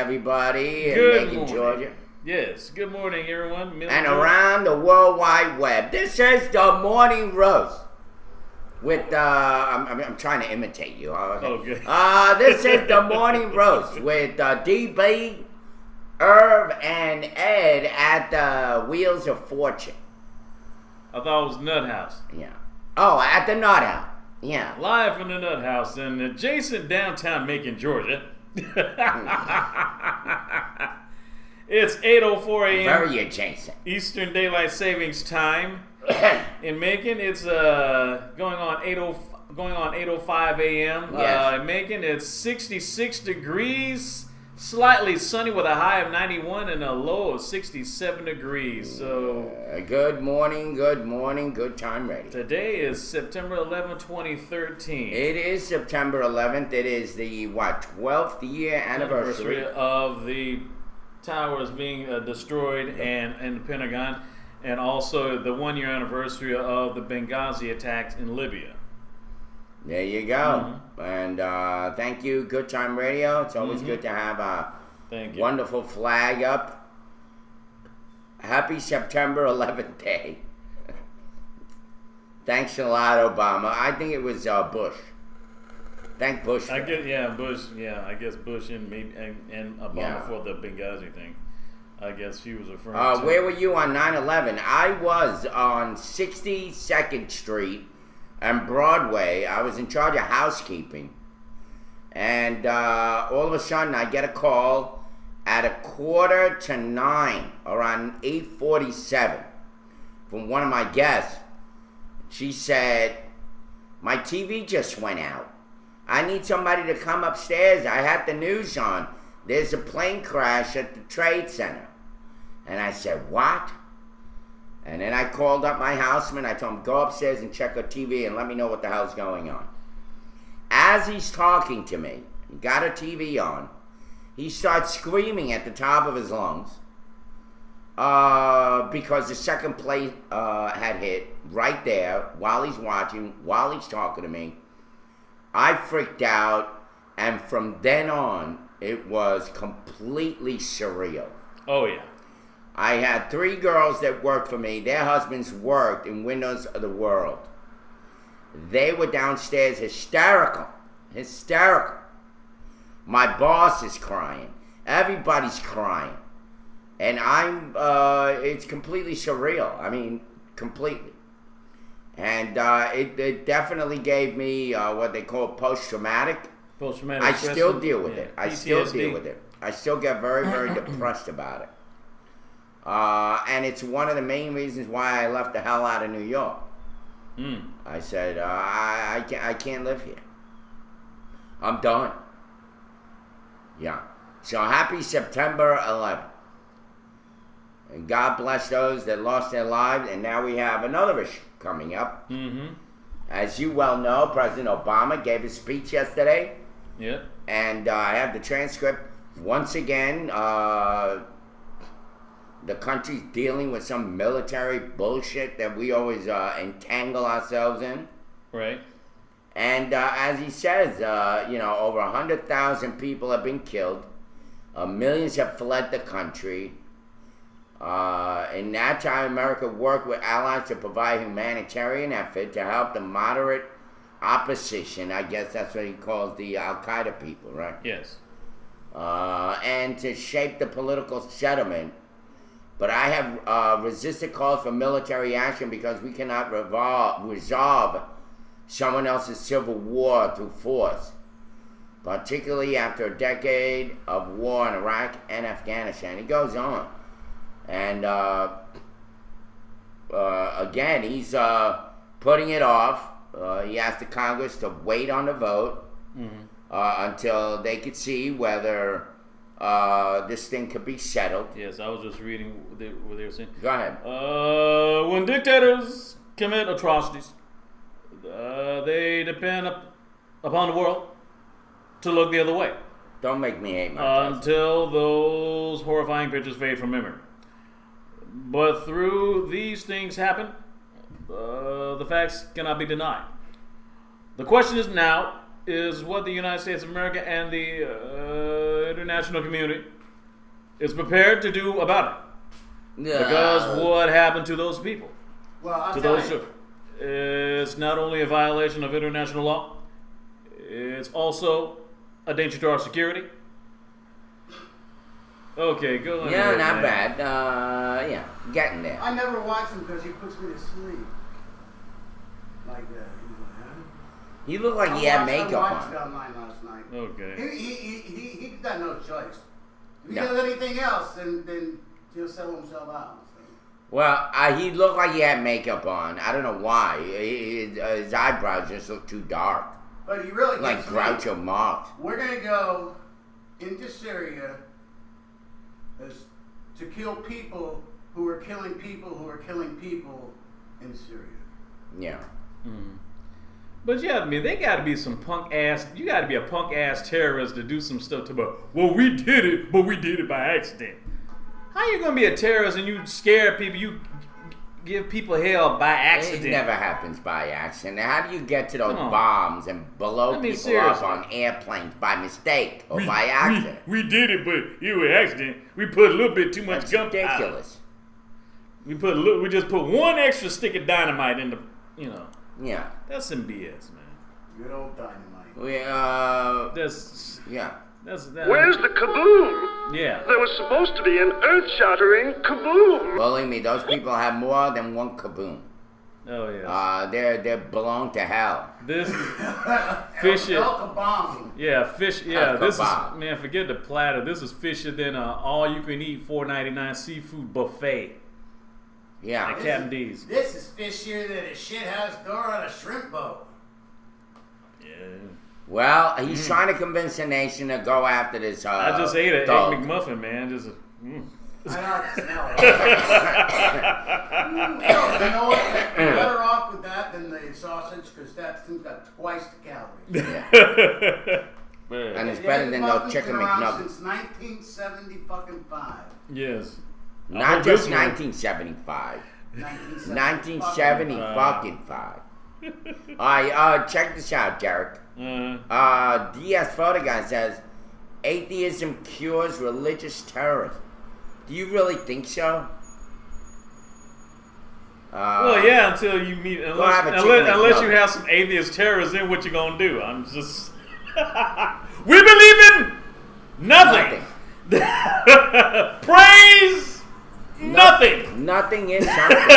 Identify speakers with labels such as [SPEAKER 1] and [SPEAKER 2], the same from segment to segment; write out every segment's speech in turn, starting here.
[SPEAKER 1] everybody in
[SPEAKER 2] Good
[SPEAKER 1] Macon,
[SPEAKER 2] morning.
[SPEAKER 1] Georgia.
[SPEAKER 2] Yes, good morning, everyone.
[SPEAKER 1] And around the World Wide Web. This is the Morning Roast. With, I'm trying to imitate you. Okay.
[SPEAKER 2] Oh, good.
[SPEAKER 1] This is the Morning Roast with DB, Irv, and Ed at the Wheels of Fortune.
[SPEAKER 2] I thought it was Nut House.
[SPEAKER 1] Yeah. Oh, at the Nut House. Yeah.
[SPEAKER 2] Live from the Nut House in adjacent downtown Macon, Georgia. It's 8:04 a.m.
[SPEAKER 1] Very adjacent.
[SPEAKER 2] Eastern Daylight Savings Time in Macon. It's going on 8:05 a.m.
[SPEAKER 1] Yes.
[SPEAKER 2] In Macon. It's 66 degrees, slightly sunny with a high of 91 and a low of 67 degrees. So
[SPEAKER 1] Good morning, good time ready.
[SPEAKER 2] today is September 11, 2013.
[SPEAKER 1] It is September 11th. It is the, 12th year anniversary.
[SPEAKER 2] of the towers being destroyed and in the Pentagon, and also the 1 year anniversary of the Benghazi attacks in Libya.
[SPEAKER 1] There you go. And thank you, Good Time Radio. It's always good to have a
[SPEAKER 2] Thank you.
[SPEAKER 1] wonderful flag up. Happy September 11th Day. Thanks a lot, Obama. I think it was Bush. Thank Bush for
[SPEAKER 2] I
[SPEAKER 1] that.
[SPEAKER 2] guess Bush. Yeah, I guess Bush and maybe and Obama
[SPEAKER 1] Yeah.
[SPEAKER 2] for the Benghazi thing. I guess she was referring to.
[SPEAKER 1] Where were you on 9/11? I was on 62nd Street and Broadway. I was in charge of housekeeping. And all of a sudden, I get a call at 8:45, around 8:47, from one of my guests. She said, "My TV just went out. I need somebody to come upstairs. I had the news on. There's a plane crash at the Trade Center." And I said, "What?" And then I called up my houseman. I told him, "Go upstairs and check her TV and let me know what the hell's going on." As he's talking to me, he got a TV on, he starts screaming at the top of his lungs because the second plane had hit right there while he's watching, while he's talking to me. I freaked out, and from then on, it was completely surreal.
[SPEAKER 2] Oh yeah.
[SPEAKER 1] I had 3 girls that worked for me. Their husbands worked in Windows of the World. They were downstairs hysterical. My boss is crying. Everybody's crying. And it's completely surreal. I mean, completely. And it definitely gave me what they call post-traumatic.
[SPEAKER 2] Post-traumatic
[SPEAKER 1] I
[SPEAKER 2] stress
[SPEAKER 1] still
[SPEAKER 2] and-
[SPEAKER 1] deal with
[SPEAKER 2] yeah,
[SPEAKER 1] it. I still
[SPEAKER 2] PTSD.
[SPEAKER 1] deal with it. I still get very, very depressed about it. And it's one of the main reasons why I left the hell out of New York. I said, I can't live here. I'm done. Yeah. So happy September 11th. And God bless those that lost their lives. And now we have another issue coming up. As you well know, President Obama gave his speech yesterday.
[SPEAKER 2] Yep.
[SPEAKER 1] And I have the transcript. Once again, the country's dealing with some military bullshit that we always entangle ourselves in.
[SPEAKER 2] Right.
[SPEAKER 1] And as he says, over 100,000 people have been killed. Millions have fled the country. In that time, America worked with allies to provide humanitarian effort to help the moderate opposition. I guess that's what he calls the Al-Qaeda people, right?
[SPEAKER 2] Yes.
[SPEAKER 1] And to shape the political settlement. But I have resisted calls for military action because we cannot resolve someone else's civil war through force, particularly after a decade of war in Iraq and Afghanistan. He goes on. And again, he's putting it off. He asked the Congress to wait on the vote until they could see whether this thing could be settled.
[SPEAKER 2] Yes, I was just reading what they were saying.
[SPEAKER 1] Go ahead.
[SPEAKER 2] When dictators commit atrocities, they depend upon the world to look the other way
[SPEAKER 1] Don't make me hate my president.
[SPEAKER 2] until those horrifying pictures fade from memory. But through these things happen, the facts cannot be denied. The question is now is what the United States of America and the international community is prepared to do about it.
[SPEAKER 1] Yeah.
[SPEAKER 2] Because what happened to those people?
[SPEAKER 3] Well, I'll
[SPEAKER 2] To
[SPEAKER 3] tell
[SPEAKER 2] those
[SPEAKER 3] you.
[SPEAKER 2] children? It's not only a violation of international law, it's also a danger to our security. Okay, go on.
[SPEAKER 1] Yeah,
[SPEAKER 2] ahead,
[SPEAKER 1] not
[SPEAKER 2] man.
[SPEAKER 1] bad. Yeah, getting there.
[SPEAKER 3] I never watch him because he puts me to sleep. Like that.
[SPEAKER 1] He looked like he had makeup
[SPEAKER 3] I watched it
[SPEAKER 1] on.
[SPEAKER 3] online last night.
[SPEAKER 2] Okay.
[SPEAKER 3] He got no choice. If he
[SPEAKER 1] No.
[SPEAKER 3] does anything else, then he'll sell himself out. So.
[SPEAKER 1] Well, he looked like he had makeup on. I don't know why. His eyebrows just look too dark,
[SPEAKER 3] But he really
[SPEAKER 1] like
[SPEAKER 3] gets me.
[SPEAKER 1] Groucho Marx.
[SPEAKER 3] We're gonna go into Syria as to kill people who are killing people who are killing people in Syria.
[SPEAKER 1] Yeah.
[SPEAKER 2] But yeah, I mean, they got to be some punk ass. You got to be a punk ass terrorist to do some stuff to. Well, we did it, but we did it by accident. How you gonna be a terrorist and you scare people? You give people hell by accident.
[SPEAKER 1] It never happens by accident. How do you get to those
[SPEAKER 2] Come on.
[SPEAKER 1] bombs and blow
[SPEAKER 2] I mean,
[SPEAKER 1] people
[SPEAKER 2] seriously.
[SPEAKER 1] up on airplanes by mistake or by accident?
[SPEAKER 2] We did it, but it was accident. We put a little bit too much
[SPEAKER 1] That's
[SPEAKER 2] gunpowder.
[SPEAKER 1] ridiculous.
[SPEAKER 2] We just put one extra stick of dynamite in the.
[SPEAKER 1] Yeah.
[SPEAKER 2] That's some BS, man.
[SPEAKER 3] Good old dynamite.
[SPEAKER 2] That's
[SPEAKER 4] Where's the kaboom?
[SPEAKER 2] Yeah.
[SPEAKER 4] There was supposed to be an earth-shattering kaboom.
[SPEAKER 1] Believe me, those people have more than one kaboom.
[SPEAKER 2] Oh yes.
[SPEAKER 1] They belong to hell.
[SPEAKER 2] This fish it.
[SPEAKER 3] El Kabong.
[SPEAKER 2] Yeah, fish. Yeah, this is
[SPEAKER 1] Kebab.
[SPEAKER 2] man. Forget the platter. This is fisher than all-you-can-eat $4.99 seafood buffet
[SPEAKER 1] Yeah.
[SPEAKER 2] at Captain D's.
[SPEAKER 3] This is fishier than a shithouse door on a shrimp boat.
[SPEAKER 2] Yeah.
[SPEAKER 1] Well, he's trying to convince the nation to go after this.
[SPEAKER 2] I just ate an
[SPEAKER 1] dog.
[SPEAKER 2] egg McMuffin, man. Just.
[SPEAKER 3] I like the smell of it. You know what? You're better off with that than the sausage because that thing's got twice the calories.
[SPEAKER 2] Man.
[SPEAKER 1] And it's
[SPEAKER 3] The
[SPEAKER 1] better
[SPEAKER 3] egg
[SPEAKER 1] than
[SPEAKER 3] McMuffin's
[SPEAKER 1] those chicken
[SPEAKER 3] been around
[SPEAKER 1] McNuggets.
[SPEAKER 3] since 1975.
[SPEAKER 2] Yes.
[SPEAKER 1] Not
[SPEAKER 2] Oh, this
[SPEAKER 1] just
[SPEAKER 2] one.
[SPEAKER 1] 1975.
[SPEAKER 3] 1970
[SPEAKER 1] 1975. Alright, check this out, Derek. DS Photo Guy says, atheism cures religious terrorism. Do you really think so?
[SPEAKER 2] Well, yeah, until you meet,
[SPEAKER 1] have a
[SPEAKER 2] unless
[SPEAKER 1] chicken
[SPEAKER 2] unless you
[SPEAKER 1] McNugget.
[SPEAKER 2] have some atheist terrorists, then what you gonna do? I'm just, we believe in nothing. Praise nothing.
[SPEAKER 1] Nothing is something.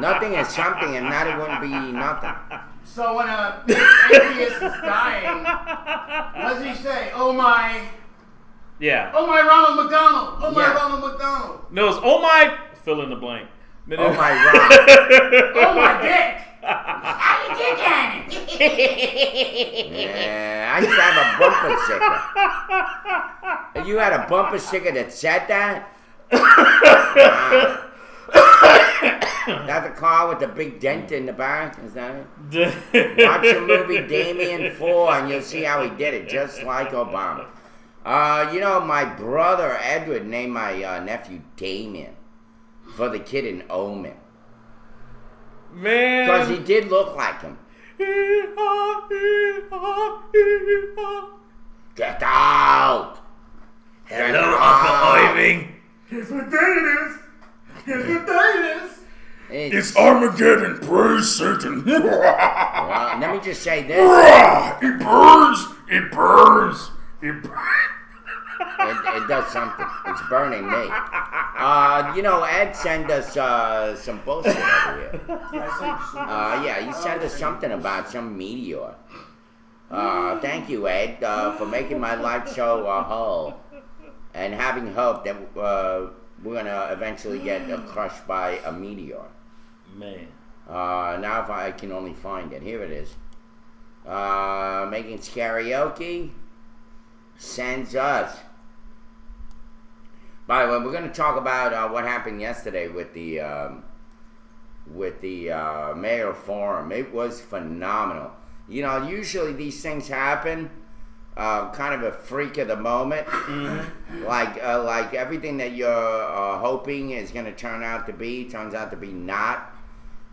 [SPEAKER 1] Nothing is something, and that it wouldn't be nothing.
[SPEAKER 3] So when a atheist is dying, what does he say? Oh my
[SPEAKER 2] Yeah.
[SPEAKER 3] Ronald McDonald! Oh my
[SPEAKER 1] Yeah.
[SPEAKER 3] Ronald McDonald!
[SPEAKER 2] No, it's oh my, fill in the blank.
[SPEAKER 1] Oh my God.
[SPEAKER 3] Oh my dick! How you dick on it?
[SPEAKER 1] Yeah, I used to have a bumper sticker. You had a bumper sticker that said that? That's the car with the big dent in the back? Is that it? Watch the movie Damien 4 and you'll see how he did it, just like Obama. My brother Edward named my nephew Damien for the kid in Omen.
[SPEAKER 2] Man.
[SPEAKER 1] Because he did look like him. Get out!
[SPEAKER 2] Hello, Uncle Irving.
[SPEAKER 3] Guess what day it is? Guess what day it is?
[SPEAKER 1] It's,
[SPEAKER 2] Armageddon. Praise Satan.
[SPEAKER 1] well, let me just say this.
[SPEAKER 2] It burns. It burns. It burns.
[SPEAKER 1] It does something. It's burning me. Ed sent us some bullshit over here. He sent us something about some meteor. Thank you, Ed, for making my life so whole and having hope that we're gonna eventually get crushed by a meteor.
[SPEAKER 2] Man.
[SPEAKER 1] Now if I can only find it. Here it is. Making karaoke sends us. By the way, we're going to talk about what happened yesterday with the mayor forum. It was phenomenal. Usually these things happen, kind of a freak of the moment, like everything that you're hoping is going to turn out to be turns out to be not,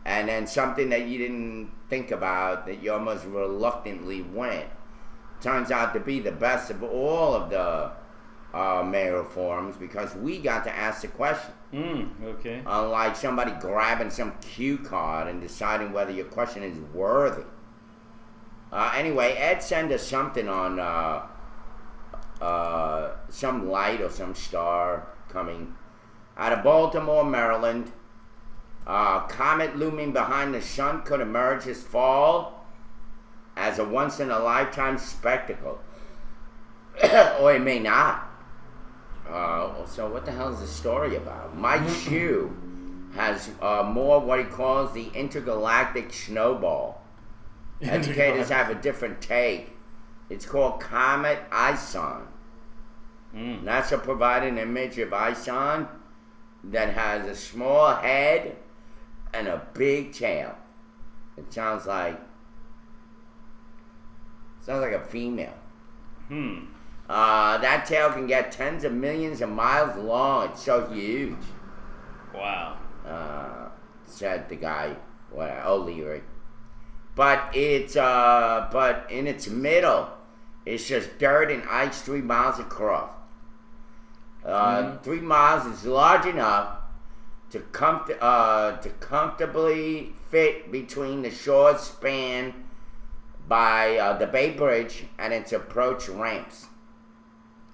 [SPEAKER 1] and then something that you didn't think about that you almost reluctantly went turns out to be the best of all of the mayoral forums because we got to ask the question.
[SPEAKER 2] Okay.
[SPEAKER 1] Unlike somebody grabbing some cue card and deciding whether your question is worthy. Anyway, Ed sent us something on some light or some star coming out of Baltimore, Maryland. Comet looming behind the sun could emerge this fall as a once-in-a-lifetime spectacle. Or it may not. So what the hell is the story about? Mike Shue has more what he calls the intergalactic snowball. Educators have a different take. It's called Comet Ison. NASA provided an image of Ison that has a small head and a big tail. It sounds like a female. That tail can get tens of millions of miles long. It's so huge.
[SPEAKER 2] Wow.
[SPEAKER 1] Said the guy, O'Leary. But in its middle, it's just dirt and ice 3 miles across. 3 miles is large enough to comfortably fit between the shores spanned by the Bay Bridge and its approach ramps.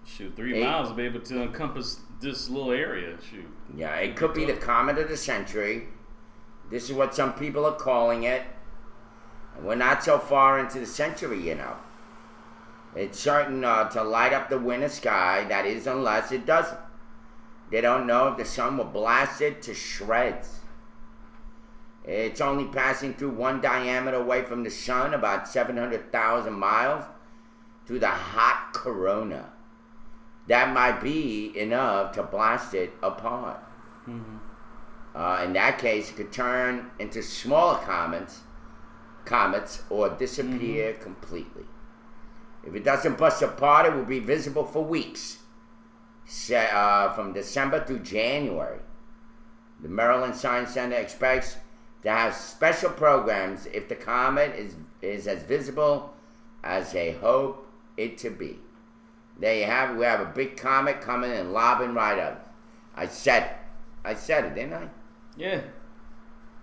[SPEAKER 2] Shoot, 3 miles will be able to encompass this little area. Shoot.
[SPEAKER 1] Yeah, it could be the comet of the century. This is what some people are calling it. And we're not so far into the century, you know. It's certain to light up the winter sky, that is, unless it doesn't. They don't know if the sun will blast it to shreds. It's only passing through one diameter away from the sun, about 700,000 miles, through the hot corona. That might be enough to blast it apart. In that case, it could turn into smaller comets or disappear completely. If it doesn't bust apart, it will be visible for weeks, from December through January. The Maryland Science Center expects to have special programs if the comet is as visible as they hope it to be. There you have it. We have a big comet coming and lobbing right up. I said it, didn't I?
[SPEAKER 2] Yeah.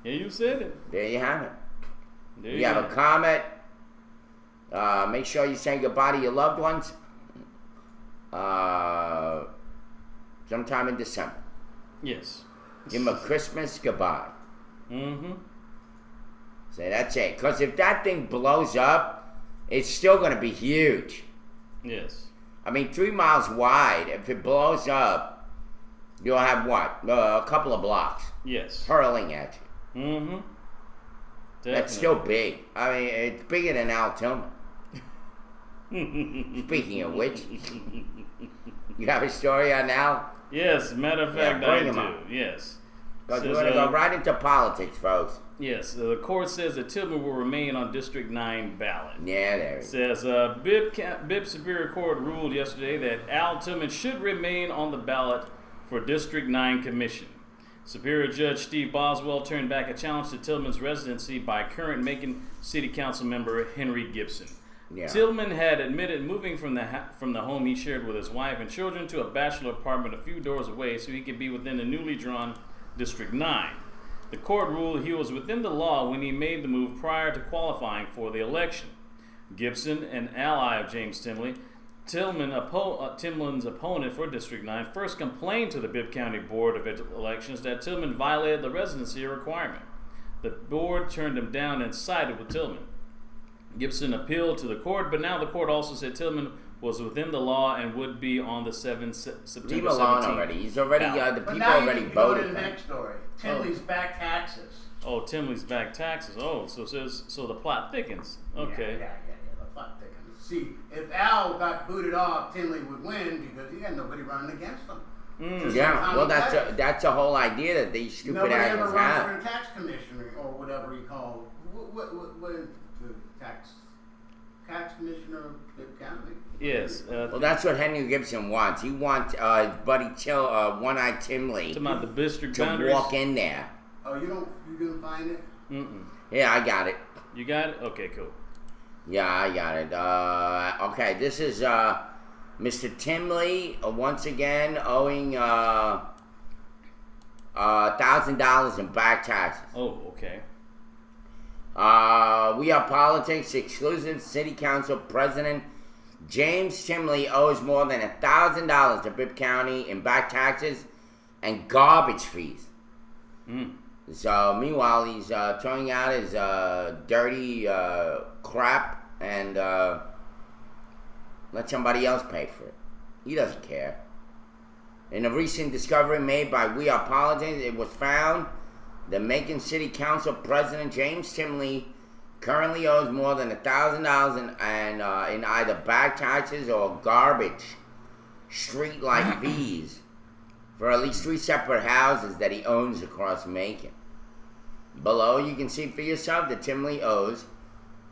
[SPEAKER 2] Yeah, you said it.
[SPEAKER 1] There you have it.
[SPEAKER 2] There
[SPEAKER 1] You have a comet. Make sure you say goodbye to your loved ones. Sometime in December.
[SPEAKER 2] Yes.
[SPEAKER 1] Give them a Christmas goodbye.
[SPEAKER 2] Mm-hmm.
[SPEAKER 1] Say that's it. Because if that thing blows up, it's still going to be huge.
[SPEAKER 2] Yes.
[SPEAKER 1] I mean, 3 miles wide. If it blows up, you'll have what? A couple of blocks.
[SPEAKER 2] Yes.
[SPEAKER 1] Hurling at you.
[SPEAKER 2] Mm-hmm. Definitely.
[SPEAKER 1] That's still big. I mean, it's bigger than Al Tillman. Speaking of which, you have a story on Al?
[SPEAKER 2] Yes, matter of fact,
[SPEAKER 1] bring
[SPEAKER 2] I
[SPEAKER 1] him
[SPEAKER 2] do.
[SPEAKER 1] up.
[SPEAKER 2] Yes.
[SPEAKER 1] Because we're
[SPEAKER 2] Says,
[SPEAKER 1] going to go right into politics, folks.
[SPEAKER 2] Yes, the court says that Tillman will remain on District 9 ballot.
[SPEAKER 1] Yeah, there it is.
[SPEAKER 2] Says Bibb Superior Court ruled yesterday that Al Tillman should remain on the ballot for District 9 Commission. Superior Judge Steve Boswell turned back a challenge to Tillman's residency by current Macon City Council member Henry Gibson.
[SPEAKER 1] Yeah.
[SPEAKER 2] Tillman had admitted moving from the home he shared with his wife and children to a bachelor apartment a few doors away so he could be within the newly drawn District 9. The court ruled he was within the law when he made the move prior to qualifying for the election. Gibson, an ally of James Timley, Tillman's opponent for District 9, first complained to the Bibb County Board of Elections that Tillman violated the residency requirement. The board turned him down and sided with Tillman. Gibson appealed to the court, but now the court also said Tillman was within the law and would be on the September 17th.
[SPEAKER 1] Leave alone already. He's already, the
[SPEAKER 3] But
[SPEAKER 1] people
[SPEAKER 3] now
[SPEAKER 1] already
[SPEAKER 3] you go to
[SPEAKER 1] voted
[SPEAKER 3] the
[SPEAKER 1] for him.
[SPEAKER 3] next story. Tinley's back taxes.
[SPEAKER 2] Oh, Timley's back taxes. Oh, so the plot thickens. Okay.
[SPEAKER 3] Yeah. The plot thickens. See, if Al got booted off, Tinley would win because he had nobody running against him. Just
[SPEAKER 1] Yeah,
[SPEAKER 3] like
[SPEAKER 1] well,
[SPEAKER 3] Tommy
[SPEAKER 1] that's the whole idea that these stupid
[SPEAKER 3] Nobody ever
[SPEAKER 1] actors
[SPEAKER 3] runs
[SPEAKER 1] have.
[SPEAKER 3] for a tax commissioner or whatever you call what the tax commissioner of Bibb County.
[SPEAKER 2] Yes.
[SPEAKER 1] Well, that's what Henry Gibson wants. He wants his buddy One-Eyed Timley
[SPEAKER 2] Talking about the district
[SPEAKER 1] to
[SPEAKER 2] boundaries.
[SPEAKER 1] walk in there.
[SPEAKER 3] Oh, you didn't find it?
[SPEAKER 2] Mm-mm.
[SPEAKER 1] Yeah, I got it.
[SPEAKER 2] You got it? Okay, cool.
[SPEAKER 1] Yeah, I got it. Okay, this is Mr. Tim Lee once again owing $1,000 in back taxes.
[SPEAKER 2] Oh, okay.
[SPEAKER 1] We Are Politics exclusive city council president James Timley owes more than $1,000 to Bibb County in back taxes and garbage fees. So meanwhile, he's throwing out his dirty crap and let somebody else pay for it. He doesn't care. In a recent discovery made by We Are Politics, it was found that Macon City Council President James Timley currently owes more than $1,000 in either back taxes or garbage street light fees for at least 3 separate houses that he owns across Macon. Below, you can see for yourself that Timley owes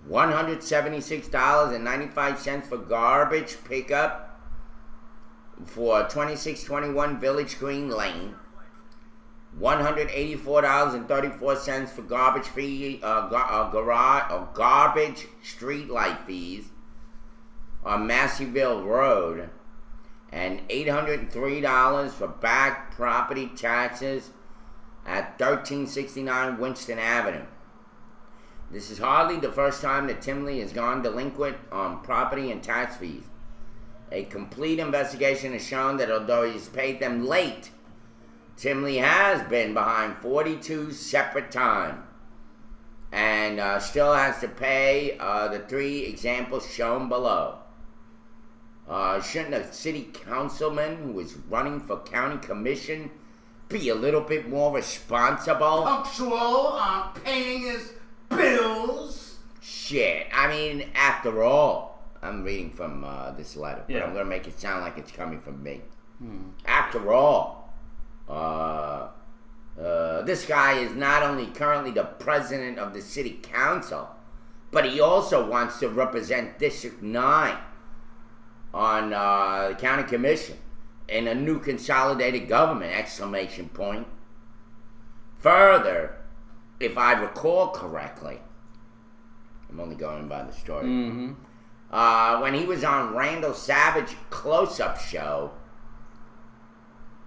[SPEAKER 1] $176.95 for garbage pickup for 2621 Village Green Lane, $184.34 for garbage fee, garage or garbage street light fees on Masseyville Road, and $803 for back property taxes at 1369 Winston Avenue. This is hardly the first time that Timley has gone delinquent on property and tax fees. A complete investigation has shown that although he's paid them late, Timley has been behind 42 separate times and still has to pay the 3 examples shown below. Shouldn't a city councilman who is running for county commission be a little bit more responsible?
[SPEAKER 3] Punctual on paying his bills.
[SPEAKER 1] Shit, I mean, after all, I'm reading from this letter, but I'm going to make it sound like it's coming from me. After all, this guy is not only currently the president of the city council, but he also wants to represent District 9 on the county commission in a new consolidated government, ! Further, if I recall correctly, I'm only going by the story, when he was on Randall Savage Close-Up Show,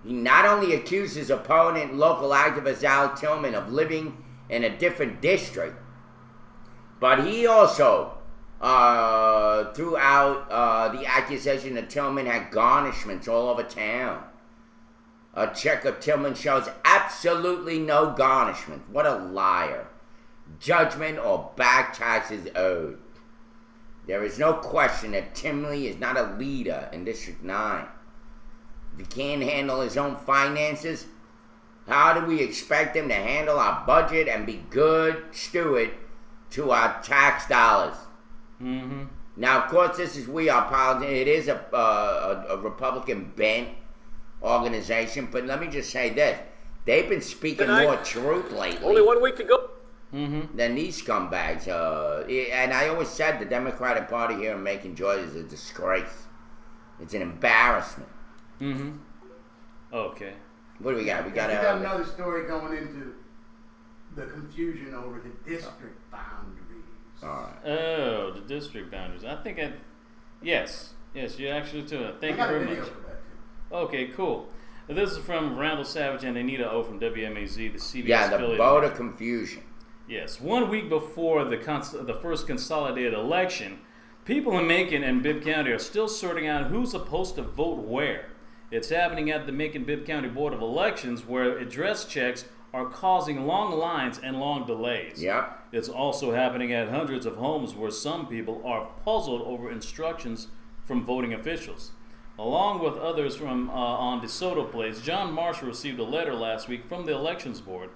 [SPEAKER 1] he not only accused his opponent, local activist Al Tillman, of living in a different district, but he also threw out the accusation that Tillman had garnishments all over town. A check of Tillman shows absolutely no garnishment. What a liar. Judgment or back taxes owed. There is no question that Timley is not a leader in District 9. If he can't handle his own finances, how do we expect him to handle our budget and be good steward to our tax dollars? Now, of course, this is We Are Politics. It is a Republican bent organization, but let me just say this. They've been speaking more truth lately.
[SPEAKER 4] Only 1 week to go.
[SPEAKER 1] Than these scumbags. And I always said the Democratic Party here in Macon, Georgia is a disgrace. It's an embarrassment.
[SPEAKER 2] Okay.
[SPEAKER 1] What do we got? We got
[SPEAKER 3] another story going into the confusion over the district boundaries.
[SPEAKER 1] All right.
[SPEAKER 2] Oh, the district boundaries. I think yes, you're actually too. Thank you very much. Okay, cool. This is from Randall Savage and Anita O from WMAZ, the CBS affiliate.
[SPEAKER 1] The vote of confusion.
[SPEAKER 2] Yes, 1 week before the first consolidated election, people in Macon and Bibb County are still sorting out who's supposed to vote where. It's happening at the Macon-Bibb County Board of Elections, where address checks are causing long lines and long delays.
[SPEAKER 1] Yep.
[SPEAKER 2] It's also happening at hundreds of homes where some people are puzzled over instructions from voting officials. Along with others from on DeSoto Place, John Marshall received a letter last week from the Elections Board,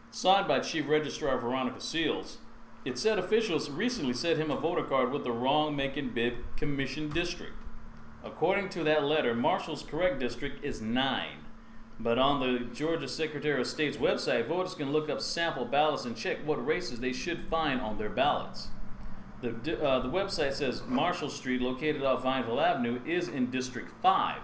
[SPEAKER 2] signed by Chief Registrar Veronica Seals. It said officials recently sent him a voter card with the wrong Macon-Bibb Commission district. According to that letter, Marshall's correct district is 9. But on the Georgia Secretary of State's website, voters can look up sample ballots and check what races they should find on their ballots. The website says Marshall Street, located off Vineville Avenue, is in District 5.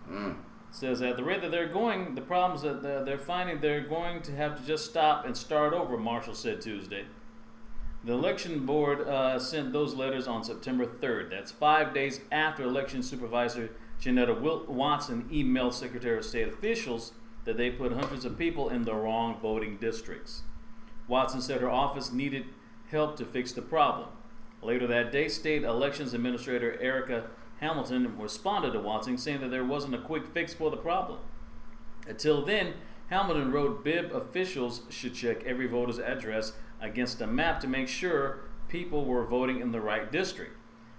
[SPEAKER 2] It says at the rate that they're going, the problems that they're finding, they're going to have to just stop and start over, Marshall said Tuesday. The election board sent those letters on September 3rd. That's 5 days after election supervisor Janetta Watson emailed Secretary of State officials that they put hundreds of people in the wrong voting districts. Watson said her office needed help to fix the problem. Later that day, State Elections Administrator Erica Hamilton responded to Watson saying that there wasn't a quick fix for the problem. Until then, Hamilton wrote BIB officials should check every voter's address against a map to make sure people were voting in the right district.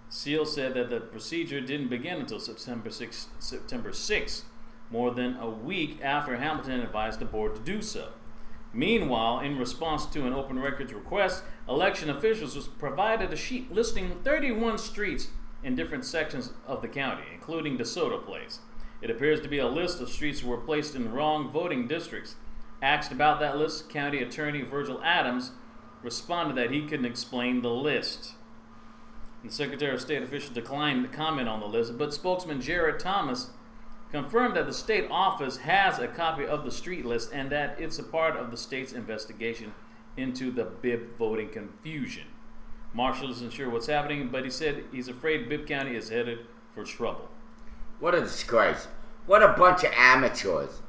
[SPEAKER 2] Seal said that the procedure didn't begin until September 6th, more than a week after Hamilton advised the board to do so. Meanwhile, in response to an open records request, election officials was provided a sheet listing 31 streets in different sections of the county, including DeSoto Place. It appears to be a list of streets that were placed in wrong voting districts. Asked about that list, County Attorney Virgil Adams responded that he couldn't explain the list. The Secretary of State official declined to comment on the list, but spokesman Jared Thomas confirmed that the state office has a copy of the street list and that it's a part of the state's investigation into the Bibb voting confusion. Marshall isn't sure what's happening, but he said he's afraid Bibb County is headed for trouble.
[SPEAKER 1] What a disgrace. What a bunch of amateurs.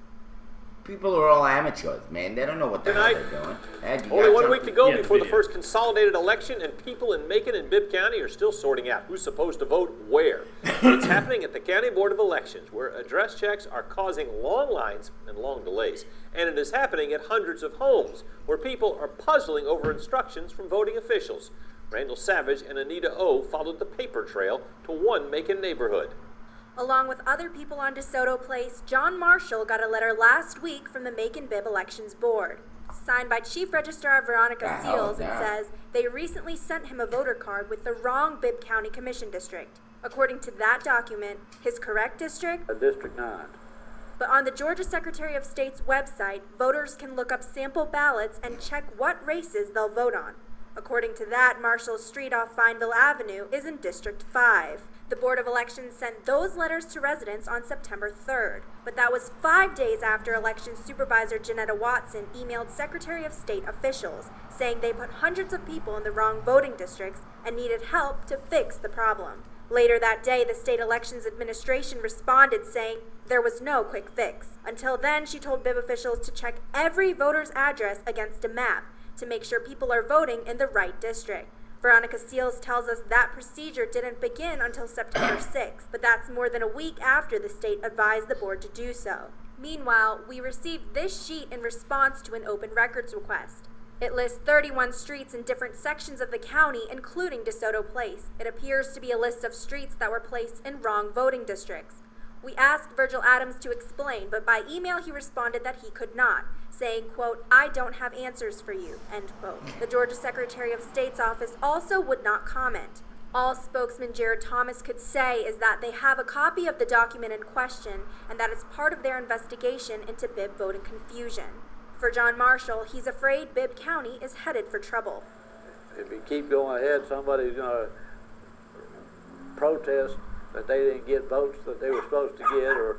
[SPEAKER 1] People are all amateurs, man. They don't know what the hell they're doing. Ed,
[SPEAKER 5] Only 1 week to go
[SPEAKER 2] Yeah,
[SPEAKER 5] before the
[SPEAKER 2] video.
[SPEAKER 5] first consolidated election, and people in Macon and Bibb County are still sorting out who's supposed to vote where. It's happening at the County Board of Elections, where address checks are causing long lines and long delays. And it is happening at hundreds of homes, where people are puzzling over instructions from voting officials. Randall Savage and Anita O followed the paper trail to one Macon neighborhood.
[SPEAKER 6] Along with other people on DeSoto Place, John Marshall got a letter last week from the Macon Bibb Elections Board. Signed by Chief Registrar Veronica Seals, and says they recently sent him a voter card with the wrong Bibb County Commission district. According to that document, his correct district?
[SPEAKER 7] District 9.
[SPEAKER 6] But on the Georgia Secretary of State's website, voters can look up sample ballots and check what races they'll vote on. According to that, Marshall's street off Fineville Avenue is in District 5. The Board of Elections sent those letters to residents on September 3rd, but that was 5 days after Election Supervisor Janetta Watson emailed Secretary of State officials saying they put hundreds of people in the wrong voting districts and needed help to fix the problem. Later that day, the State Elections Administration responded saying there was no quick fix. Until then, she told Bibb officials to check every voter's address against a map to make sure people are voting in the right district. Veronica Seals tells us that procedure didn't begin until September 6th, but that's more than a week after the state advised the board to do so. Meanwhile, we received this sheet in response to an open records request. It lists 31 streets in different sections of the county, including DeSoto Place. It appears to be a list of streets that were placed in wrong voting districts. We asked Virgil Adams to explain, but by email he responded that he could not, saying, quote, "I don't have answers for you," end quote. The Georgia Secretary of State's office also would not comment. All spokesman Jared Thomas could say is that they have a copy of the document in question and that it's part of their investigation into Bibb voting confusion. For John Marshall, he's afraid Bibb County is headed for trouble.
[SPEAKER 7] If you keep going ahead, somebody's going to protest that they didn't get votes that they were supposed to get, or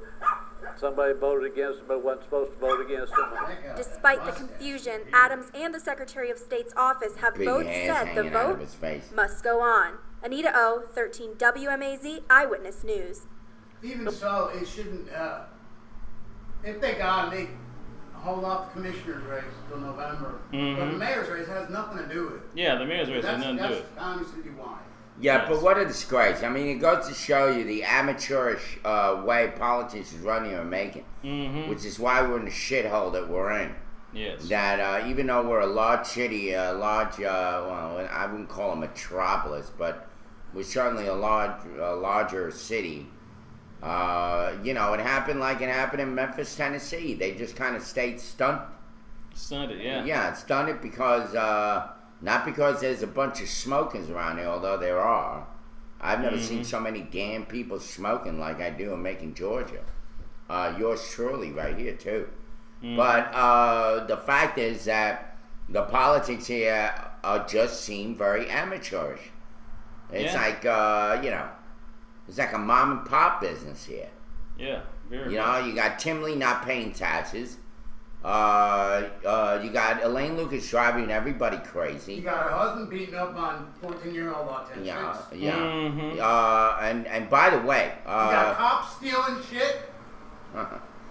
[SPEAKER 7] somebody voted against them but wasn't supposed to vote against them.
[SPEAKER 6] Despite the confusion, Adams and the Secretary of State's office have
[SPEAKER 1] Big
[SPEAKER 6] both
[SPEAKER 1] hands
[SPEAKER 6] said the
[SPEAKER 1] hanging out of
[SPEAKER 6] vote
[SPEAKER 1] his face.
[SPEAKER 6] must go on. Anita O, 13 WMAZ Eyewitness News.
[SPEAKER 3] Even so, it shouldn't, if they got it, they hold off the commissioner's race till November. But the mayor's race has nothing to do with it.
[SPEAKER 2] Yeah, the mayor's race has nothing to do with it.
[SPEAKER 3] That's county citywide.
[SPEAKER 1] Yeah,
[SPEAKER 2] Yes.
[SPEAKER 1] but what a disgrace. I mean, it goes to show you the amateurish way politics is running or making, which is why we're in the shithole that we're in.
[SPEAKER 2] Yes.
[SPEAKER 1] That even though we're a large city, well, I wouldn't call a metropolis, but we're certainly a larger city. You know, it happened like it happened in Memphis, Tennessee. They just kind of stayed stunted.
[SPEAKER 2] Stunted, yeah.
[SPEAKER 1] Yeah, it's stunted because, not because there's a bunch of smokers around here, although there are. I've never seen so many damn people smoking like I do in Macon, Georgia. Yours truly right here, too. But the fact is that the politics here just seem very amateurish. It's like, you know, it's like a mom and pop business here.
[SPEAKER 2] Yeah, very
[SPEAKER 1] You know, you got Tim Lee not paying taxes. You got Elaine Lucas driving everybody
[SPEAKER 3] You
[SPEAKER 1] crazy.
[SPEAKER 3] got her husband beating up on 14-year-old autentics.
[SPEAKER 1] Yeah.
[SPEAKER 2] Mm-hmm.
[SPEAKER 1] And by the way,
[SPEAKER 3] You got cops stealing shit.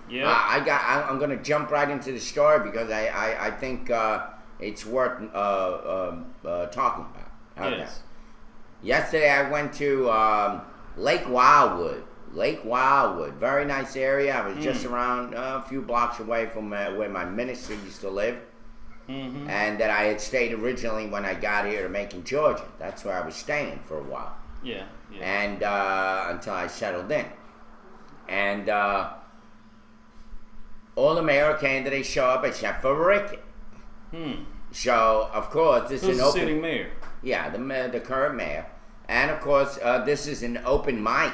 [SPEAKER 2] Yeah.
[SPEAKER 1] I'm gonna jump right into the story because I think it's worth talking about. Okay.
[SPEAKER 2] Yes.
[SPEAKER 1] Yesterday I went to Lake Wildwood. Lake Wildwood, very nice area. I was just around a few blocks away from where my minister used to live, and that I had stayed originally when I got here to Macon, Georgia. That's where I was staying for a while,
[SPEAKER 2] Yeah.
[SPEAKER 1] and until I settled in. And all the mayor candidates show up except for Rickett. So of course this
[SPEAKER 2] Who's
[SPEAKER 1] is
[SPEAKER 2] the
[SPEAKER 1] an open.
[SPEAKER 2] sitting mayor?
[SPEAKER 1] Yeah, the current mayor, and of course this is an open mic,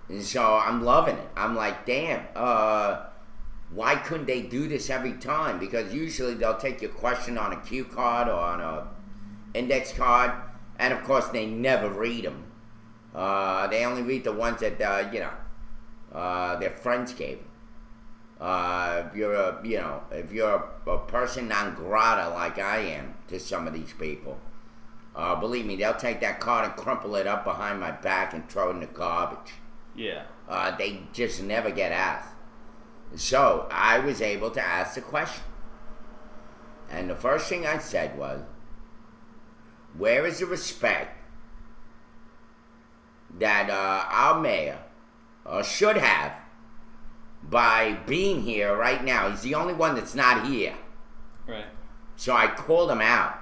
[SPEAKER 1] and so I'm loving it. I'm like, damn, why couldn't they do this every time? Because usually they'll take your question on a cue card or on a index card, and of course they never read them. They only read the ones that their friends gave them. If you're a person non grata like I am to some of these people. Believe me, they'll take that card and crumple it up behind my back and throw it in the garbage.
[SPEAKER 2] Yeah.
[SPEAKER 1] They just never get asked. So I was able to ask the question. And the first thing I said was, where is the respect that our mayor should have by being here right now? He's the only one that's not here.
[SPEAKER 2] Right.
[SPEAKER 1] So I called him out.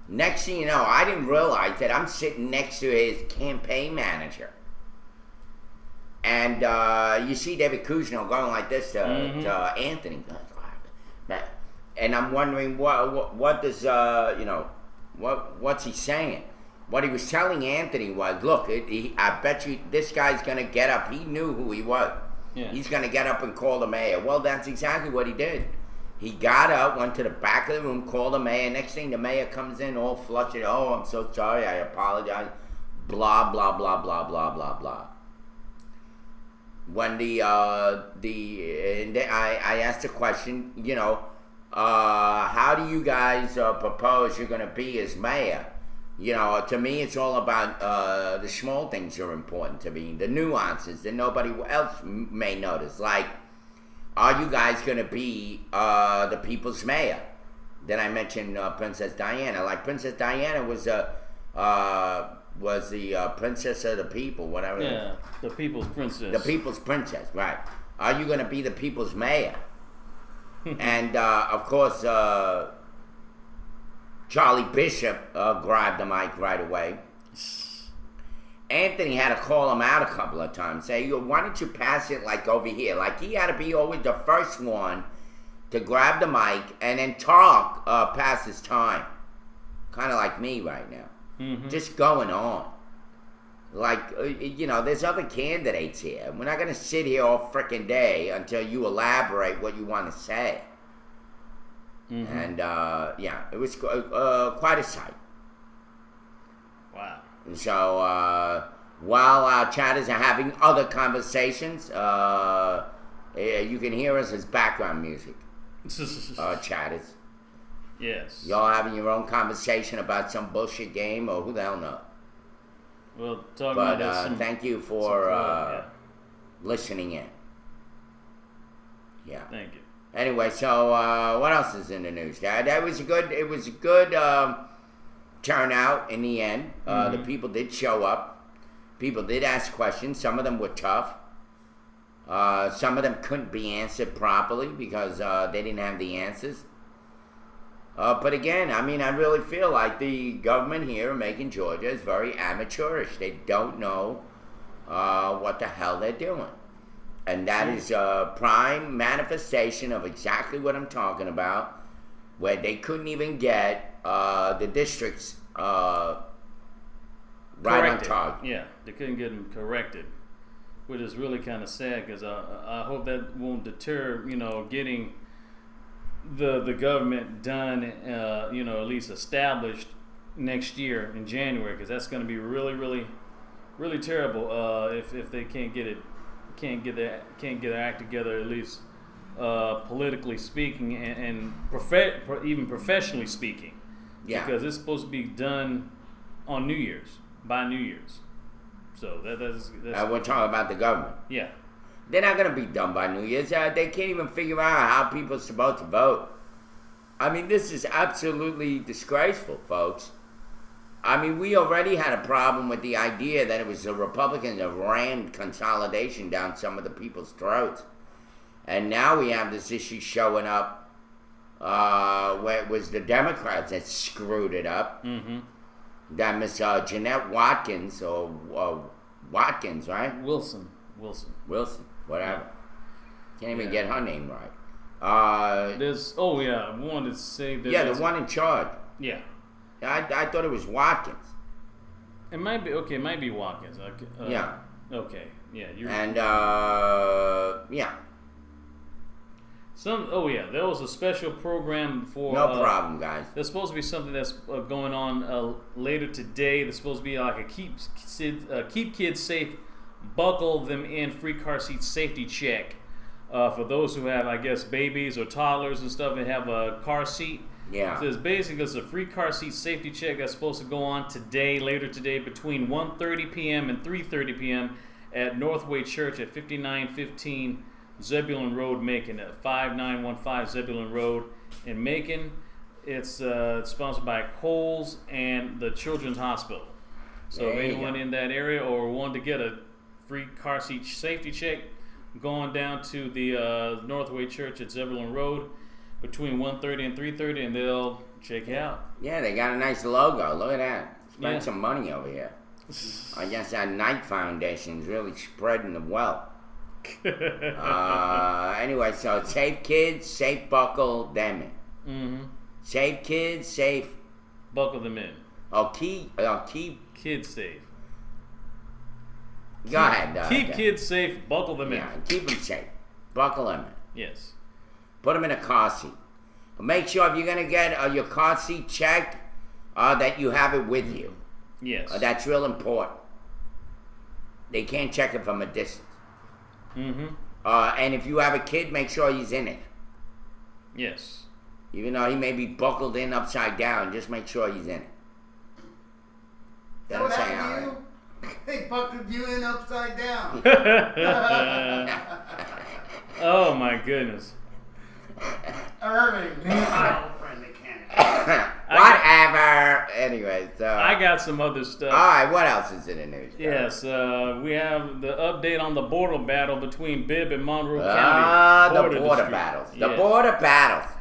[SPEAKER 1] Next thing you know, I didn't realize that I'm sitting next to his campaign manager. And you see David Kuzno going like this to Anthony. And I'm wondering what does what's he saying? What he was telling Anthony was, look, I bet you this guy's gonna get up. He knew who he was.
[SPEAKER 2] Yeah.
[SPEAKER 1] He's gonna get up and call the mayor. Well, that's exactly what he did. He got up, went to the back of the room, called the mayor. Next thing, the mayor comes in all flustered. Oh, I'm so sorry. I apologize. Blah, blah, blah, blah, blah, blah, blah. When I asked the question, how do you guys propose you're going to be as mayor? To me, it's all about the small things are important to me, the nuances that nobody else may notice. Like, are you guys going to be the people's mayor? Then I mentioned Princess Diana. Like, Princess Diana was the princess of the people, whatever.
[SPEAKER 2] Yeah, the people's princess.
[SPEAKER 1] The people's princess, right. Are you going to be the people's mayor? And, of course, Charlie Bishop grabbed the mic right away. Anthony had to call him out a couple of times. Say, why don't you pass it like over here? Like, he had to be always the first one to grab the mic and then talk past his time. Kind of like me right now. Just going on. Like, there's other candidates here. We're not going to sit here all frickin' day until you elaborate what you want to say. And, it was quite a sight.
[SPEAKER 2] Wow.
[SPEAKER 1] So, while our chatters are having other conversations, you can hear us as background music. Chatters.
[SPEAKER 2] Yes.
[SPEAKER 1] Y'all having your own conversation about some bullshit game or who the hell knows.
[SPEAKER 2] Well, talking
[SPEAKER 1] But
[SPEAKER 2] about
[SPEAKER 1] thank you for listening in. Yeah.
[SPEAKER 2] Thank you.
[SPEAKER 1] Anyway, so what else is in the news? It was a good turnout in the end. The people did show up. People did ask questions. Some of them were tough. Some of them couldn't be answered properly because they didn't have the answers. But again, I really feel like the government here in Macon, Georgia is very amateurish. They don't know what the hell they're doing. And that is a prime manifestation of exactly what I'm talking about, where they couldn't even get the districts right on target.
[SPEAKER 2] Yeah, they couldn't get them corrected, which is really kind of sad because I hope that won't deter, getting the government done, at least established next year in January, because that's going to be really, really, really terrible if they can't get their act together at least politically speaking, and even professionally speaking.
[SPEAKER 1] Yeah.
[SPEAKER 2] Because it's supposed to be done on New Year's, by New Year's. So that's
[SPEAKER 1] We're talking about the government.
[SPEAKER 2] yeah.
[SPEAKER 1] They're not going to be done by New Year's. They can't even figure out how people are supposed to vote. I mean, this is absolutely disgraceful, folks. I mean, we already had a problem with the idea that it was the Republicans that rammed consolidation down some of the people's throats. And now we have this issue showing up where it was the Democrats that screwed it up.
[SPEAKER 2] Mm-hmm.
[SPEAKER 1] That Miss Jeanette Watkins, or Watkins, right?
[SPEAKER 2] Wilson,
[SPEAKER 1] whatever. Can't even get her name right.
[SPEAKER 2] I wanted to say that.
[SPEAKER 1] Yeah, the one in charge.
[SPEAKER 2] Yeah.
[SPEAKER 1] I thought it was Watkins.
[SPEAKER 2] It might be okay. It might be Watkins.
[SPEAKER 1] Yeah.
[SPEAKER 2] Okay. Yeah. You're.
[SPEAKER 1] And yeah.
[SPEAKER 2] There was a special program for.
[SPEAKER 1] No problem, guys.
[SPEAKER 2] There's supposed to be something that's going on later today. There's supposed to be like a keep kids safe, buckle them in free car seat safety check for those who have, I guess, babies or toddlers and stuff and have a car seat.
[SPEAKER 1] Yeah.
[SPEAKER 2] So it's a free car seat safety check that's supposed to go on later today, between 1:30 p.m. and 3:30 p.m. at Northway Church at 5915 Zebulon Road, Macon, at 5915 Zebulon Road in Macon. It's sponsored by Kohl's and the Children's Hospital. So if anyone in that area or want to get a free car seat safety check, go on down to the Northway Church at Zebulon Road between 1:30 and 3:30, and they'll check you out.
[SPEAKER 1] Yeah, they got a nice logo. Look at that. Spend
[SPEAKER 2] Yeah.
[SPEAKER 1] some money over here. I guess that Knight Foundation is really spreading the wealth. Anyway, so safe kids, safe buckle them in.
[SPEAKER 2] Mm-hmm.
[SPEAKER 1] Safe kids, safe.
[SPEAKER 2] Buckle them in.
[SPEAKER 1] Keep.
[SPEAKER 2] Kids safe.
[SPEAKER 1] Go ahead.
[SPEAKER 2] Keep kids safe. Buckle them in.
[SPEAKER 1] Yeah, keep them safe. Buckle them in.
[SPEAKER 2] Yes.
[SPEAKER 1] Put them in a car seat. Make sure if you're going to get your car seat checked, that you have it with you.
[SPEAKER 2] Yes.
[SPEAKER 1] That's real important. They can't check it from a distance.
[SPEAKER 2] Mm-hmm.
[SPEAKER 1] And if you have a kid, make sure he's in it.
[SPEAKER 2] Yes.
[SPEAKER 1] Even though he may be buckled in upside down, just make sure he's in it.
[SPEAKER 3] That what
[SPEAKER 1] Doesn't say
[SPEAKER 3] happened
[SPEAKER 1] how
[SPEAKER 3] to you? They buckled you in upside down.
[SPEAKER 2] Oh my goodness.
[SPEAKER 3] Irving, my old friend mechanic.
[SPEAKER 1] Whatever. Anyway, so.
[SPEAKER 2] I got some other stuff.
[SPEAKER 1] Alright, what else is in the news?
[SPEAKER 2] Yes, we have the update on the border battle between Bibb and Monroe County.
[SPEAKER 1] The border battles. The
[SPEAKER 2] Yes.
[SPEAKER 1] border battles.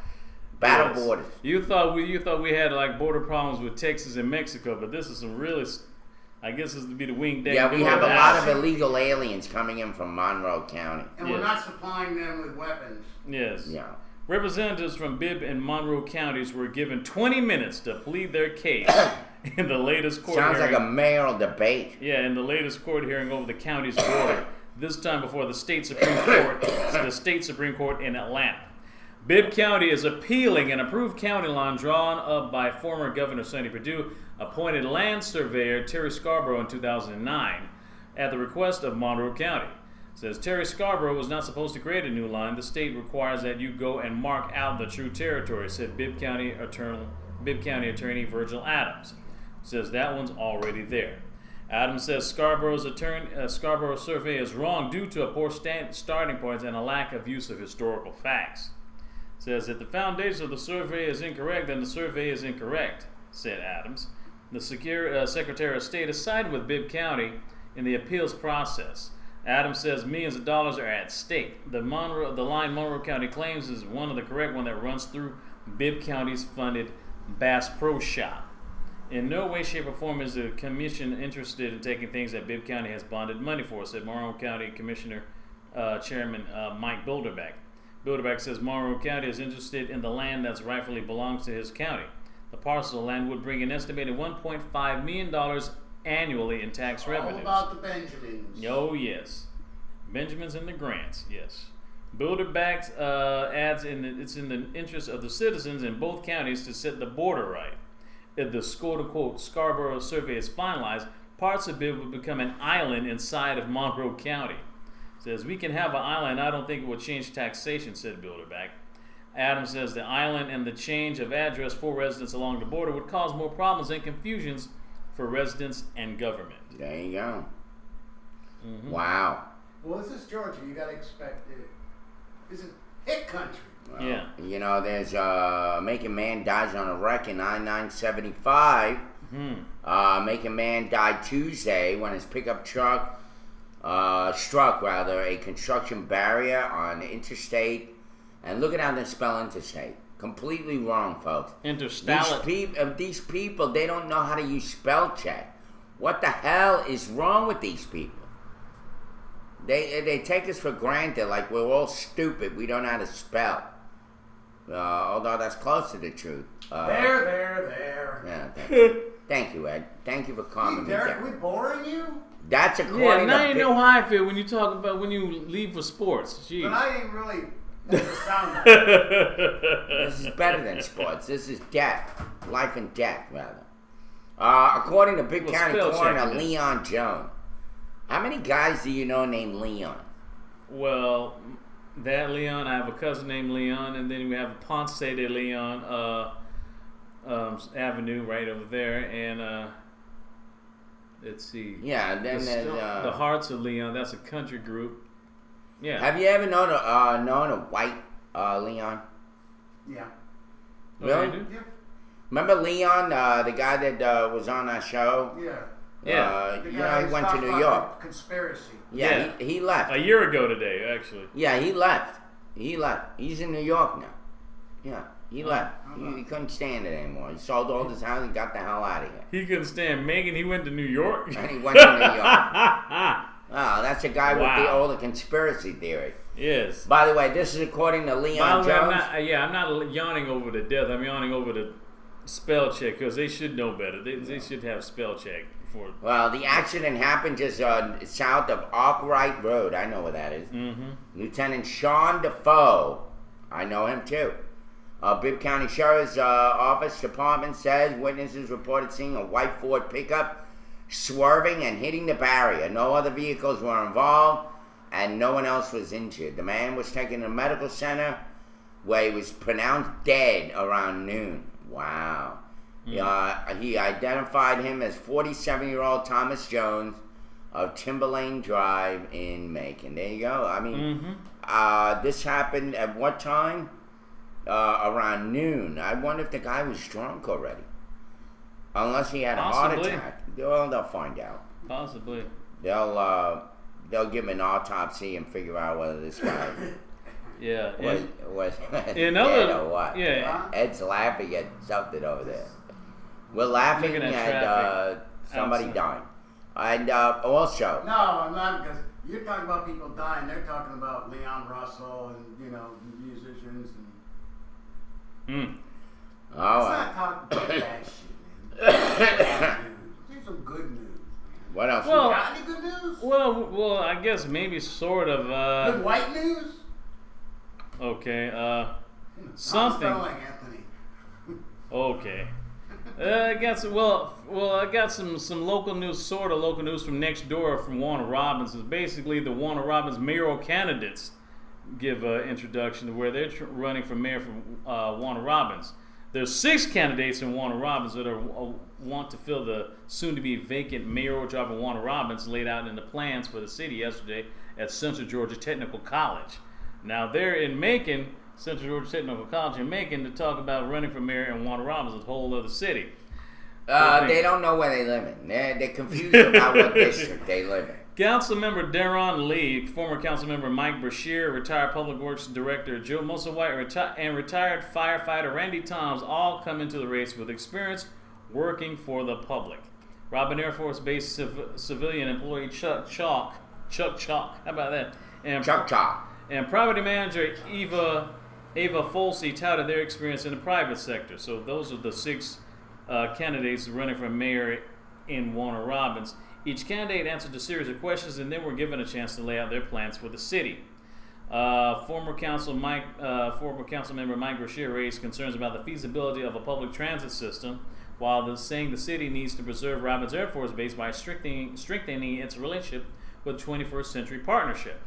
[SPEAKER 1] Battle
[SPEAKER 2] Yes.
[SPEAKER 1] borders.
[SPEAKER 2] You thought we had like border problems with Texas and Mexico, but this is some really, I guess this would be the wing day.
[SPEAKER 1] Yeah, we have a lot of illegal aliens coming in from Monroe County.
[SPEAKER 3] And
[SPEAKER 2] Yes.
[SPEAKER 3] we're not supplying them with weapons.
[SPEAKER 2] Yes.
[SPEAKER 1] Yeah.
[SPEAKER 2] Representatives from Bibb and Monroe counties were given 20 minutes to plead their case in the latest court
[SPEAKER 1] Sounds
[SPEAKER 2] hearing.
[SPEAKER 1] like a mayoral debate.
[SPEAKER 2] Yeah, in the latest court hearing over the county's border. This time before the state Supreme Court in Atlanta. Bibb County is appealing an approved county line drawn up by former Governor Sonny Perdue, appointed land surveyor Terry Scarborough in 2009 at the request of Monroe County. It says Terry Scarborough was not supposed to create a new line. The state requires that you go and mark out the true territory, said Bibb County Attorney Virgil Adams. It says that one's already there. Adams says Scarborough's survey is wrong due to a poor starting point and a lack of use of historical facts. Says that the foundation of the survey is incorrect, then the survey is incorrect, said Adams. The Secretary of State has sided with Bibb County in the appeals process. Adams says millions of dollars are at stake. The line Monroe County claims is one of the correct one that runs through Bibb County's funded Bass Pro Shop. In no way, shape, or form is the commission interested in taking things that Bibb County has bonded money for, said Monroe County Commissioner Chairman Mike Bilderbeck. Bilderbeck says Monroe County is interested in the land that rightfully belongs to his county. The parcel of land would bring an estimated $1.5 million annually in tax revenues.
[SPEAKER 3] All about the Benjamins.
[SPEAKER 2] Oh, yes. Benjamins and the Grants, yes. Bilderbeck adds it's in the interest of the citizens in both counties to set the border right. If the quote-unquote Scarborough survey is finalized, parts of Bibb will become an island inside of Monroe County. Says, we can have an island. I don't think it would change taxation, said Bilderback. Adams says the island and the change of address for residents along the border would cause more problems and confusions for residents and government.
[SPEAKER 1] There you go.
[SPEAKER 2] Mm-hmm.
[SPEAKER 1] Wow.
[SPEAKER 3] Well, this is Georgia. You gotta expect it. This is hick country.
[SPEAKER 1] Well,
[SPEAKER 2] Yeah.
[SPEAKER 1] You know, there's Making Man dies on a wreck in I-975. Making Man died Tuesday when his pickup truck struck a construction barrier on interstate. And look at how they spell interstate. Completely wrong, folks.
[SPEAKER 2] Interstalate.
[SPEAKER 1] These people, they don't know how to use spell check. What the hell is wrong with these people? They take us for granted like we're all stupid. We don't know how to spell. Although that's close to the truth.
[SPEAKER 3] There.
[SPEAKER 1] Yeah, thank you, Ed. Thank you for calming me
[SPEAKER 3] Derek,
[SPEAKER 1] down.
[SPEAKER 3] we boring you?
[SPEAKER 1] That's
[SPEAKER 2] Yeah,
[SPEAKER 1] according
[SPEAKER 2] now
[SPEAKER 1] to
[SPEAKER 2] you know how I feel when you talk about when you leave for sports. Jeez.
[SPEAKER 3] But I ain't really. That's the sound of it.
[SPEAKER 1] This is better than sports. This is death. Life and death, rather. According to Big
[SPEAKER 2] Well,
[SPEAKER 1] County
[SPEAKER 2] spell
[SPEAKER 1] Coroner
[SPEAKER 2] check it is.
[SPEAKER 1] Leon Jones. How many guys do you know named Leon?
[SPEAKER 2] Well, that Leon, I have a cousin named Leon, and then we have Ponce de Leon Avenue right over there, and let's see.
[SPEAKER 1] Yeah, and then there's...
[SPEAKER 2] the Hearts of Leon. That's a country group. Yeah.
[SPEAKER 1] have you ever known a white Leon?
[SPEAKER 3] Yeah.
[SPEAKER 2] Oh,
[SPEAKER 1] Really?
[SPEAKER 2] you do?
[SPEAKER 3] Yeah.
[SPEAKER 1] Remember Leon, the guy that was on our show?
[SPEAKER 3] Yeah.
[SPEAKER 2] Yeah.
[SPEAKER 3] The
[SPEAKER 1] You
[SPEAKER 3] guy
[SPEAKER 1] know, he
[SPEAKER 3] who's
[SPEAKER 1] went to
[SPEAKER 3] talking
[SPEAKER 1] New
[SPEAKER 3] about
[SPEAKER 1] York.
[SPEAKER 3] Conspiracy.
[SPEAKER 1] Yeah, he left.
[SPEAKER 2] A year ago today, actually.
[SPEAKER 1] Yeah, he left. He's in New York now. Yeah, he left. He couldn't stand it anymore. He sold all his house and got the hell out of here.
[SPEAKER 2] He couldn't stand Megan. He went to New York.
[SPEAKER 1] And he went to New York. Oh, that's a guy
[SPEAKER 2] Wow.
[SPEAKER 1] with the conspiracy theory.
[SPEAKER 2] Yes.
[SPEAKER 1] By the way, this is according to
[SPEAKER 2] By
[SPEAKER 1] Leon
[SPEAKER 2] the way,
[SPEAKER 1] Jones.
[SPEAKER 2] I'm not yawning over the death. I'm yawning over the spell check because they should know better. They should have spell check for.
[SPEAKER 1] Well, the accident happened just south of Arkwright Road. I know where that is.
[SPEAKER 2] Mm-hmm.
[SPEAKER 1] Lieutenant Sean Defoe, I know him too. Bibb County Sheriff's Office Department says witnesses reported seeing a white Ford pickup swerving and hitting the barrier. No other vehicles were involved, and no one else was injured. The man was taken to the medical center, where he was pronounced dead around noon. Wow. He identified him as 47-year-old Thomas Jones of Timberlane Drive in Macon. There you go. I mean, this happened at what time? Around noon. I wonder if the guy was drunk already. Unless he had a heart
[SPEAKER 2] Possibly.
[SPEAKER 1] attack. Well, they'll find out.
[SPEAKER 2] Possibly.
[SPEAKER 1] They'll give him an autopsy and figure out whether this guy
[SPEAKER 2] Yeah.
[SPEAKER 1] was
[SPEAKER 2] In
[SPEAKER 1] dead
[SPEAKER 2] other,
[SPEAKER 1] or what.
[SPEAKER 2] yeah.
[SPEAKER 1] Ed's laughing at something over there. We're laughing
[SPEAKER 2] Looking at
[SPEAKER 1] at
[SPEAKER 2] traffic
[SPEAKER 1] somebody
[SPEAKER 2] outside.
[SPEAKER 1] dying. And also,
[SPEAKER 3] No, I'm not, because you're talking about people dying. They're talking about Leon Russell and, musicians. And
[SPEAKER 1] oh,
[SPEAKER 3] let's not talk about that shit, man. Bad news. Here's some good news.
[SPEAKER 1] what else?
[SPEAKER 2] Well-
[SPEAKER 1] we got?
[SPEAKER 3] Got any good news?
[SPEAKER 2] Well, I guess maybe sort of.
[SPEAKER 3] Good white news?
[SPEAKER 2] Okay.
[SPEAKER 3] I'm
[SPEAKER 2] Something.
[SPEAKER 3] spelling like Anthony.
[SPEAKER 2] Okay. I got some local news, sort of local news from next door from Warner Robins. It's basically the Warner Robins mayoral candidates give an introduction to where they're running for mayor from Warner Robins. There's 6 candidates in Warner Robins that want to fill the soon-to-be vacant mayoral job in Warner Robins, laid out in the plans for the city yesterday at Central Georgia Technical College. Now they're in Macon, Central Georgia Technical College in Macon, to talk about running for mayor in Warner Robins, a whole other city.
[SPEAKER 1] They don't know where they live in. They're confused about what district they live in.
[SPEAKER 2] Councilmember Deron Lee, former Councilmember Mike Brashear, retired Public Works Director Joe Musselwhite, and retired firefighter Randy Toms all come into the race with experience working for the public. Robin Air Force Base civilian employee Chuck Chalk, how about that? And
[SPEAKER 1] Chuck Chalk.
[SPEAKER 2] And property manager Ava Folsey touted their experience in the private sector. So those are the 6 candidates running for mayor in Warner Robins. Each candidate answered a series of questions and then were given a chance to lay out their plans for the city. Former council member Mike Brashear raised concerns about the feasibility of a public transit system, while saying the city needs to preserve Robins Air Force Base by strengthening its relationship with 21st Century Partnership.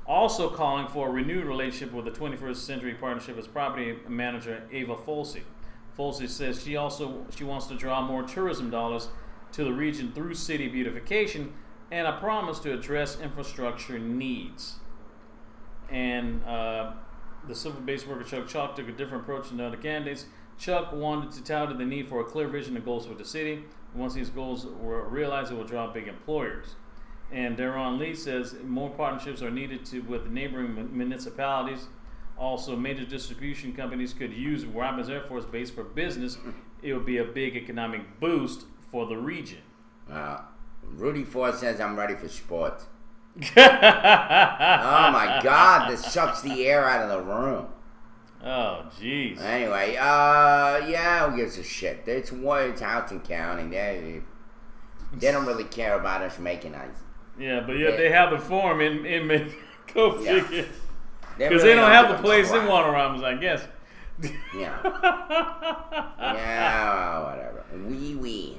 [SPEAKER 2] also calling for a renewed relationship with the 21st Century Partnership as property manager Ava Folsey. Folsey says she wants to draw more tourism dollars to the region through city beautification and a promise to address infrastructure needs. And the civil-based worker Chuck Chalk took a different approach than the other candidates. Chuck wanted to tout the need for a clear vision and goals for the city. Once these goals were realized, it will draw big employers. And Daron Lee says more partnerships are needed with neighboring municipalities. Also, major distribution companies could use Robins Air Force Base for business. It would be a big economic boost for the region.
[SPEAKER 1] Rudy Ford says I'm ready for sports. Oh my God, this sucks the air out of the room.
[SPEAKER 2] Oh, jeez.
[SPEAKER 1] Anyway, yeah, who gives a shit? It's Houston County. They don't really care about us making ice.
[SPEAKER 2] Yeah, but yet they have the form in go figure. Because
[SPEAKER 1] really
[SPEAKER 2] they don't have
[SPEAKER 1] give
[SPEAKER 2] the
[SPEAKER 1] a
[SPEAKER 2] place in
[SPEAKER 1] crap.
[SPEAKER 2] Warner Robins, I guess.
[SPEAKER 1] Yeah. Yeah, whatever. Wee.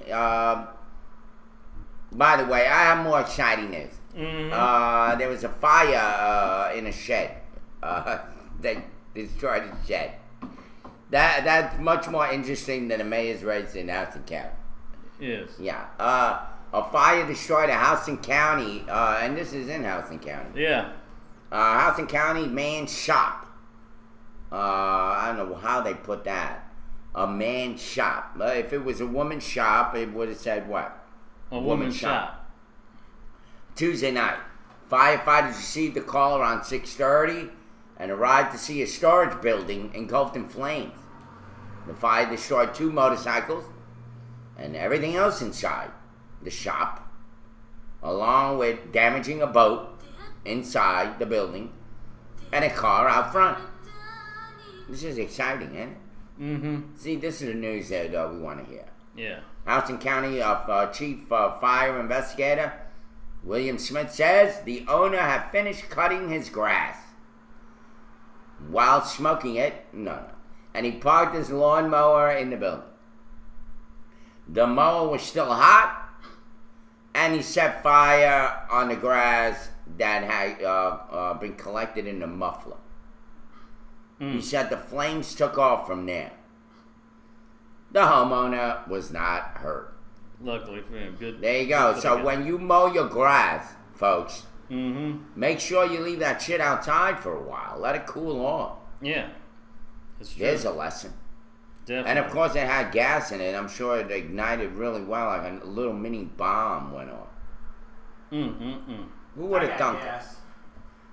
[SPEAKER 1] By the way, I have more exciting news.
[SPEAKER 2] Mm-hmm.
[SPEAKER 1] There was a fire in a shed. That destroyed a shed. That's much more interesting than the mayor's race in Houston County.
[SPEAKER 2] Yes.
[SPEAKER 1] Yeah. A fire destroyed a Houston County, and this is in Houston County.
[SPEAKER 2] Yeah.
[SPEAKER 1] Houston County man's shop. I don't know how they put that. A man's shop. If it was a woman's shop, it would have said what?
[SPEAKER 2] A woman's shop.
[SPEAKER 1] Tuesday night, firefighters received a call around 6:30 and arrived to see a storage building engulfed in flames. The fire destroyed 2 motorcycles and everything else inside the shop, along with damaging a boat inside the building and a car out front. This is exciting, isn't it?
[SPEAKER 2] Mm-hmm.
[SPEAKER 1] See, this is the news that we want to hear.
[SPEAKER 2] Yeah.
[SPEAKER 1] Houston County Chief Fire Investigator William Smith says the owner had finished cutting his grass while smoking it. No. And he parked his lawnmower in the building. The mower was still hot, and he set fire on the grass that had been collected in the muffler. He said the flames took off from there. The homeowner was not hurt.
[SPEAKER 2] Luckily for him. Good.
[SPEAKER 1] There you go. So when you mow your grass, folks, make sure you leave that shit outside for a while. Let it cool off.
[SPEAKER 2] Yeah. It's true.
[SPEAKER 1] There's a lesson.
[SPEAKER 2] Definitely.
[SPEAKER 1] And of course it had gas in it. I'm sure it ignited really well, like a little mini bomb went off. Who would have done that?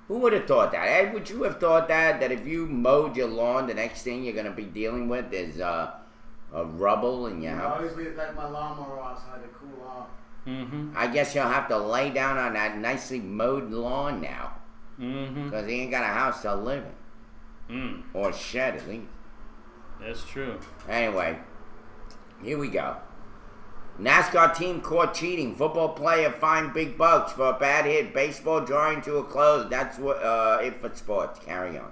[SPEAKER 1] Who would have thought that? Ed, would you have thought that if you mowed your lawn, the next thing you're going to be dealing with is a rubble in your
[SPEAKER 3] I
[SPEAKER 1] house?
[SPEAKER 3] always leave my lawnmower outside to cool off.
[SPEAKER 1] I guess you'll have to lay down on that nicely mowed lawn now. Because he ain't got a house to live in. Or a shed, at least.
[SPEAKER 2] That's true.
[SPEAKER 1] Anyway, here we go. NASCAR team caught cheating. Football player fined big bucks for a bad hit. Baseball drawing to a close. That's what it for sports. Carry on.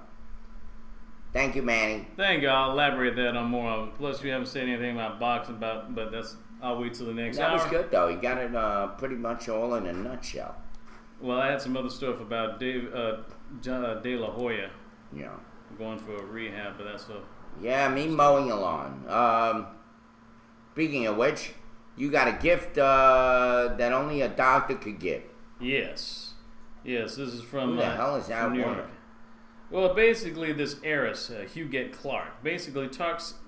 [SPEAKER 1] Thank you, Manny.
[SPEAKER 2] Thank you. I'll elaborate that on more. Plus, we haven't said anything about boxing, but I'll wait till the next
[SPEAKER 1] That
[SPEAKER 2] hour.
[SPEAKER 1] was good, though. He got it pretty much all in a nutshell.
[SPEAKER 2] Well, I had some other stuff about De La Hoya.
[SPEAKER 1] Yeah.
[SPEAKER 2] I'm going for a rehab, but that's a...
[SPEAKER 1] Yeah, me mowing a lawn. Speaking of which, you got a gift that only a doctor could give.
[SPEAKER 2] Yes. Yes, this is from...
[SPEAKER 1] Who the hell is that
[SPEAKER 2] from New
[SPEAKER 1] woman?
[SPEAKER 2] York. Well, basically, this heiress, Huguette Clark, basically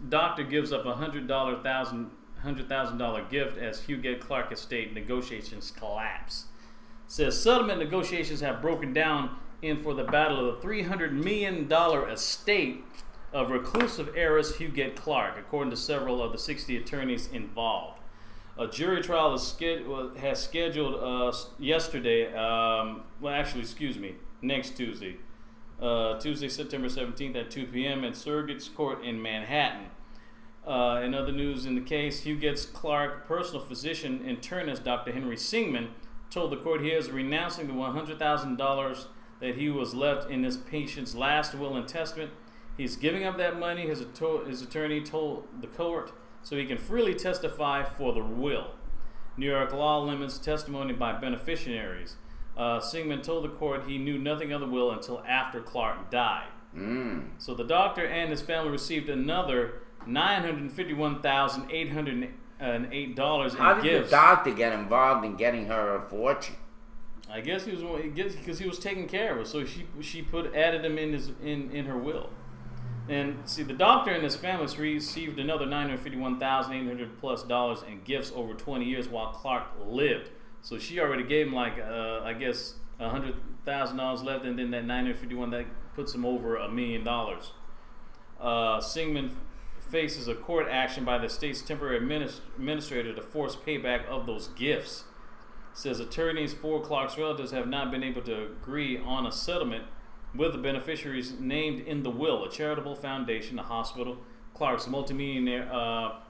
[SPEAKER 2] doctor gives up $100,000 gift as Huguette Clark estate negotiations collapse. Says settlement negotiations have broken down in for the battle of the $300 million estate of reclusive heiress Huguette Clark, according to several of the 60 attorneys involved. A jury trial is has scheduled yesterday, next Tuesday. Tuesday, September 17th at 2 p.m. at Surrogates Court in Manhattan. In other news in the case, Huguette Clark, personal physician internist Dr. Henry Singman, told the court he is renouncing the $100,000 that he was left in his patient's last will and testament. He's giving up that money, his attorney told the court, so he can freely testify for the will. New York law limits testimony by beneficiaries. Singman told the court he knew nothing of the will until after Clark died. So the doctor and his family received another $951,808 in
[SPEAKER 1] How did
[SPEAKER 2] gifts.
[SPEAKER 1] the doctor get involved in getting her a fortune?
[SPEAKER 2] I guess he was because he was taking care of her, so she added him in her will. And see, the doctor and his family received another $951,800+ in gifts over 20 years while Clark lived. So she already gave him I guess $100,000 left, and then that $951 that puts him over $1 million. Singman faces a court action by the state's temporary administrator to force payback of those gifts. Says attorneys for Clark's relatives have not been able to agree on a settlement with the beneficiaries named in the will: a charitable foundation, a hospital, Clark's multimillionaire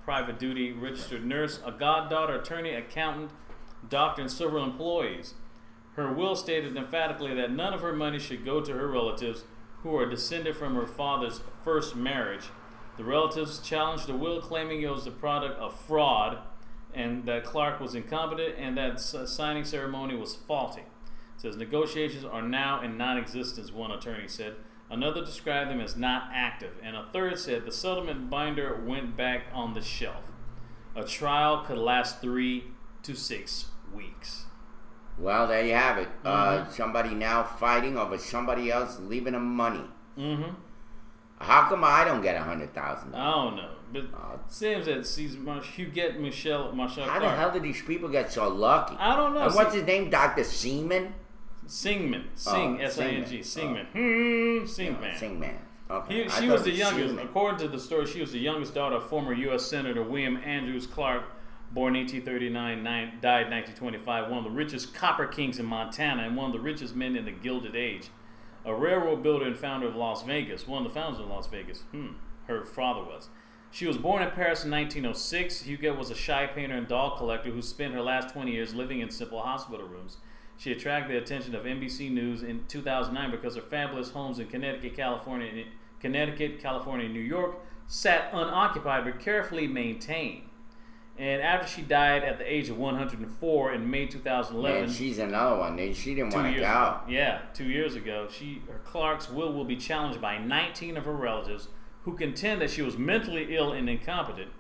[SPEAKER 2] private duty registered nurse, a goddaughter, attorney, accountant, doctor, and several employees. Her will stated emphatically that none of her money should go to her relatives who are descended from her father's first marriage. The relatives challenged the will, claiming it was the product of fraud and that Clark was incompetent and that signing ceremony was faulty. It says negotiations are now in non-existence, one attorney said. Another described them as not active, and a third said the settlement binder went back on the shelf. A trial could last 3 to 6 weeks.
[SPEAKER 1] Well, there you have it. Somebody now fighting over somebody else leaving them money. How come I don't get $100,000?
[SPEAKER 2] I don't know, but it seems that Huguette Michelle
[SPEAKER 1] How
[SPEAKER 2] Clark.
[SPEAKER 1] the hell did these people get so lucky?
[SPEAKER 2] I don't know.
[SPEAKER 1] And what's his name? Dr. Seaman?
[SPEAKER 2] Singman, S-I-N-G, Singman, Singman.
[SPEAKER 1] Singman. Okay.
[SPEAKER 2] She
[SPEAKER 1] I
[SPEAKER 2] was
[SPEAKER 1] thought
[SPEAKER 2] the
[SPEAKER 1] it
[SPEAKER 2] youngest.
[SPEAKER 1] Seaman.
[SPEAKER 2] According to the story, she was the youngest daughter of former U.S. Senator William Andrews Clark, born 1839, died 1925. One of the richest copper kings in Montana and one of the richest men in the Gilded Age. A railroad builder and founder of Las Vegas. One of the founders of Las Vegas. Her father was. She was born in Paris in 1906. Huguette was a shy painter and doll collector who spent her last 20 years living in simple hospital rooms. She attracted the attention of NBC News in 2009 because her fabulous homes in Connecticut, California, and New York sat unoccupied but carefully maintained. And after she died at the age of 104 in May 2011,
[SPEAKER 1] Man, she's another one. She didn't
[SPEAKER 2] 2
[SPEAKER 1] want to
[SPEAKER 2] years
[SPEAKER 1] go.
[SPEAKER 2] ago. Yeah, 2 years ago. Clark's will be challenged by 19 of her relatives who contend that she was mentally ill and incompetent,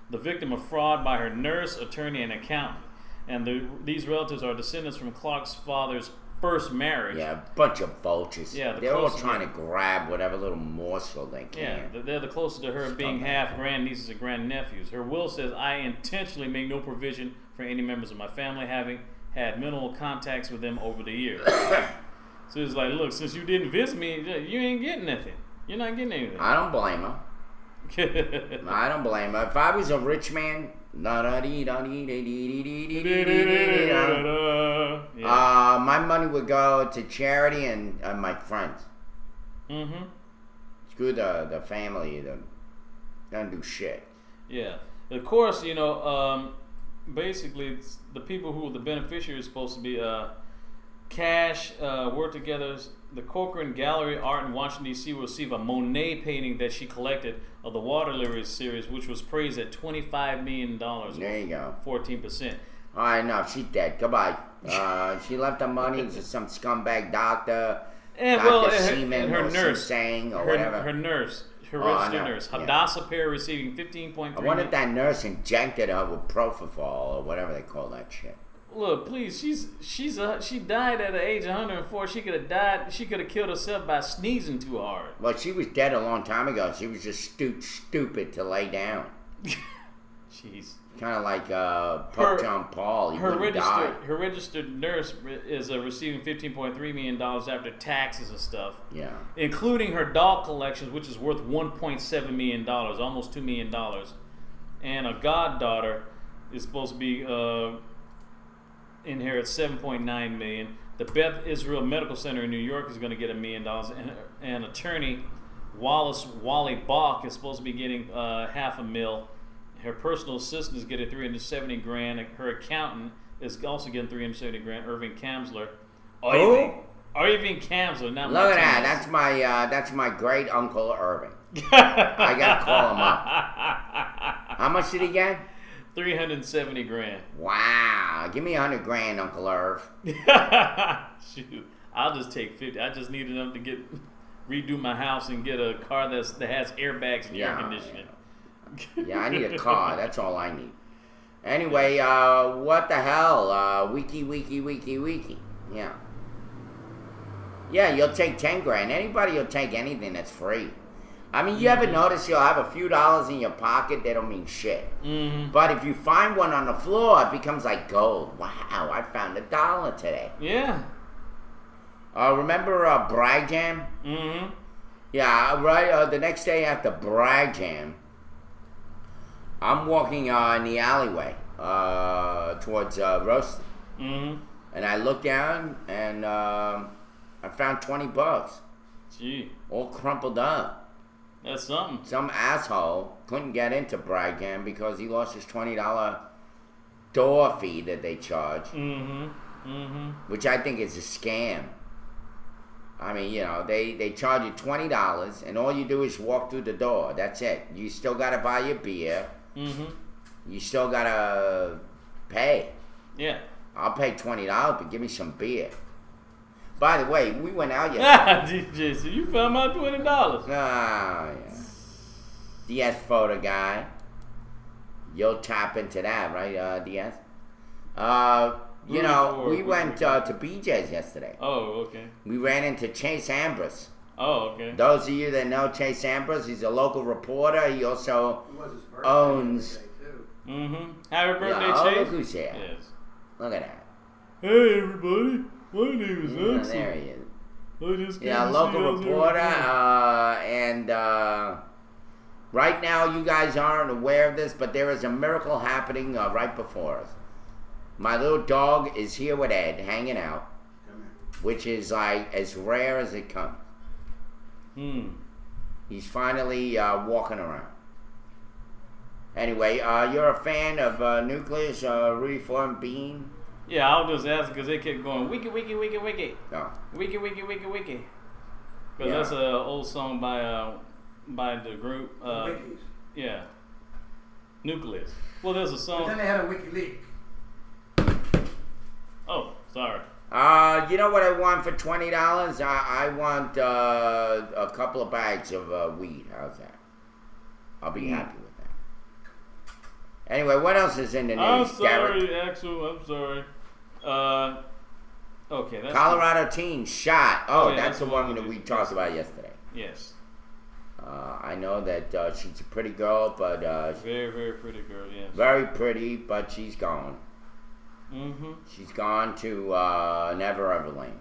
[SPEAKER 2] the victim of fraud by her nurse, attorney, and accountant. And these relatives are descendants from Clark's father's first marriage.
[SPEAKER 1] Yeah, a bunch of vultures.
[SPEAKER 2] Yeah,
[SPEAKER 1] they're all trying to grab whatever little morsel they can.
[SPEAKER 2] Yeah, they're the closest to her being half grandnieces and grandnephews. Her will says, I intentionally make no provision for any members of my family, having had minimal contacts with them over the years. So it's like, look, since you didn't visit me, you ain't getting nothing. You're not getting anything.
[SPEAKER 1] I don't blame her. I don't blame her. If I was a rich man, my money would go to charity and my friends. Screw the family. They don't do shit.
[SPEAKER 2] Yeah. Of course, basically the people who are the beneficiaries are supposed to be cash, work together. The Corcoran Gallery Art in Washington, D.C. will receive a Monet painting that she collected of the Water Lily series, which was praised at $25 million.
[SPEAKER 1] There you go.
[SPEAKER 2] 14%.
[SPEAKER 1] All right, no, she's dead. Goodbye. She left her money to some scumbag doctor.
[SPEAKER 2] And
[SPEAKER 1] Dr. Seaman
[SPEAKER 2] and her
[SPEAKER 1] or
[SPEAKER 2] nurse,
[SPEAKER 1] Sang or
[SPEAKER 2] her
[SPEAKER 1] whatever.
[SPEAKER 2] Nurse, her
[SPEAKER 1] Oh, I
[SPEAKER 2] registered
[SPEAKER 1] know,
[SPEAKER 2] nurse,
[SPEAKER 1] yeah.
[SPEAKER 2] Hadassah Perry, receiving $15.3
[SPEAKER 1] I wonder if that nurse injected her with propofol or whatever they call that shit.
[SPEAKER 2] Look, please, she died at the age of 104. She could have died. She could have killed herself by sneezing too hard.
[SPEAKER 1] Well, she was dead a long time ago. She was just stupid to lay down.
[SPEAKER 2] Jeez.
[SPEAKER 1] Kind of like Pope John Paul. He wouldn't die.
[SPEAKER 2] Her registered nurse is receiving $15.3 million after taxes and stuff.
[SPEAKER 1] Yeah.
[SPEAKER 2] Including her doll collections, which is worth $1.7 million, almost $2 million. And a goddaughter is supposed to be inherit $7.9 million. The Beth Israel Medical Center in New York is going to get $1 million, and attorney Wally Bach is supposed to be getting $500,000. Her personal assistant is getting $370,000. Her accountant is also getting $370,000. Irving Kamsler. Irving Kamsler. Not
[SPEAKER 1] Look at that. That's my great uncle Irving. I gotta call him up. How much did he get?
[SPEAKER 2] 370 grand.
[SPEAKER 1] Wow. Give me 100 grand, Uncle Irv.
[SPEAKER 2] Shoot, I'll just take 50. I just needed them to redo my house and get a car that has airbags and air conditioning.
[SPEAKER 1] Yeah, I need a car. That's all I need. Anyway, what the hell? Wiki. Yeah. Yeah, you'll take 10 grand. Anybody will take anything that's free. I mean, you ever notice you'll have a few dollars in your pocket? They don't mean shit.
[SPEAKER 2] Mm-hmm.
[SPEAKER 1] But if you find one on the floor, it becomes like gold. Wow, I found $1 today.
[SPEAKER 2] Yeah.
[SPEAKER 1] Remember Bragg Jam?
[SPEAKER 2] Mm-hmm.
[SPEAKER 1] Yeah, right. The next day after Bragg Jam, I'm walking in the alleyway towards Roasted.
[SPEAKER 2] Mm-hmm.
[SPEAKER 1] And I look down and I found $20.
[SPEAKER 2] Gee.
[SPEAKER 1] All crumpled up.
[SPEAKER 2] That's something.
[SPEAKER 1] Some asshole couldn't get into Bragg Jam because he lost his $20 door fee that they charge.
[SPEAKER 2] Mm-hmm. Mm-hmm.
[SPEAKER 1] Which I think is a scam. I mean, you know, they charge you $20 and all you do is walk through the door. That's it. You still gotta buy your beer.
[SPEAKER 2] Mm-hmm.
[SPEAKER 1] You still gotta pay.
[SPEAKER 2] Yeah.
[SPEAKER 1] I'll pay $20, but give me some beer. By the way, we went out yesterday.
[SPEAKER 2] DJ, so you found my $20.
[SPEAKER 1] Ah, yeah. DS photo guy. You'll tap into that, right, DS? You know, we went to BJ's yesterday.
[SPEAKER 2] Oh, okay.
[SPEAKER 1] We ran into Chase Ambrose.
[SPEAKER 2] Oh, okay.
[SPEAKER 1] Those of you that know Chase Ambrose, he's a local reporter. He also
[SPEAKER 3] It was his birthday
[SPEAKER 1] owns.
[SPEAKER 3] today, too.
[SPEAKER 2] Mm-hmm. Happy birthday,
[SPEAKER 1] Yeah, oh,
[SPEAKER 2] Chase.
[SPEAKER 1] look who's here.
[SPEAKER 2] Yes.
[SPEAKER 1] Look at that.
[SPEAKER 2] Hey, everybody. My name is
[SPEAKER 1] Yeah,
[SPEAKER 2] Axel.
[SPEAKER 1] there he is.
[SPEAKER 2] I just came
[SPEAKER 1] Yeah,
[SPEAKER 2] to
[SPEAKER 1] local
[SPEAKER 2] see how's
[SPEAKER 1] reporter.
[SPEAKER 2] everything.
[SPEAKER 1] And right now, you guys aren't aware of this, but there is a miracle happening right before us. My little dog is here with Ed, hanging out,
[SPEAKER 3] Come here.
[SPEAKER 1] which is like as rare as it comes. He's finally walking around. Anyway, you're a fan of Nucleus, Reform Bean?
[SPEAKER 2] Yeah, I was just asking because they kept going wiki, wiki, wiki, wiki.
[SPEAKER 1] No.
[SPEAKER 2] Wiki, wiki, wiki, wiki. Because
[SPEAKER 1] Yeah.
[SPEAKER 2] that's an old song by the group.
[SPEAKER 3] Wikis.
[SPEAKER 2] Yeah. Nucleus. Well, there's a
[SPEAKER 3] But
[SPEAKER 2] song.
[SPEAKER 3] then they had a WikiLeaks.
[SPEAKER 2] Oh, sorry.
[SPEAKER 1] You know what I want for $20? I want a couple of bags of weed. How's that? I'll be happy with that. Anyway, what else is in the news,
[SPEAKER 2] I'm sorry,
[SPEAKER 1] Derek?
[SPEAKER 2] Axel. I'm sorry. Okay, that's
[SPEAKER 1] Colorado teen shot. Oh,
[SPEAKER 2] yeah,
[SPEAKER 1] that's the one that
[SPEAKER 2] we
[SPEAKER 1] we
[SPEAKER 2] did.
[SPEAKER 1] talked about yesterday.
[SPEAKER 2] Yes.
[SPEAKER 1] I know that she's a pretty girl, but
[SPEAKER 2] Very, very pretty girl. Yes.
[SPEAKER 1] very pretty, but she's gone.
[SPEAKER 2] Mm-hmm.
[SPEAKER 1] She's gone to Never Ever Lane.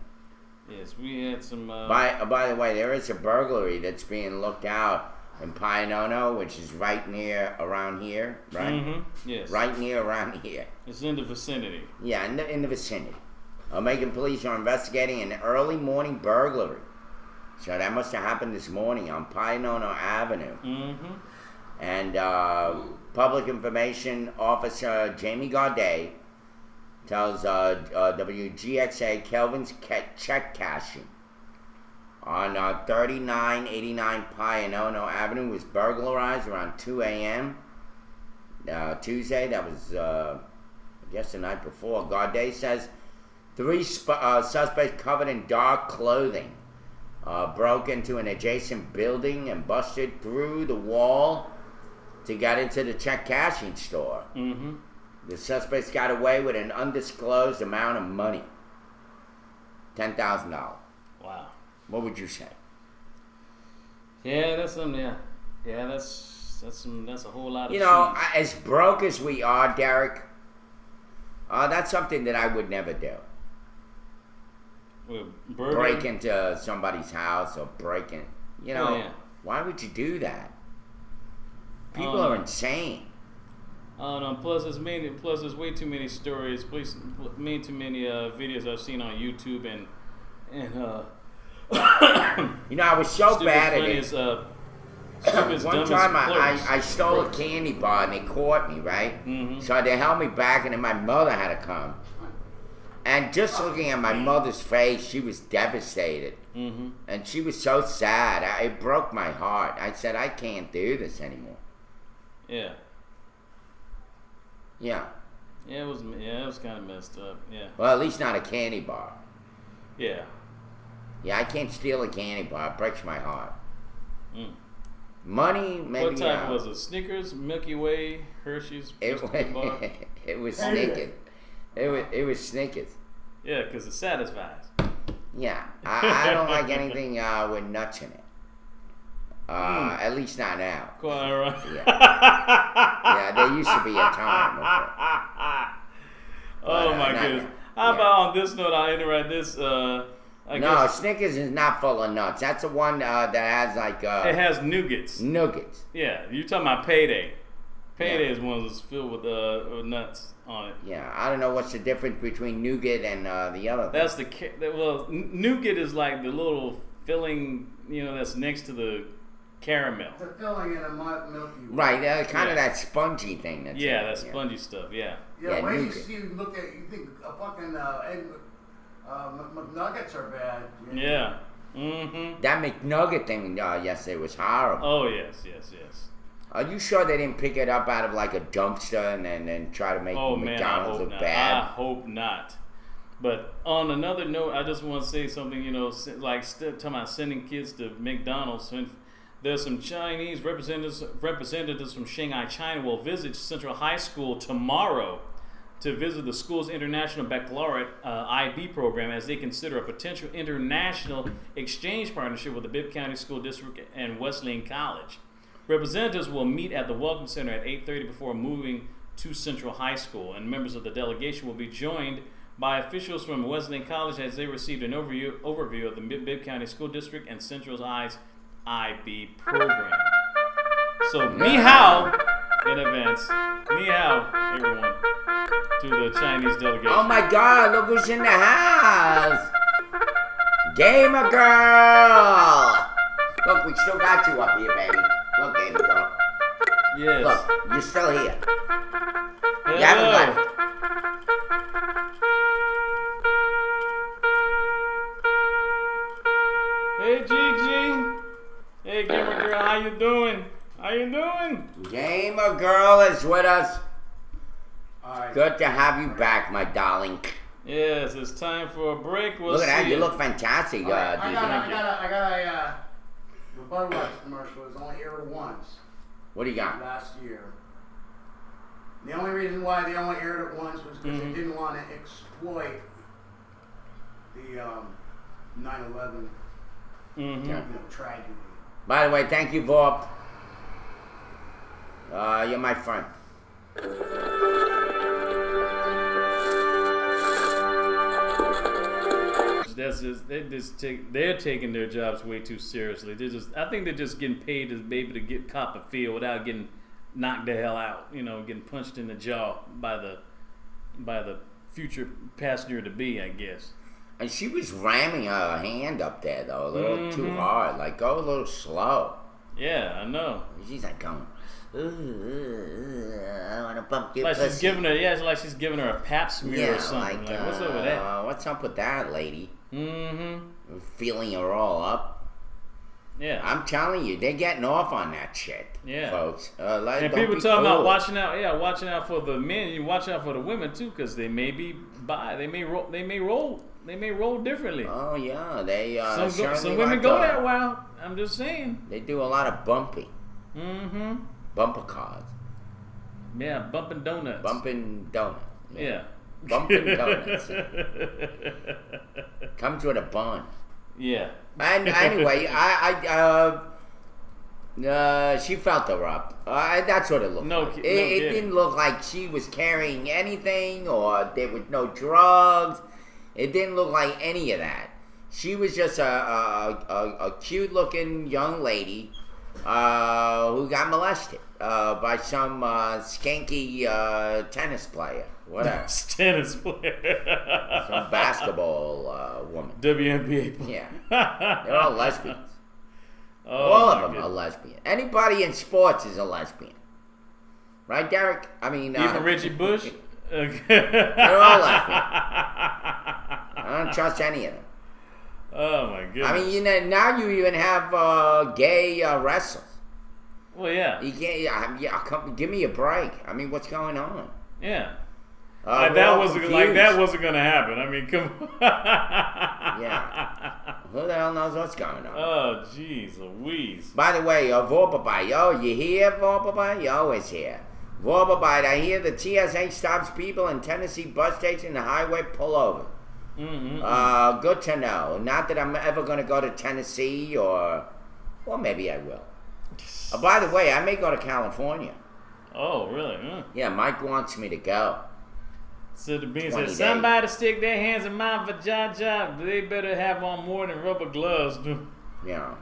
[SPEAKER 2] Yes, we had some.
[SPEAKER 1] By the way, there is a burglary that's being looked out in Pionono, which is right near around here, right?
[SPEAKER 2] Mm-hmm. Yes.
[SPEAKER 1] Right near around here.
[SPEAKER 2] It's in the vicinity.
[SPEAKER 1] Yeah, in the vicinity. Macon police are investigating an early morning burglary. So that must have happened this morning on Pionono Avenue.
[SPEAKER 2] Mm-hmm.
[SPEAKER 1] And public information officer Jamie Gaudet tells WGXA Kelvin's check cashing on 3989 Pionono Avenue was burglarized around 2 a.m. Tuesday. That was, I guess, the night before. Gaudet says 3 suspects covered in dark clothing broke into an adjacent building and busted through the wall to get into the check cashing store.
[SPEAKER 2] Mm-hmm.
[SPEAKER 1] The suspects got away with an undisclosed amount of money. $10,000.
[SPEAKER 2] Wow.
[SPEAKER 1] What would you say?
[SPEAKER 2] Yeah, that's something. Yeah, that's a whole lot of.
[SPEAKER 1] You know,
[SPEAKER 2] cheese.
[SPEAKER 1] as broke as we are, Derek, that's something that I would never do.
[SPEAKER 2] Well, burglary?
[SPEAKER 1] Break into somebody's house or break in. You know,
[SPEAKER 2] Oh, yeah.
[SPEAKER 1] why would you do that? People are insane.
[SPEAKER 2] I don't know. Plus, there's way too many stories. Too many videos I've seen on YouTube and
[SPEAKER 1] You know, I was so bad at it. One time I stole a candy bar and they caught me, right?
[SPEAKER 2] Mm-hmm.
[SPEAKER 1] So they held me back and then my mother had to come. And just looking at my mother's face, she was devastated.
[SPEAKER 2] Mm-hmm.
[SPEAKER 1] And she was so sad. It broke my heart. I said, I can't do this anymore.
[SPEAKER 2] Yeah.
[SPEAKER 1] Yeah.
[SPEAKER 2] Yeah, it was kind of messed up. Yeah.
[SPEAKER 1] Well, at least not a candy bar.
[SPEAKER 2] Yeah.
[SPEAKER 1] Yeah, I can't steal a candy bar. It breaks my heart.
[SPEAKER 2] Mm.
[SPEAKER 1] Money, maybe.
[SPEAKER 2] What type was it? Snickers, Milky Way, Hershey's,
[SPEAKER 1] It,
[SPEAKER 2] Biscuit bar?
[SPEAKER 1] it was Snickers. It was Snickers.
[SPEAKER 2] Yeah, because it satisfies.
[SPEAKER 1] Yeah, I don't like anything with nuts in it. At least not now.
[SPEAKER 2] Quite right.
[SPEAKER 1] Yeah, there used to be a time.
[SPEAKER 2] Oh my
[SPEAKER 1] not
[SPEAKER 2] goodness.
[SPEAKER 1] now.
[SPEAKER 2] How
[SPEAKER 1] Yeah.
[SPEAKER 2] about on this note, I'll interact this. I
[SPEAKER 1] No,
[SPEAKER 2] guess
[SPEAKER 1] Snickers is not full of nuts. That's the one that has like
[SPEAKER 2] it has nougats.
[SPEAKER 1] nuggets.
[SPEAKER 2] Yeah, you're talking about Payday. Payday
[SPEAKER 1] Yeah.
[SPEAKER 2] is one that's filled with nuts on it.
[SPEAKER 1] Yeah, I don't know what's the difference between nougat and the other.
[SPEAKER 2] That's nougat is like the little filling, that's next to the caramel.
[SPEAKER 3] The filling in a Milky Way.
[SPEAKER 1] Right, kind
[SPEAKER 2] Yeah.
[SPEAKER 1] of that spongy thing. That's
[SPEAKER 2] Yeah,
[SPEAKER 1] in it,
[SPEAKER 2] that spongy stuff. Yeah.
[SPEAKER 3] Yeah,
[SPEAKER 1] Yeah,
[SPEAKER 3] when you
[SPEAKER 1] nougat.
[SPEAKER 3] see, look at, you think a fucking egg McNuggets are bad.
[SPEAKER 2] Yeah. Mm-hmm.
[SPEAKER 1] That McNugget thing yesterday was horrible.
[SPEAKER 2] Oh yes.
[SPEAKER 1] Are you sure they didn't pick it up out of like a dumpster and then try to make
[SPEAKER 2] Oh man, I
[SPEAKER 1] McDonald's
[SPEAKER 2] hope
[SPEAKER 1] look
[SPEAKER 2] not.
[SPEAKER 1] bad?
[SPEAKER 2] I hope not. But on another note, I just want to say something. Talking about sending kids to McDonald's. And there's some Chinese representatives from Shanghai, China, will visit Central High School tomorrow to visit the school's International Baccalaureate IB program as they consider a potential international exchange partnership with the Bibb County School District and Wesleyan College. Representatives will meet at the Welcome Center at 8:30 before moving to Central High School, and members of the delegation will be joined by officials from Wesleyan College as they received an overview of the Bibb County School District and Central's IB program. So, ni hao in advance. Ni hao, everyone, to the Chinese delegation.
[SPEAKER 1] Oh my God! Look who's in the house! Gamer girl! Look, we still got you up here, baby. Look, Gamer girl.
[SPEAKER 2] Yes.
[SPEAKER 1] Look, you're still here.
[SPEAKER 2] Hello.
[SPEAKER 1] You haven't left.
[SPEAKER 2] Hey, Gigi. Hey, gamer girl, how you doing? How you doing?
[SPEAKER 1] Gamer girl is with us.
[SPEAKER 3] Alright.
[SPEAKER 1] Good to have you back, my darling.
[SPEAKER 2] Yes, it's time for a break. We'll
[SPEAKER 1] Look at that,
[SPEAKER 2] see
[SPEAKER 1] you
[SPEAKER 2] ya.
[SPEAKER 1] look fantastic,
[SPEAKER 3] I got
[SPEAKER 1] Didi.
[SPEAKER 3] the Budweiser commercial was only aired once
[SPEAKER 1] What do you got?
[SPEAKER 3] last year. The only reason why they only aired it once was because they didn't want to exploit the 9/11
[SPEAKER 2] Mhm.
[SPEAKER 3] tragedy.
[SPEAKER 1] By the way, thank you, Vorp. You're my friend.
[SPEAKER 2] They're taking their jobs way too seriously. I think they're just getting paid to be able to get cop a feel without getting knocked the hell out. Getting punched in the jaw by the future passenger to be, I guess.
[SPEAKER 1] And she was ramming her hand up there, though, a little too hard. Like, go a little slow.
[SPEAKER 2] Yeah, I know.
[SPEAKER 1] She's like going, I want to bump your
[SPEAKER 2] Like
[SPEAKER 1] pussy.
[SPEAKER 2] she's giving her, it's like she's giving her a pap smear or something. Like, what's up with that?
[SPEAKER 1] What's up with that, lady?
[SPEAKER 2] Mm-hmm.
[SPEAKER 1] Feeling her all up.
[SPEAKER 2] Yeah.
[SPEAKER 1] I'm telling you, they're getting off on that shit,
[SPEAKER 2] Yeah.
[SPEAKER 1] folks.
[SPEAKER 2] And
[SPEAKER 1] don't
[SPEAKER 2] people
[SPEAKER 1] be
[SPEAKER 2] talking about
[SPEAKER 1] fooled.
[SPEAKER 2] watching out for the men. You watch out for the women too, because they may be they may roll differently.
[SPEAKER 1] Oh yeah, they
[SPEAKER 2] some
[SPEAKER 1] certainly
[SPEAKER 2] women
[SPEAKER 1] like
[SPEAKER 2] go
[SPEAKER 1] to-
[SPEAKER 2] that wild. I'm just saying.
[SPEAKER 1] They do a lot of bumping,
[SPEAKER 2] Mm-hmm.
[SPEAKER 1] bumper cars,
[SPEAKER 2] Yeah, bumping donuts.
[SPEAKER 1] bumping donuts.
[SPEAKER 2] Yeah.
[SPEAKER 1] Bumping donuts. Comes with a bun.
[SPEAKER 2] Yeah.
[SPEAKER 1] And anyway, she felt her up. That's what it looked
[SPEAKER 2] No
[SPEAKER 1] like.
[SPEAKER 2] ki-
[SPEAKER 1] It
[SPEAKER 2] no kidding.
[SPEAKER 1] didn't look like she was carrying anything or there was no drugs. It didn't look like any of that. She was just a cute-looking young lady who got molested by some skanky tennis player, whatever,
[SPEAKER 2] Tennis player.
[SPEAKER 1] some basketball woman.
[SPEAKER 2] WNBA player.
[SPEAKER 1] Yeah, they're all lesbians.
[SPEAKER 2] Oh,
[SPEAKER 1] All
[SPEAKER 2] my
[SPEAKER 1] of them
[SPEAKER 2] goodness.
[SPEAKER 1] are lesbian. Anybody in sports is a lesbian. Right, Derek? I mean...
[SPEAKER 2] Even Reggie Bush?
[SPEAKER 1] They're all lesbian. I don't trust any of them.
[SPEAKER 2] Oh, my goodness.
[SPEAKER 1] I mean, now you even have gay wrestlers.
[SPEAKER 2] well, yeah.
[SPEAKER 1] You can't... give me a break. I mean, what's going on?
[SPEAKER 2] Yeah.
[SPEAKER 1] We're
[SPEAKER 2] Like
[SPEAKER 1] all
[SPEAKER 2] that
[SPEAKER 1] confused.
[SPEAKER 2] wasn't gonna happen. I mean, come on.
[SPEAKER 1] Yeah. Who the hell knows what's going on?
[SPEAKER 2] Oh, jeez Louise.
[SPEAKER 1] By the way, Vorpabite. Oh, you hear Vorpabite? You always hear. Vorpabite, I hear the TSA stops people in Tennessee bus station and the highway pull over. Good to know. Not that I'm ever going to go to Tennessee or maybe I will. By the way, I may go to California.
[SPEAKER 2] Oh, really?
[SPEAKER 1] Yeah, Mike wants me to go.
[SPEAKER 2] So the bean
[SPEAKER 1] 20
[SPEAKER 2] said,
[SPEAKER 1] days.
[SPEAKER 2] somebody stick their hands in my vagina. They better have on more than rubber gloves. Dude.
[SPEAKER 1] You know.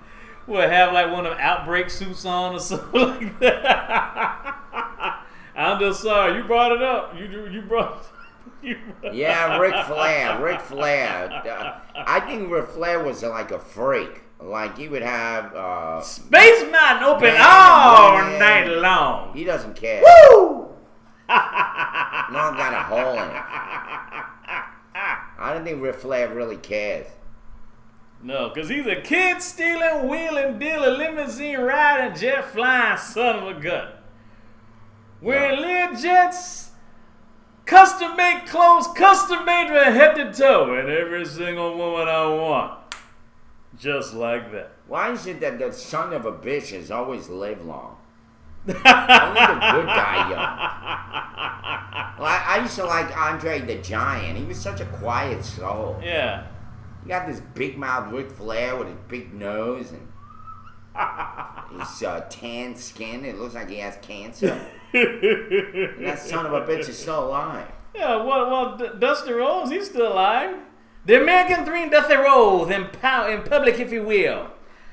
[SPEAKER 2] We'll have like one of them outbreak suits on or something like that. I'm just sorry. You brought it up. You brought
[SPEAKER 1] Yeah, Ric Flair. Ric Flair. I think Ric Flair was like a freak. Like he would have
[SPEAKER 2] Space Mountain open
[SPEAKER 1] Man,
[SPEAKER 2] all
[SPEAKER 1] women.
[SPEAKER 2] night long.
[SPEAKER 1] He doesn't care.
[SPEAKER 2] Woo!
[SPEAKER 1] No one got a hole in it. I don't think Ric Flair really cares.
[SPEAKER 2] No, because he's a kid stealing, wheeling, dealing, limousine riding, jet flying son of a gun. Wearing Lear jets, custom made clothes, custom made from head to toe, and every single woman I want. Just like that.
[SPEAKER 1] Why is it that the son of a bitch has always lived long? Only the good die young. Well, I used to like Andre the Giant. He was such a quiet soul.
[SPEAKER 2] Yeah.
[SPEAKER 1] He got this big mouth Ric Flair with his big nose and his tan skin. It looks like he has cancer. And that son of a bitch is still alive.
[SPEAKER 2] Yeah, well, Dusty Rhodes, he's still alive. The American Dream, Dusty Rhodes, in public, if you will.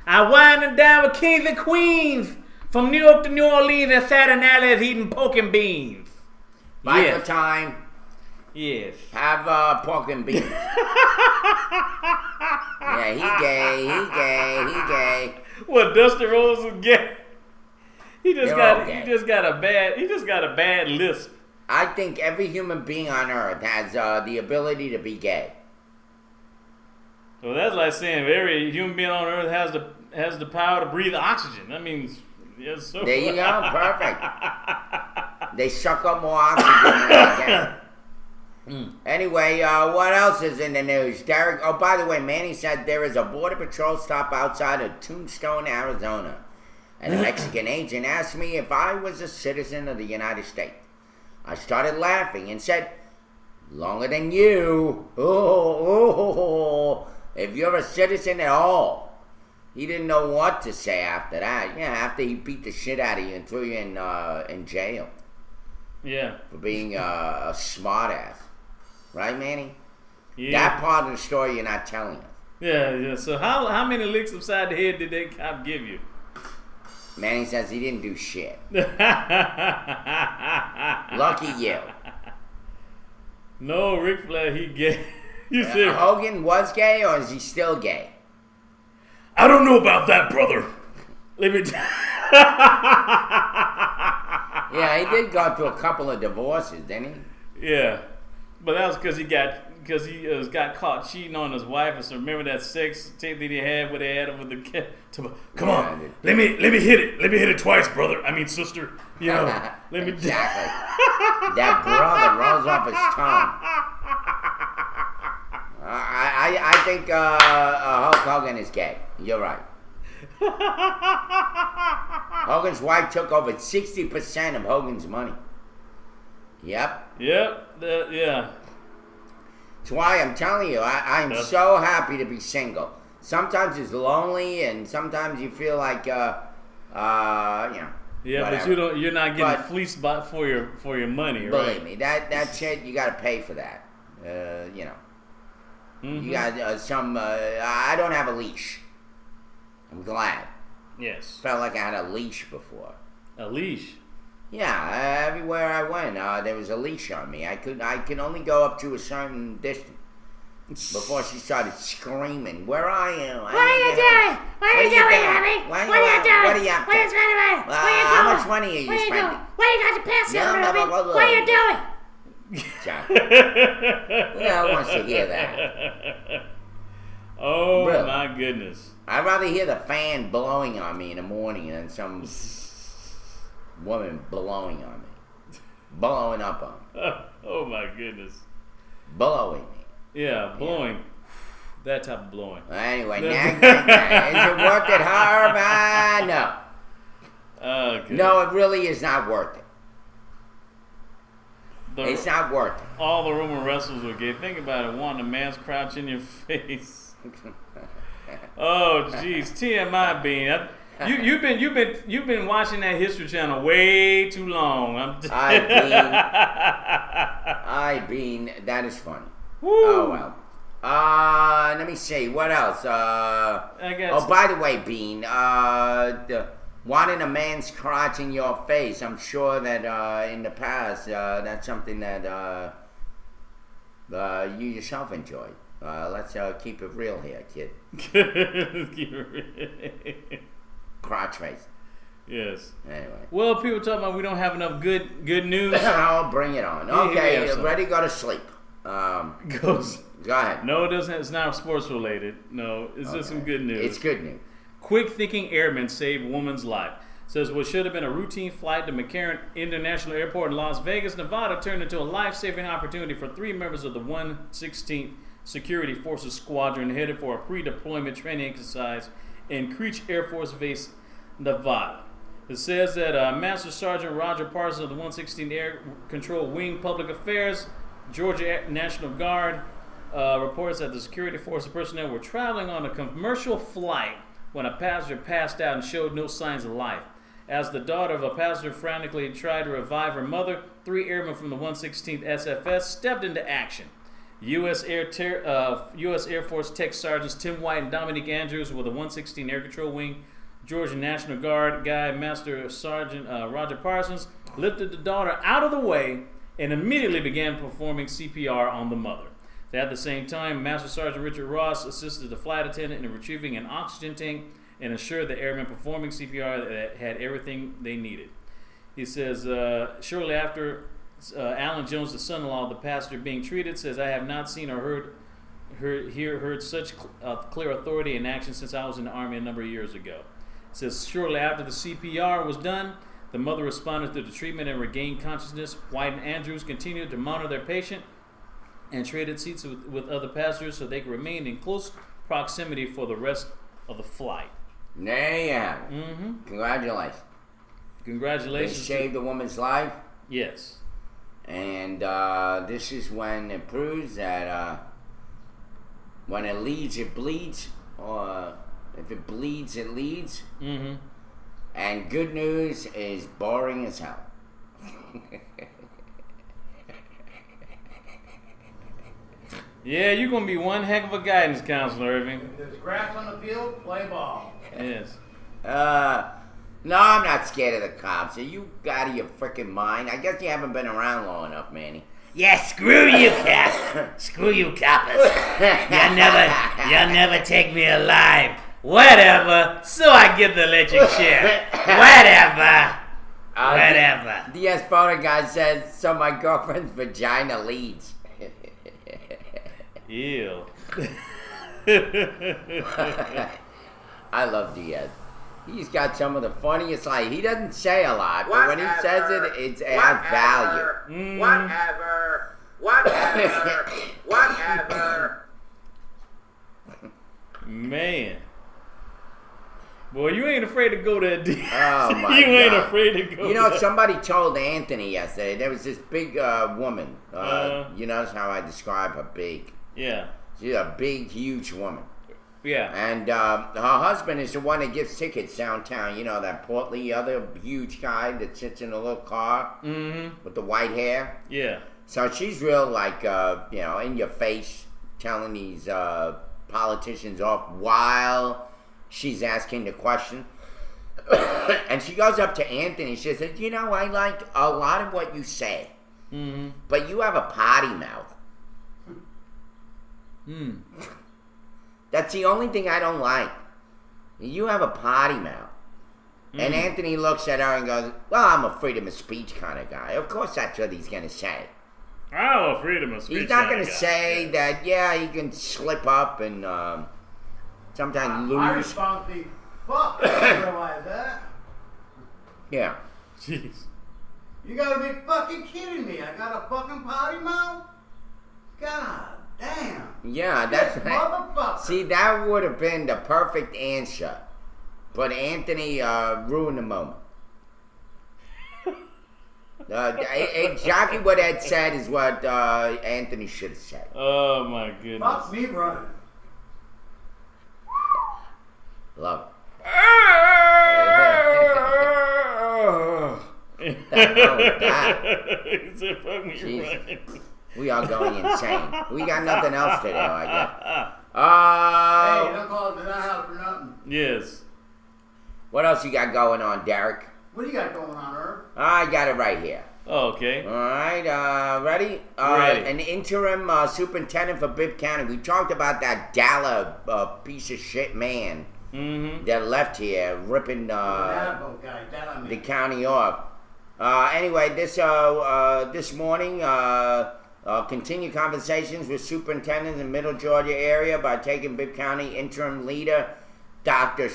[SPEAKER 2] I winding down with kings and queens from New York to New Orleans and Saturday night eating pork and beans.
[SPEAKER 1] Biker
[SPEAKER 2] Yes.
[SPEAKER 1] time.
[SPEAKER 2] Yes.
[SPEAKER 1] Have pork and beans. Yeah, he gay.
[SPEAKER 2] What, Dusty Rhodes is gay? He just
[SPEAKER 1] They're all
[SPEAKER 2] got
[SPEAKER 1] gay.
[SPEAKER 2] he just got a bad lisp.
[SPEAKER 1] I think every human being on earth has the ability to be gay.
[SPEAKER 2] Well, that's like saying every human being on earth has the power to breathe oxygen. That means yes, so.
[SPEAKER 1] There you go, perfect. They suck up more oxygen than they can. Anyway, what else is in the news? Derek, oh, by the way, Manny said there is a Border Patrol stop outside of Tombstone, Arizona. And a Mexican agent asked me if I was a citizen of the United States. I started laughing and said, longer than you. Oh, if you're a citizen at all. He didn't know what to say after that. Yeah, after he beat the shit out of you and threw you in jail
[SPEAKER 2] Yeah.
[SPEAKER 1] for being a smart ass. Right, Manny?
[SPEAKER 2] Yeah.
[SPEAKER 1] That part of the story you're not telling us.
[SPEAKER 2] Yeah. So how many licks upside the head did that cop give you?
[SPEAKER 1] Manny says he didn't do shit. Lucky you.
[SPEAKER 2] No, Ric Flair, he gay. You said
[SPEAKER 1] Hogan was gay, or is he still gay?
[SPEAKER 2] I don't know about that, brother. Let me.
[SPEAKER 1] Yeah, he did go through a couple of divorces, didn't he?
[SPEAKER 2] Yeah, but that was because he got caught cheating on his wife. And so remember that sex tape that he had where they had him with the kid. Come
[SPEAKER 1] Yeah,
[SPEAKER 2] on, let me hit it. Let me hit it twice, brother. I mean, sister. You know, let me.
[SPEAKER 1] Exactly. That brother rolls off his tongue. I think Hulk Hogan is gay. You're right. Hogan's wife took over 60% of Hogan's money. Yep.
[SPEAKER 2] Yep. Yeah.
[SPEAKER 1] That's why I'm telling you, I'm so happy to be single. Sometimes it's lonely, and sometimes you feel like,
[SPEAKER 2] Yeah,
[SPEAKER 1] whatever.
[SPEAKER 2] but you're not getting
[SPEAKER 1] But-
[SPEAKER 2] fleeced for your money, right?
[SPEAKER 1] Believe me, that shit, you got to pay for that. You know.
[SPEAKER 2] Mm-hmm.
[SPEAKER 1] You got some. I don't have a leash. I'm glad.
[SPEAKER 2] Yes.
[SPEAKER 1] Felt like I had a leash before.
[SPEAKER 2] A leash.
[SPEAKER 1] Yeah, everywhere I went, there was a leash on me. I could only go up to a certain distance before she started screaming, "Where are you?
[SPEAKER 8] What are you doing? What are you doing, honey?
[SPEAKER 1] What
[SPEAKER 8] What are you doing?
[SPEAKER 1] What are you up
[SPEAKER 8] What
[SPEAKER 1] to?
[SPEAKER 8] is running around? What are you
[SPEAKER 1] How
[SPEAKER 8] doing?
[SPEAKER 1] much money are you
[SPEAKER 8] What are you
[SPEAKER 1] spending?
[SPEAKER 8] doing? What you got to pass
[SPEAKER 1] Yeah,
[SPEAKER 8] here,
[SPEAKER 1] blah, blah,
[SPEAKER 8] Ruby?
[SPEAKER 1] blah, blah.
[SPEAKER 8] What are you doing?
[SPEAKER 1] Jack. Who the hell wants to hear that?
[SPEAKER 2] Oh
[SPEAKER 1] Really?
[SPEAKER 2] my goodness.
[SPEAKER 1] I'd rather hear the fan blowing on me in the morning than some woman blowing on me. blowing up on.
[SPEAKER 2] Oh my goodness.
[SPEAKER 1] Blowing.
[SPEAKER 2] Yeah, blowing. That type of blowing.
[SPEAKER 1] Anyway, nag. Is it worth it, Harv? No.
[SPEAKER 2] Okay.
[SPEAKER 1] No, it really is not worth it. It's not worth it.
[SPEAKER 2] All the Roman wrestlers were gay. Think about it. Wanting a man's crouch in your face. Oh, jeez. TMI, Bean. You've been watching that History Channel way too long.
[SPEAKER 1] Bean. That is funny.
[SPEAKER 2] Woo.
[SPEAKER 1] Oh well. Let me see. What else?
[SPEAKER 2] I guess.
[SPEAKER 1] Oh, by the way, Bean. Wanting a man's crotch in your face. I'm sure that in the past that's something that you yourself enjoyed. Let's keep it real here, kid. Crotch face.
[SPEAKER 2] Yes.
[SPEAKER 1] Anyway.
[SPEAKER 2] Well, people talking about we don't have enough good news.
[SPEAKER 1] I'll bring it on. Okay, ready? Go to sleep.
[SPEAKER 2] Goes.
[SPEAKER 1] Go ahead.
[SPEAKER 2] No, it doesn't. It's not sports related. No, it's just some good news.
[SPEAKER 1] It's good news.
[SPEAKER 2] Quick thinking airman saved woman's life. Says what should have been a routine flight to McCarran International Airport in Las Vegas, Nevada turned into a life-saving opportunity for 3 members of the 116th Security Forces Squadron headed for a pre-deployment training exercise in Creech Air Force Base, Nevada. It says that Master Sergeant Roger Parsons of the 116th Air Control Wing Public Affairs, Georgia National Guard, reports that the security force personnel were traveling on a commercial flight when a passenger passed out and showed no signs of life. As the daughter of a passenger frantically tried to revive her mother, 3 airmen from the 116th SFS stepped into action. U.S. Air Force Tech Sergeants Tim White and Dominique Andrews with the 116 Air Control Wing, Georgia National Guard guy Master Sergeant Roger Parsons lifted the daughter out of the way and immediately began performing CPR on the mother. At the same time, Master Sergeant Richard Ross assisted the flight attendant in retrieving an oxygen tank and assured the airmen performing CPR that had everything they needed. He says, shortly after, Alan Jones, the son-in-law of the passenger being treated, says, I have not seen or heard such clear authority in action since I was in the Army a number of years ago. It says, shortly after the CPR was done, the mother responded to the treatment and regained consciousness. White and Andrews continued to monitor their patient and traded seats with other passengers so they could remain in close proximity for the rest of the flight.
[SPEAKER 1] There you have it. Mm-hmm. Congratulations.
[SPEAKER 2] Congratulations.
[SPEAKER 1] They saved a woman's life.
[SPEAKER 2] Yes.
[SPEAKER 1] And this is when it proves that when it leads, it bleeds. Or if it bleeds, it leads.
[SPEAKER 2] Mm-hmm.
[SPEAKER 1] And good news is boring as hell.
[SPEAKER 2] Yeah, you're going to be one heck of a guidance counselor, Irving.
[SPEAKER 3] If there's grass on the field, play ball.
[SPEAKER 2] Yes.
[SPEAKER 1] No, I'm not scared of the cops. Are you out of your freaking mind? I guess you haven't been around long enough, Manny.
[SPEAKER 8] Yeah, screw you, Cap. Screw you, coppers. You'll never take me alive. Whatever. So I get the electric chair. Whatever. Whatever.
[SPEAKER 1] The Espona guy says, so my girlfriend's vagina leads.
[SPEAKER 2] Ew.
[SPEAKER 1] I love Diaz. He's got some of the funniest, he doesn't say a lot, but when he says it adds value.
[SPEAKER 3] Whatever.
[SPEAKER 2] Man. Boy, you ain't afraid to go there, D.
[SPEAKER 1] Oh, my
[SPEAKER 2] You ain't
[SPEAKER 1] God.
[SPEAKER 2] afraid to go there.
[SPEAKER 1] Somebody told Anthony yesterday, there was this big woman. You notice how I describe her big.
[SPEAKER 2] Yeah.
[SPEAKER 1] She's a big, huge woman.
[SPEAKER 2] Yeah.
[SPEAKER 1] And her husband is the one that gives tickets downtown. You know, that portly other huge guy that sits in a little car with the white hair.
[SPEAKER 2] Yeah.
[SPEAKER 1] So she's real, in your face, telling these politicians off while she's asking the question. And she goes up to Anthony. She says, I like a lot of what you say, but you have a potty mouth. That's the only thing I don't like. You have a potty mouth. And Anthony looks at her and goes, well, I'm a freedom of speech kind of guy. Of course that's what he's going to say.
[SPEAKER 2] I'm a freedom of speech.
[SPEAKER 1] He's not going to say that, he can slip up and sometimes lose.
[SPEAKER 3] My response would be, fuck, I didn't realize that.
[SPEAKER 1] Yeah.
[SPEAKER 2] Jeez.
[SPEAKER 3] You gotta be fucking kidding me. I got a fucking potty mouth? God damn.
[SPEAKER 1] Yeah, that's
[SPEAKER 3] This
[SPEAKER 1] right.
[SPEAKER 3] motherfucker.
[SPEAKER 1] See, that would have been the perfect answer. But Anthony ruined the moment. Exactly what Ed said is what Anthony should have said.
[SPEAKER 2] Oh my goodness.
[SPEAKER 3] Fuck me running.
[SPEAKER 1] Love it.
[SPEAKER 2] He said, "Fuck me
[SPEAKER 1] Jesus.
[SPEAKER 2] running."
[SPEAKER 1] We are going insane. We got nothing else to do, I guess.
[SPEAKER 3] Hey, don't call it the Nut House for nothing.
[SPEAKER 2] Yes.
[SPEAKER 1] What else you got going on, Derek?
[SPEAKER 3] What do you got going on, Herb?
[SPEAKER 1] I got it right here.
[SPEAKER 2] Oh, okay.
[SPEAKER 1] All right, ready?
[SPEAKER 2] Ready.
[SPEAKER 1] An interim superintendent for Bibb County. We talked about that Dalla piece of shit man
[SPEAKER 2] Mm-hmm.
[SPEAKER 1] that left here, ripping
[SPEAKER 3] That boat guy, that I mean.
[SPEAKER 1] the county off. Anyway, this morning, continue conversations with superintendents in Middle Georgia area by taking Bibb County interim leader, Dr.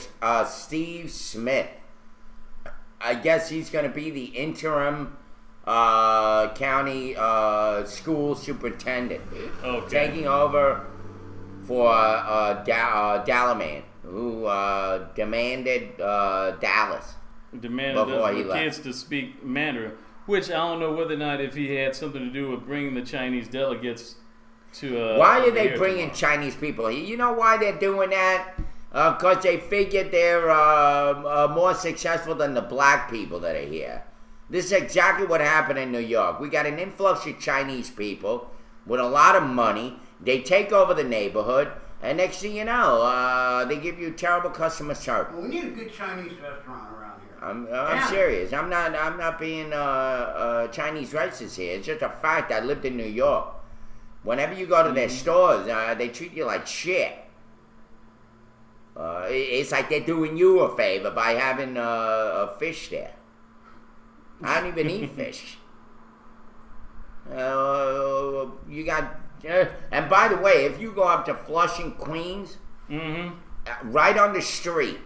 [SPEAKER 1] Steve Smith. I guess he's going to be the interim county school superintendent,
[SPEAKER 2] Okay.
[SPEAKER 1] taking over for Dallaman, who demanded Dallas.
[SPEAKER 2] Demanded
[SPEAKER 1] Before he
[SPEAKER 2] the
[SPEAKER 1] left.
[SPEAKER 2] kids to speak Mandarin, which I don't know whether or not if he had something to do with bringing the Chinese delegates to.
[SPEAKER 1] Why are they
[SPEAKER 2] here
[SPEAKER 1] bringing
[SPEAKER 2] tomorrow.
[SPEAKER 1] Chinese people here? You know why they're doing that? Because they figured they're more successful than the black people that are here. This is exactly what happened in New York. We got an influx of Chinese people with a lot of money. They take over the neighborhood, and next thing you know, they give you terrible customer service.
[SPEAKER 3] Well, we need a good Chinese restaurant around here.
[SPEAKER 1] I'm
[SPEAKER 3] Yeah.
[SPEAKER 1] serious. I'm not being Chinese racist here. It's just a fact. I lived in New York. Whenever you go to their stores, they treat you like shit. It's like they're doing you a favor by having a fish there. I don't even eat fish. You got, and by the way, if you go up to Flushing, Queens,
[SPEAKER 2] Mm-hmm.
[SPEAKER 1] right on the street,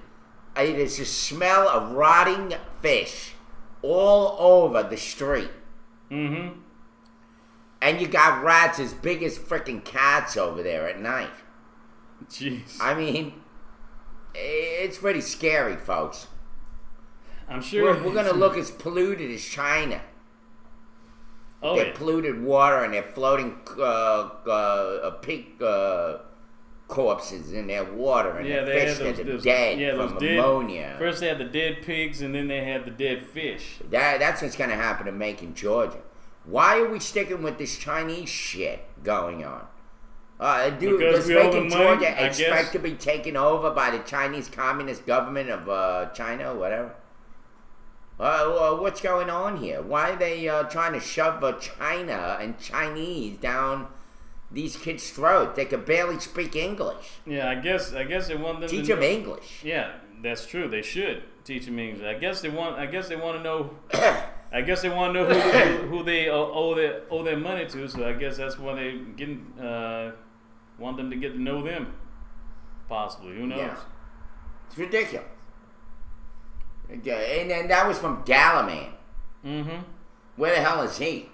[SPEAKER 1] it is the smell of rotting fish all over the street.
[SPEAKER 2] Mm-hmm.
[SPEAKER 1] And you got rats as big as freaking cats over there at night.
[SPEAKER 2] Jeez.
[SPEAKER 1] I mean, it's pretty scary, folks.
[SPEAKER 2] I'm sure
[SPEAKER 1] We're going to look as polluted as China.
[SPEAKER 2] Oh,
[SPEAKER 1] They're
[SPEAKER 2] yeah.
[SPEAKER 1] polluted water and they're floating pig corpses in their water and
[SPEAKER 2] Yeah,
[SPEAKER 1] the
[SPEAKER 2] they
[SPEAKER 1] fish
[SPEAKER 2] had
[SPEAKER 1] that are
[SPEAKER 2] those
[SPEAKER 1] dead
[SPEAKER 2] yeah,
[SPEAKER 1] from
[SPEAKER 2] those dead,
[SPEAKER 1] ammonia.
[SPEAKER 2] First they had the dead pigs, and then they had the dead fish.
[SPEAKER 1] That's what's going to happen to Macon, Georgia. Why are we sticking with this Chinese shit going on?
[SPEAKER 2] Because
[SPEAKER 1] Does
[SPEAKER 2] we owe
[SPEAKER 1] Macon,
[SPEAKER 2] them money,
[SPEAKER 1] Georgia
[SPEAKER 2] I
[SPEAKER 1] expect
[SPEAKER 2] guess.
[SPEAKER 1] to be taken over by the Chinese Communist government of China or whatever? What's going on here? Why are they trying to shove China and Chinese down these kids' throats? They can barely speak English.
[SPEAKER 2] Yeah, I guess they want them
[SPEAKER 1] Teach
[SPEAKER 2] to
[SPEAKER 1] them English.
[SPEAKER 2] Yeah, that's true. They should teach them English. I guess they want to know. I guess they want to know who they owe their money to. So I guess that's why they want them to get to know them. Possibly, who knows?
[SPEAKER 1] Yeah. It's ridiculous. And then that was from Dallaman.
[SPEAKER 2] Mm-hmm.
[SPEAKER 1] Where the hell is he?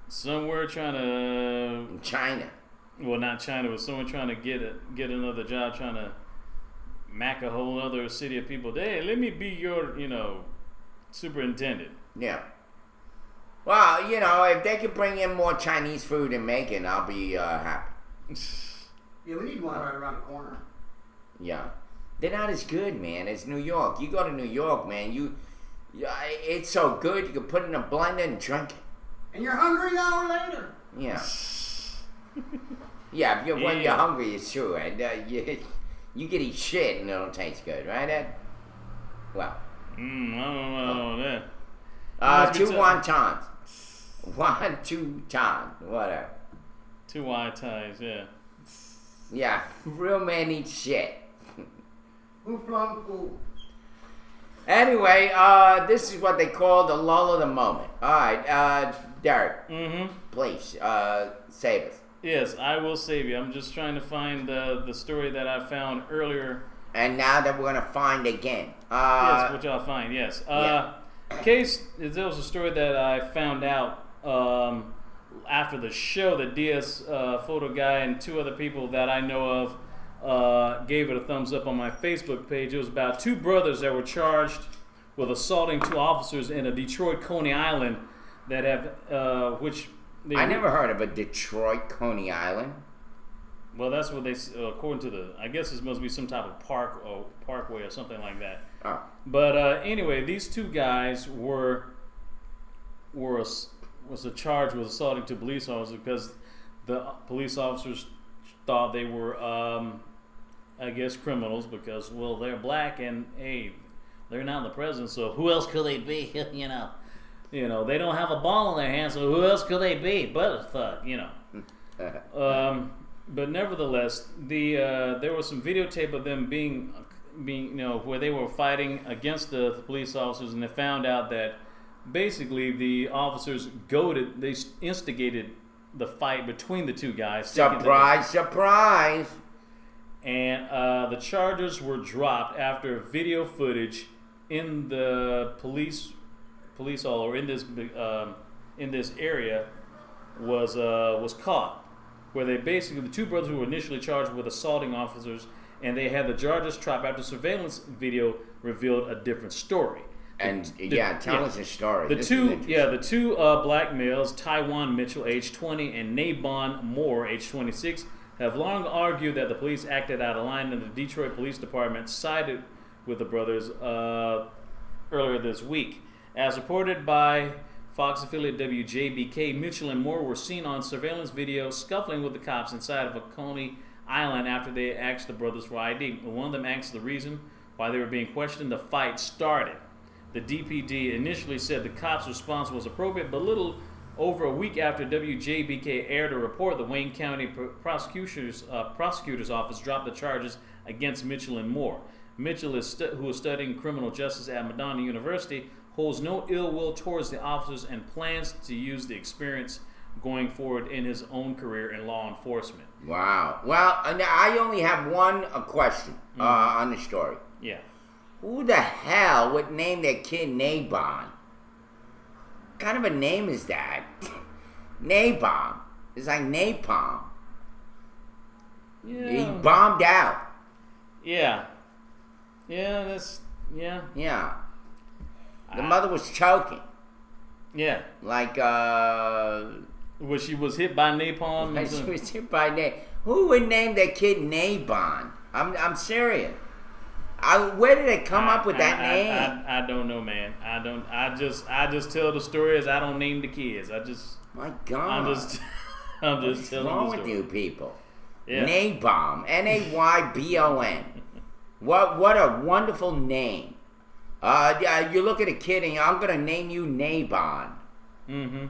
[SPEAKER 2] Somewhere trying to,
[SPEAKER 1] In China.
[SPEAKER 2] well, not China, but someone trying to get another job, trying to mack a whole other city of people. Hey, let me be your, superintendent.
[SPEAKER 1] Yeah. Well, if they could bring in more Chinese food and Macon, I'll be happy.
[SPEAKER 3] Yeah, we need one right around the corner.
[SPEAKER 1] Yeah. They're not as good, man, as New York. You go to New York, man, it's so good, you can put it in a blender and drink it.
[SPEAKER 3] And you're hungry an hour later.
[SPEAKER 1] Yeah. Yeah, when you're
[SPEAKER 2] Yeah.
[SPEAKER 1] hungry, it's true. And, you can eat shit and it'll taste good, right, Ed? Well.
[SPEAKER 2] I don't know that. Must be
[SPEAKER 1] 2
[SPEAKER 2] tough.
[SPEAKER 1] wontons. 1, 2 tons, whatever.
[SPEAKER 2] 2 wide ties, yeah.
[SPEAKER 1] Yeah, real man eats shit.
[SPEAKER 3] Who flung who?
[SPEAKER 1] Anyway, this is what they call the lull of the moment. All right, Derek,
[SPEAKER 2] Mm-hmm.
[SPEAKER 1] please, save us.
[SPEAKER 2] Yes, I will save you. I'm just trying to find the story that I found earlier.
[SPEAKER 1] And now that we're going to find again.
[SPEAKER 2] Yes, which I'll find, yes.
[SPEAKER 1] Yeah.
[SPEAKER 2] there was a story that I found out after the show that Diaz Photo Guy and 2 other people that I know of gave it a thumbs up on my Facebook page. It was about 2 brothers that were charged with assaulting 2 officers in a Detroit Coney Island that have
[SPEAKER 1] I never heard of a Detroit Coney Island.
[SPEAKER 2] Well, that's what they, according to the, I guess it must be some type of park or parkway or something like that.
[SPEAKER 1] Oh.
[SPEAKER 2] But anyway, these 2 guys was charged with assaulting 2 police officers because the police officers thought they were, I guess, criminals because, well, they're black and, hey, they're not the president, so who else could they be? You know, they don't have a ball in their hands, so who else could they be but a thug? You know. But nevertheless, there was some videotape of them being, you know, where they were fighting against the police officers, and they found out that basically the officers they instigated the fight between the 2 guys.
[SPEAKER 1] Surprise, surprise! And
[SPEAKER 2] the charges were dropped after video footage in the police hall or in this area was caught, where they basically, the 2 brothers who were initially charged with assaulting officers, and they had the charges dropped after surveillance video revealed a different story.
[SPEAKER 1] And tell us a story.
[SPEAKER 2] The 2 black males, Taiwan Mitchell, age 20, and Nabon Moore, age 26, have long argued that the police acted out of line, and the Detroit Police Department sided with the brothers earlier this week. As reported by Fox affiliate WJBK, Mitchell and Moore were seen on surveillance video scuffling with the cops inside of a Coney Island after they asked the brothers for ID. When one of them asked the reason why they were being questioned, the fight started. The DPD initially said the cops' response was appropriate, but little over a week after WJBK aired a report, the Wayne County prosecutor's office dropped the charges against Mitchell and Moore. Mitchell, who is studying criminal justice at Madonna University, holds no ill will towards the officers and plans to use the experience going forward in his own career in law enforcement.
[SPEAKER 1] Wow. Well, I only have one question on the story.
[SPEAKER 2] Yeah.
[SPEAKER 1] Who the hell would name their kid Nabon? What kind of a name is that? Nabon. It's like napalm.
[SPEAKER 2] Yeah.
[SPEAKER 1] He bombed out.
[SPEAKER 2] Yeah. Yeah, yeah.
[SPEAKER 1] Yeah. The mother was choking.
[SPEAKER 2] Yeah.
[SPEAKER 1] Like,
[SPEAKER 2] well, she was hit by napalm.
[SPEAKER 1] She was hit by napalm. Who would name their kid Nabon? I'm serious. Where did they come up with that name?
[SPEAKER 2] I don't know, man. I just tell the story as I don't name the kids.
[SPEAKER 1] My God.
[SPEAKER 2] I'm just telling the story.
[SPEAKER 1] What's wrong with you people?
[SPEAKER 2] Yeah.
[SPEAKER 1] Nabon. Naybon. What a wonderful name. You look at a kid and I'm gonna name you Nabon.
[SPEAKER 2] Mm-hmm.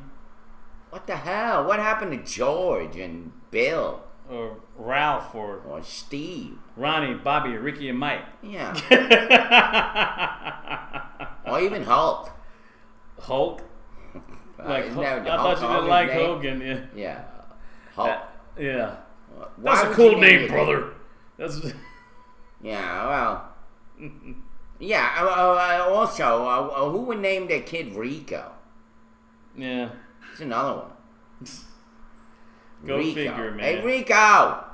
[SPEAKER 1] What the hell? What happened to George and Bill?
[SPEAKER 2] Or Ralph or
[SPEAKER 1] Steve.
[SPEAKER 2] Ronnie, Bobby, Ricky, and Mike.
[SPEAKER 1] Yeah. Or even Hulk.
[SPEAKER 2] Hulk? Like, I thought you didn't like Hogan. Yeah.
[SPEAKER 1] Yeah. Hulk.
[SPEAKER 2] Yeah. That's a cool name, brother. That's.
[SPEAKER 1] Yeah, well. Yeah, also, who would name their kid Rico?
[SPEAKER 2] Yeah.
[SPEAKER 1] It's another one.
[SPEAKER 2] Go
[SPEAKER 1] Rico.
[SPEAKER 2] figure, man.
[SPEAKER 1] Hey, Rico!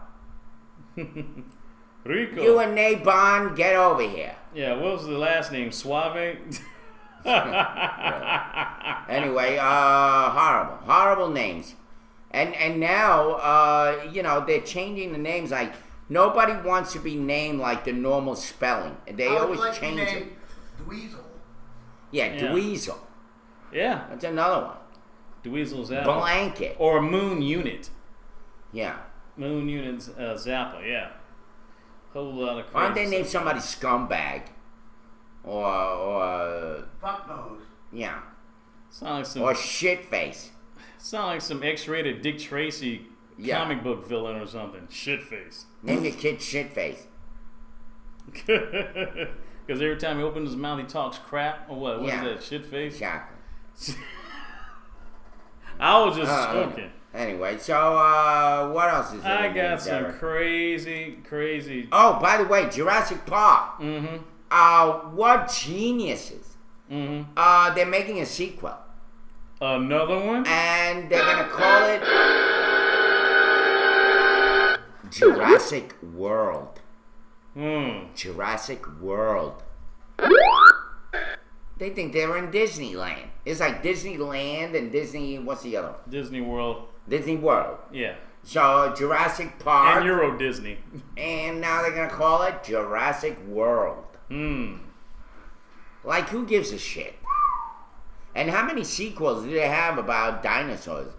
[SPEAKER 2] Rico.
[SPEAKER 1] You and Nabon, get over here.
[SPEAKER 2] Yeah, what was the last name? Suave?
[SPEAKER 1] Anyway, horrible names. And now, they're changing the names. Like, nobody wants to be named like the normal spelling. They always change it.
[SPEAKER 3] Dweezil.
[SPEAKER 1] Yeah, Dweezil.
[SPEAKER 2] Yeah.
[SPEAKER 1] That's another one.
[SPEAKER 2] Dweezil Zappa.
[SPEAKER 1] Blanket.
[SPEAKER 2] Or Moon Unit.
[SPEAKER 1] Yeah.
[SPEAKER 2] Moon Unit Zappa, yeah. Whole lot of crazy.
[SPEAKER 1] Why don't they name somebody Scumbag? Or
[SPEAKER 3] Fuck nose.
[SPEAKER 1] Yeah.
[SPEAKER 2] Sound like some.
[SPEAKER 1] Or Shitface.
[SPEAKER 2] Sound like some X-rated Dick Tracy comic book villain or something. Shitface.
[SPEAKER 1] Name your kid Shitface.
[SPEAKER 2] Because every time he opens his mouth, he talks crap or what? What is that? Shitface.
[SPEAKER 1] Exactly.
[SPEAKER 2] I was just joking.
[SPEAKER 1] Anyway, so what else is there?
[SPEAKER 2] I got some crazy.
[SPEAKER 1] Oh, by the way, Jurassic Park.
[SPEAKER 2] Mm-hmm.
[SPEAKER 1] What geniuses They're making a sequel.
[SPEAKER 2] Another one?
[SPEAKER 1] And they're gonna call it Jurassic World. Jurassic World. They think they're in Disneyland. It's like Disneyland and Disney. What's the other one?
[SPEAKER 2] Disney World.
[SPEAKER 1] Disney World.
[SPEAKER 2] Yeah.
[SPEAKER 1] So Jurassic Park.
[SPEAKER 2] And Euro Disney.
[SPEAKER 1] And now they're gonna call it Jurassic World. Like, who gives a shit? And how many sequels do they have about dinosaurs?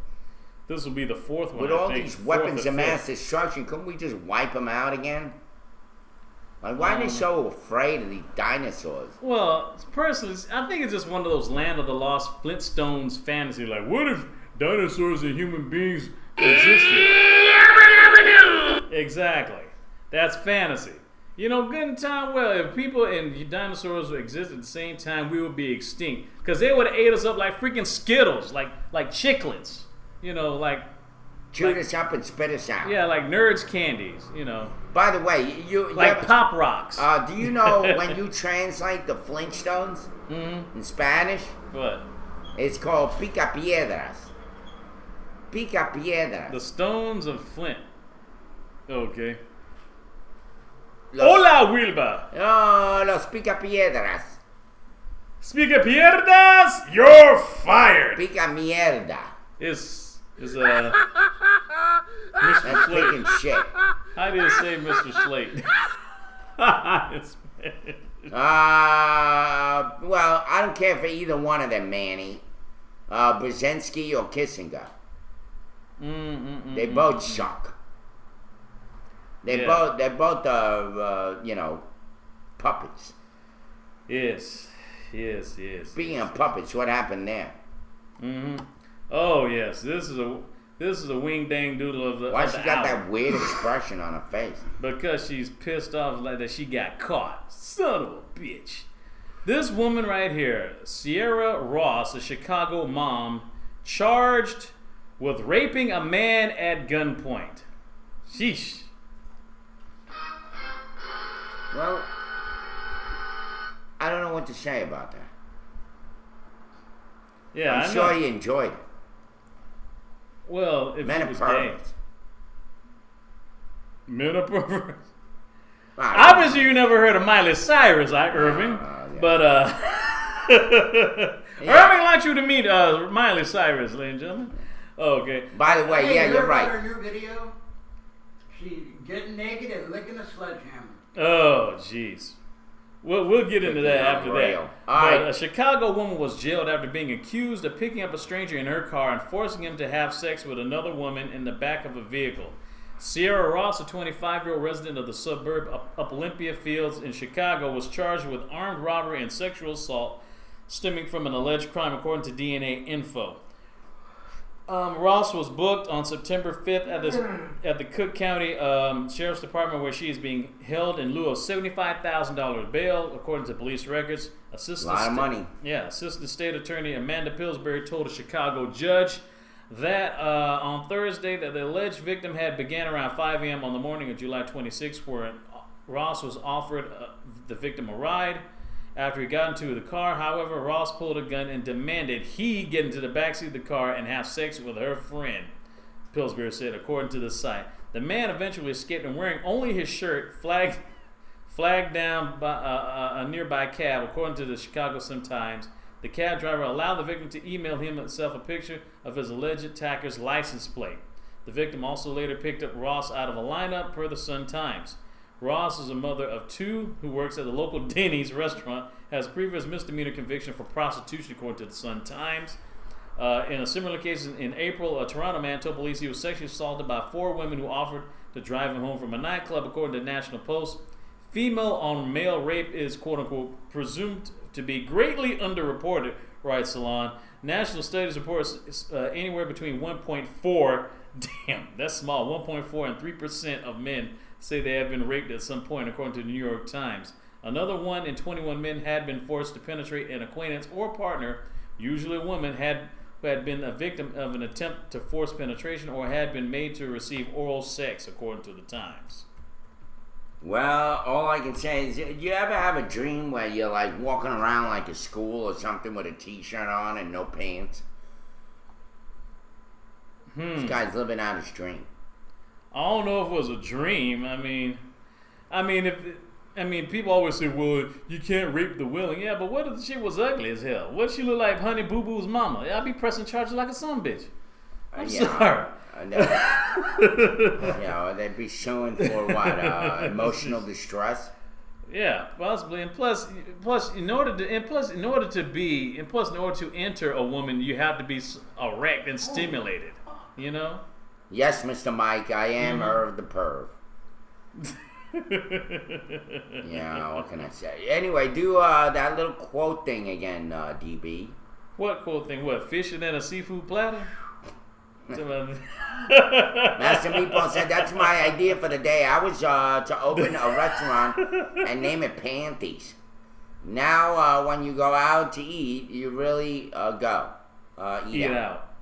[SPEAKER 2] This will be the fourth one.
[SPEAKER 1] With
[SPEAKER 2] I
[SPEAKER 1] all
[SPEAKER 2] think.
[SPEAKER 1] these
[SPEAKER 2] Fourth
[SPEAKER 1] weapons
[SPEAKER 2] or
[SPEAKER 1] of mass
[SPEAKER 2] fifth.
[SPEAKER 1] destruction, couldn't we just wipe them out again? Like, why are they so afraid of these dinosaurs?
[SPEAKER 2] Well, personally, I think it's just one of those Land of the Lost Flintstones fantasy. Like, what if dinosaurs and human beings existed? Exactly. That's fantasy. You know, good and time well. If people and dinosaurs exist at the same time, we would be extinct. Because they would have ate us up like freaking Skittles, like chiclets. You know, like...
[SPEAKER 1] Chew us up and spit us out.
[SPEAKER 2] Yeah, like Nerds candies, you know.
[SPEAKER 1] By the way, you
[SPEAKER 2] Like Pop Rocks.
[SPEAKER 1] do you know when you translate the Flintstones in Spanish?
[SPEAKER 2] What?
[SPEAKER 1] It's called Pica Piedras. Pica
[SPEAKER 2] The
[SPEAKER 1] Piedras.
[SPEAKER 2] Stones of Flint. Okay.
[SPEAKER 1] Los,
[SPEAKER 2] Hola, Wilba.
[SPEAKER 1] Oh, los Pica Piedras.
[SPEAKER 2] Speaker Pierdas, you're fired.
[SPEAKER 1] Pica Mierda.
[SPEAKER 2] Is
[SPEAKER 1] That's
[SPEAKER 2] Mr. Slate.
[SPEAKER 1] taking shit.
[SPEAKER 2] How do you say Mr. Slate?
[SPEAKER 1] Well, I don't care for either one of them, Manny. Brzezinski or Kissinger. They both suck. They're both puppets.
[SPEAKER 2] Yes.
[SPEAKER 1] Speaking of puppets, what happened there?
[SPEAKER 2] Oh yes, this is a wing dang doodle of the.
[SPEAKER 1] Why
[SPEAKER 2] of
[SPEAKER 1] she
[SPEAKER 2] the
[SPEAKER 1] got
[SPEAKER 2] hour.
[SPEAKER 1] that weird expression on her face?
[SPEAKER 2] Because she's pissed off like that she got caught. Son of a bitch. This woman right here, Sierra Ross, a Chicago mom, charged with raping a man at gunpoint. Sheesh.
[SPEAKER 1] Well, I don't know what to say about that.
[SPEAKER 2] Yeah,
[SPEAKER 1] I'm sure you enjoyed it.
[SPEAKER 2] Well, if
[SPEAKER 1] Men
[SPEAKER 2] she
[SPEAKER 1] are
[SPEAKER 2] was gay.
[SPEAKER 1] perverts.
[SPEAKER 2] Men are perverts.
[SPEAKER 1] I
[SPEAKER 2] Obviously, you never heard of Miley Cyrus, Irving.
[SPEAKER 1] yeah.
[SPEAKER 2] But Irving wants you to meet Miley Cyrus, ladies and gentlemen. Okay.
[SPEAKER 1] By the way,
[SPEAKER 3] Hey,
[SPEAKER 1] yeah,
[SPEAKER 3] you
[SPEAKER 1] you're
[SPEAKER 3] heard about
[SPEAKER 1] right.
[SPEAKER 3] her new video? She's getting naked and licking a sledgehammer.
[SPEAKER 2] Oh, jeez. We'll get into that after
[SPEAKER 1] Unreal.
[SPEAKER 2] that.
[SPEAKER 1] All right.
[SPEAKER 2] But a Chicago woman was jailed after being accused of picking up a stranger in her car and forcing him to have sex with another woman in the back of a vehicle. Sierra Ross, a 25-year-old resident of the suburb of Olympia Fields in Chicago, was charged with armed robbery and sexual assault stemming from an alleged crime, according to DNA Info. Ross was booked on September 5th at the Cook County Sheriff's Department, where she is being held in lieu of $75,000 bail, according to police records.
[SPEAKER 1] A lot of money.
[SPEAKER 2] Yeah, Assistant State Attorney Amanda Pillsbury told a Chicago judge that on Thursday that the alleged victim had began around 5 a.m. on the morning of July 26th, where Ross was offered the victim a ride. After he got into the car, however, Ross pulled a gun and demanded he get into the backseat of the car and have sex with her friend, Pillsbury said, according to the site. The man eventually escaped and wearing only his shirt, flagged down by a nearby cab, according to the Chicago Sun-Times. The cab driver allowed the victim to email himself a picture of his alleged attacker's license plate. The victim also later picked up Ross out of a lineup, per the Sun-Times. Ross is a mother of two who works at the local Denny's restaurant, has a previous misdemeanor conviction for prostitution, according to the Sun-Times. In a similar case in April, a Toronto man told police he was sexually assaulted by 4 women who offered to drive him home from a nightclub, according to National Post. Female on male rape is, quote-unquote, presumed to be greatly underreported, writes Salon. National Studies reports anywhere between 1.4, damn, that's small, 1.4 and 3% of men say they have been raped at some point, according to the New York Times. Another 1 in 21 men had been forced to penetrate an acquaintance or partner, usually a woman, who had been a victim of an attempt to force penetration or had been made to receive oral sex, according to the Times.
[SPEAKER 1] Well, all I can say is, you ever have a dream where you're like walking around like a school or something with a t-shirt on and no pants? This guy's living out his dream.
[SPEAKER 2] I don't know if it was a dream. People always say, well, you can't rape the willing. Yeah, but what if the shit was ugly as hell? What if she look like Honey Boo Boo's mama? I'd be pressing charges like a son bitch. I'm sorry.
[SPEAKER 1] They'd be suing for what? Emotional distress?
[SPEAKER 2] Yeah, possibly. And plus, in order to enter a woman, you have to be erect and stimulated. You know?
[SPEAKER 1] Yes, Mr. Mike, I am Irv the perv. Yeah, what can I say? Anyway, do that little quote thing again, DB.
[SPEAKER 2] What quote thing? What? Fishing in a seafood platter?
[SPEAKER 1] Master Meatball said that's my idea for the day. I was to open a restaurant and name it Panties. Now, when you go out to eat, you really go eat out.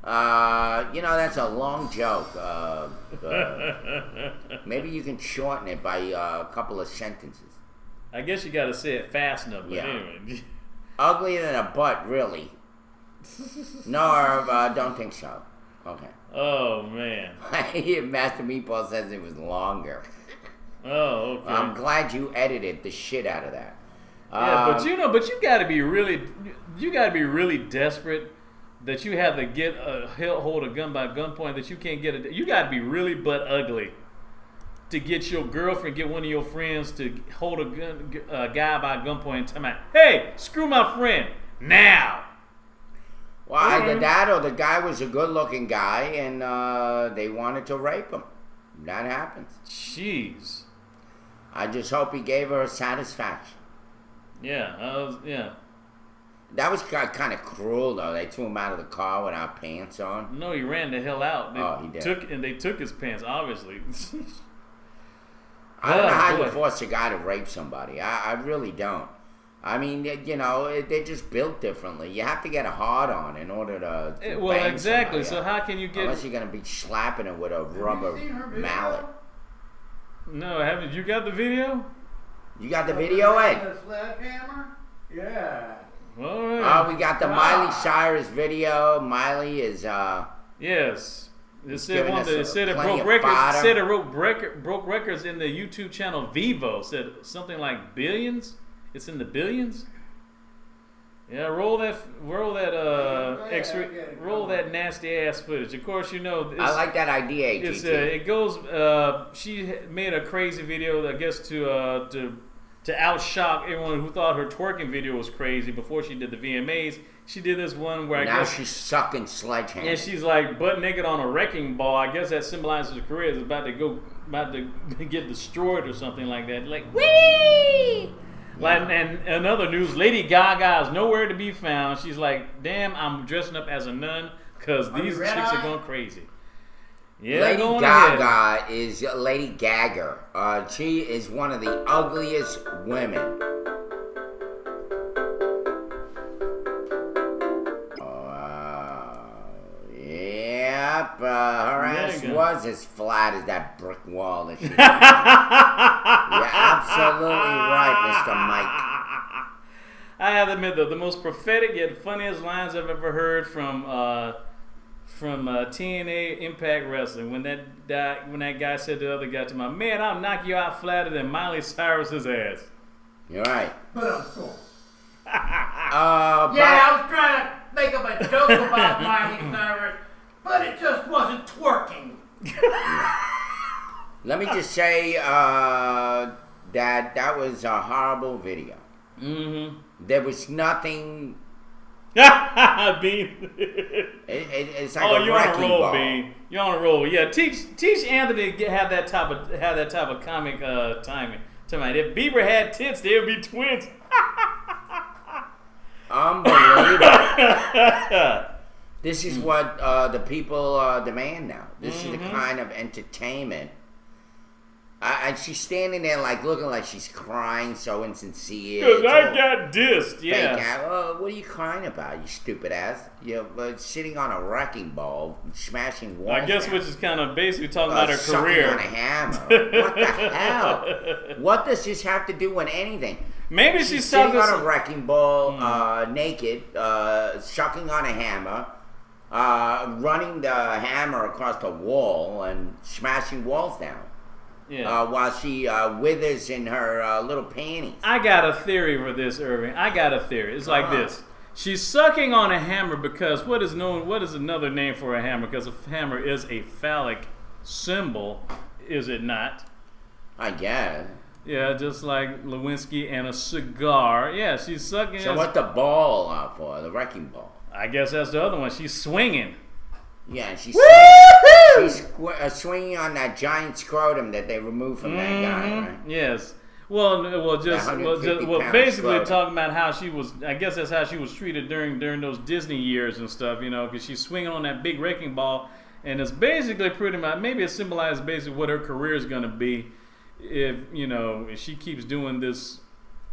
[SPEAKER 1] That's a long joke. Maybe you can shorten it by a couple of sentences.
[SPEAKER 2] I guess you got to say it fast enough. But anyway.
[SPEAKER 1] Uglier than a butt, really. No, don't think so. Okay.
[SPEAKER 2] Oh, man.
[SPEAKER 1] Master Meatball says it was longer.
[SPEAKER 2] Oh, okay.
[SPEAKER 1] I'm glad you edited the shit out of that.
[SPEAKER 2] Yeah, but you got to be really desperate that you have to get hold a gun by gunpoint that you can't get it. You got to be really butt ugly to get your girlfriend, get one of your friends to hold a guy by gunpoint and tell him, hey, screw my friend now.
[SPEAKER 1] Well, either that or the guy was a good-looking guy and they wanted to rape him. That happens.
[SPEAKER 2] Jeez.
[SPEAKER 1] I just hope he gave her satisfaction.
[SPEAKER 2] Yeah, yeah.
[SPEAKER 1] That was kind of cruel, though. They threw him out of the car without pants on.
[SPEAKER 2] No, he ran the hell out.
[SPEAKER 1] He did.
[SPEAKER 2] They took his pants, obviously.
[SPEAKER 1] I don't know how you force a guy to rape somebody. I really don't. I mean, they're just built differently. You have to get a hard on in order to
[SPEAKER 2] well,
[SPEAKER 1] bang
[SPEAKER 2] exactly.
[SPEAKER 1] somebody.
[SPEAKER 2] So how can you get?
[SPEAKER 1] Unless you're gonna be slapping it with a rubber mallet.
[SPEAKER 2] No, haven't you got the video?
[SPEAKER 1] You got the video, Ed?
[SPEAKER 3] The sledgehammer? Yeah.
[SPEAKER 2] All right.
[SPEAKER 1] We got the Miley Cyrus video. Miley is
[SPEAKER 2] yes. It said it broke records in the YouTube channel Vivo. Said something like billions. It's in the billions. Yeah, roll that nasty ass footage. Of course,
[SPEAKER 1] I like that idea.
[SPEAKER 2] It goes. She made a crazy video, I guess, to outshock everyone who thought her twerking video was crazy before she did the VMAs. She did this one where
[SPEAKER 1] now she's sucking sledgehammer.
[SPEAKER 2] And she's like butt naked on a wrecking ball. I guess that symbolizes her career is about to get destroyed or something like that. Like whee! Like, and in other news, Lady Gaga is nowhere to be found. She's like, damn, I'm dressing up as a nun because these chicks are going crazy. Yeah,
[SPEAKER 1] Lady Gaga is Lady Gagger. She is one of the ugliest women. Yep, her ass was as flat as that brick wall that she You're absolutely right, Mr. Mike.
[SPEAKER 2] I have to admit, though, the most prophetic yet funniest lines I've ever heard from TNA Impact Wrestling when that guy said to the other guy, to my man, I'll knock you out flatter than Miley Cyrus's ass.
[SPEAKER 1] You're right.
[SPEAKER 3] But of course.
[SPEAKER 1] I
[SPEAKER 3] was trying to make up a joke about Miley Cyrus, but it just wasn't twerking.
[SPEAKER 1] Let me just say that was a horrible video.
[SPEAKER 2] Mm-hmm.
[SPEAKER 1] There was nothing.
[SPEAKER 2] Bean.
[SPEAKER 1] It's like a
[SPEAKER 2] you're on a
[SPEAKER 1] wrecking
[SPEAKER 2] roll,
[SPEAKER 1] ball.
[SPEAKER 2] Bean. You're on a roll. Yeah, teach Anthony to have that type of comic timing. Tonight, if Bieber had tits, they would be twins.
[SPEAKER 1] Unbelievable. This is what the people demand now. This is the kind of entertainment And she's standing there like looking like she's crying, so insincere.
[SPEAKER 2] Because
[SPEAKER 1] It's
[SPEAKER 2] I
[SPEAKER 1] all
[SPEAKER 2] got dissed, yeah.
[SPEAKER 1] fake out. Oh, what are you crying about, you stupid ass? You're sitting on a wrecking ball, smashing walls.
[SPEAKER 2] I guess
[SPEAKER 1] down.
[SPEAKER 2] which is kind of basically talking about her
[SPEAKER 1] Sucking
[SPEAKER 2] career.
[SPEAKER 1] on a hammer. What the hell? What does this have to do with anything?
[SPEAKER 2] Maybe
[SPEAKER 1] She's
[SPEAKER 2] she's
[SPEAKER 1] sitting
[SPEAKER 2] talking
[SPEAKER 1] on a wrecking ball, naked, sucking on a hammer, running the hammer across the wall and smashing walls down.
[SPEAKER 2] Yeah.
[SPEAKER 1] While she withers in her little panties.
[SPEAKER 2] I got a theory for this, Irving. I got a theory. It's like this. She's sucking on a hammer because what is another name for a hammer? Because a hammer is a phallic symbol, is it not?
[SPEAKER 1] I guess.
[SPEAKER 2] Yeah, just like Lewinsky and a cigar. Yeah, she's sucking.
[SPEAKER 1] So what's the ball for? The wrecking ball?
[SPEAKER 2] I guess that's the other one. She's swinging.
[SPEAKER 1] Yeah, she's swinging on that giant scrotum that they removed from that guy, right?
[SPEAKER 2] Yes. Well, basically
[SPEAKER 1] scrotum.
[SPEAKER 2] talking about how she was. I guess that's how she was treated during those Disney years and stuff. You know, because she's swinging on that big wrecking ball, and it's basically pretty much maybe it symbolizes basically what her career is going to be if she keeps doing this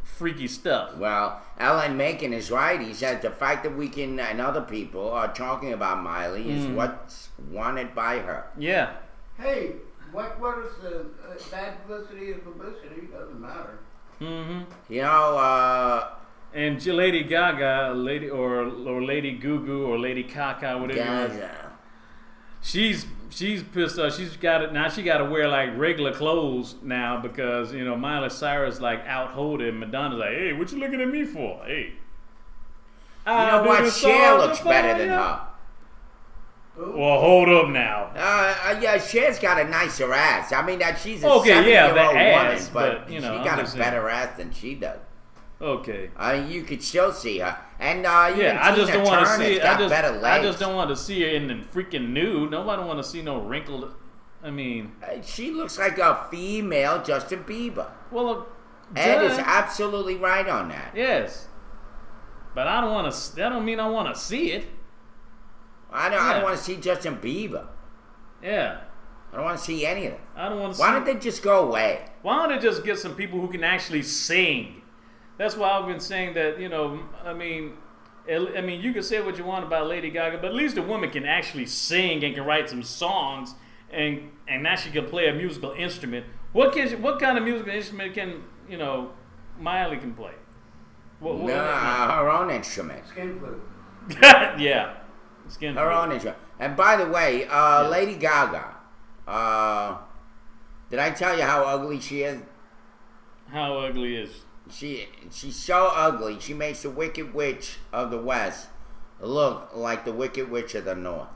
[SPEAKER 2] freaky stuff.
[SPEAKER 1] Well, Alan Macon is right. He says the fact that we can and other people are talking about Miley is what's wanted by her.
[SPEAKER 2] Yeah.
[SPEAKER 3] Hey, what is the bad publicity is publicity? Doesn't matter.
[SPEAKER 2] Mm-hmm.
[SPEAKER 1] You know,
[SPEAKER 2] and Lady Gaga, or Lady Goo Goo or Lady Gaga, whatever.
[SPEAKER 1] Gaga.
[SPEAKER 2] She's pissed off. She's got it now. She got to wear like regular clothes now because Miley Cyrus like out holding Madonna's like, hey, what you looking at me for? Hey,
[SPEAKER 1] You know what? Cher looks better than her.
[SPEAKER 2] Well, hold up now.
[SPEAKER 1] Yeah, Cher's got a nicer ass. I mean, that she's a
[SPEAKER 2] Okay, yeah, the
[SPEAKER 1] 7-year-old
[SPEAKER 2] ass,
[SPEAKER 1] woman, but
[SPEAKER 2] but,
[SPEAKER 1] she
[SPEAKER 2] I'm
[SPEAKER 1] got
[SPEAKER 2] just
[SPEAKER 1] a
[SPEAKER 2] saying.
[SPEAKER 1] better ass than she does.
[SPEAKER 2] Okay.
[SPEAKER 1] You could still see her, and
[SPEAKER 2] Yeah, I just don't want to see.
[SPEAKER 1] better legs.
[SPEAKER 2] I just don't want to see her in the freaking nude. Nobody want to see no wrinkled. I mean,
[SPEAKER 1] She looks like a female Justin Bieber.
[SPEAKER 2] well,
[SPEAKER 1] Ed is
[SPEAKER 2] duh.
[SPEAKER 1] absolutely right on that.
[SPEAKER 2] Yes, but I don't want to. That don't mean I want to see it.
[SPEAKER 1] I don't want to see Justin Bieber.
[SPEAKER 2] Yeah,
[SPEAKER 1] I don't want to see any of it.
[SPEAKER 2] I don't want to.
[SPEAKER 1] Why don't they just go away?
[SPEAKER 2] Why don't they just get some people who can actually sing? That's why I've been saying that. I mean, you can say what you want about Lady Gaga, but at least a woman can actually sing and can write some songs, and now she can play a musical instrument. What kind of musical instrument can Miley can play?
[SPEAKER 1] Her own instrument.
[SPEAKER 3] Skin flute.
[SPEAKER 2] Yeah. Skin
[SPEAKER 1] Her
[SPEAKER 2] flute.
[SPEAKER 1] own instrument. And by the way, Lady Gaga. Did I tell you how ugly she is?
[SPEAKER 2] How ugly is?
[SPEAKER 1] She's so ugly. She makes the Wicked Witch of the West look like the Wicked Witch of the North.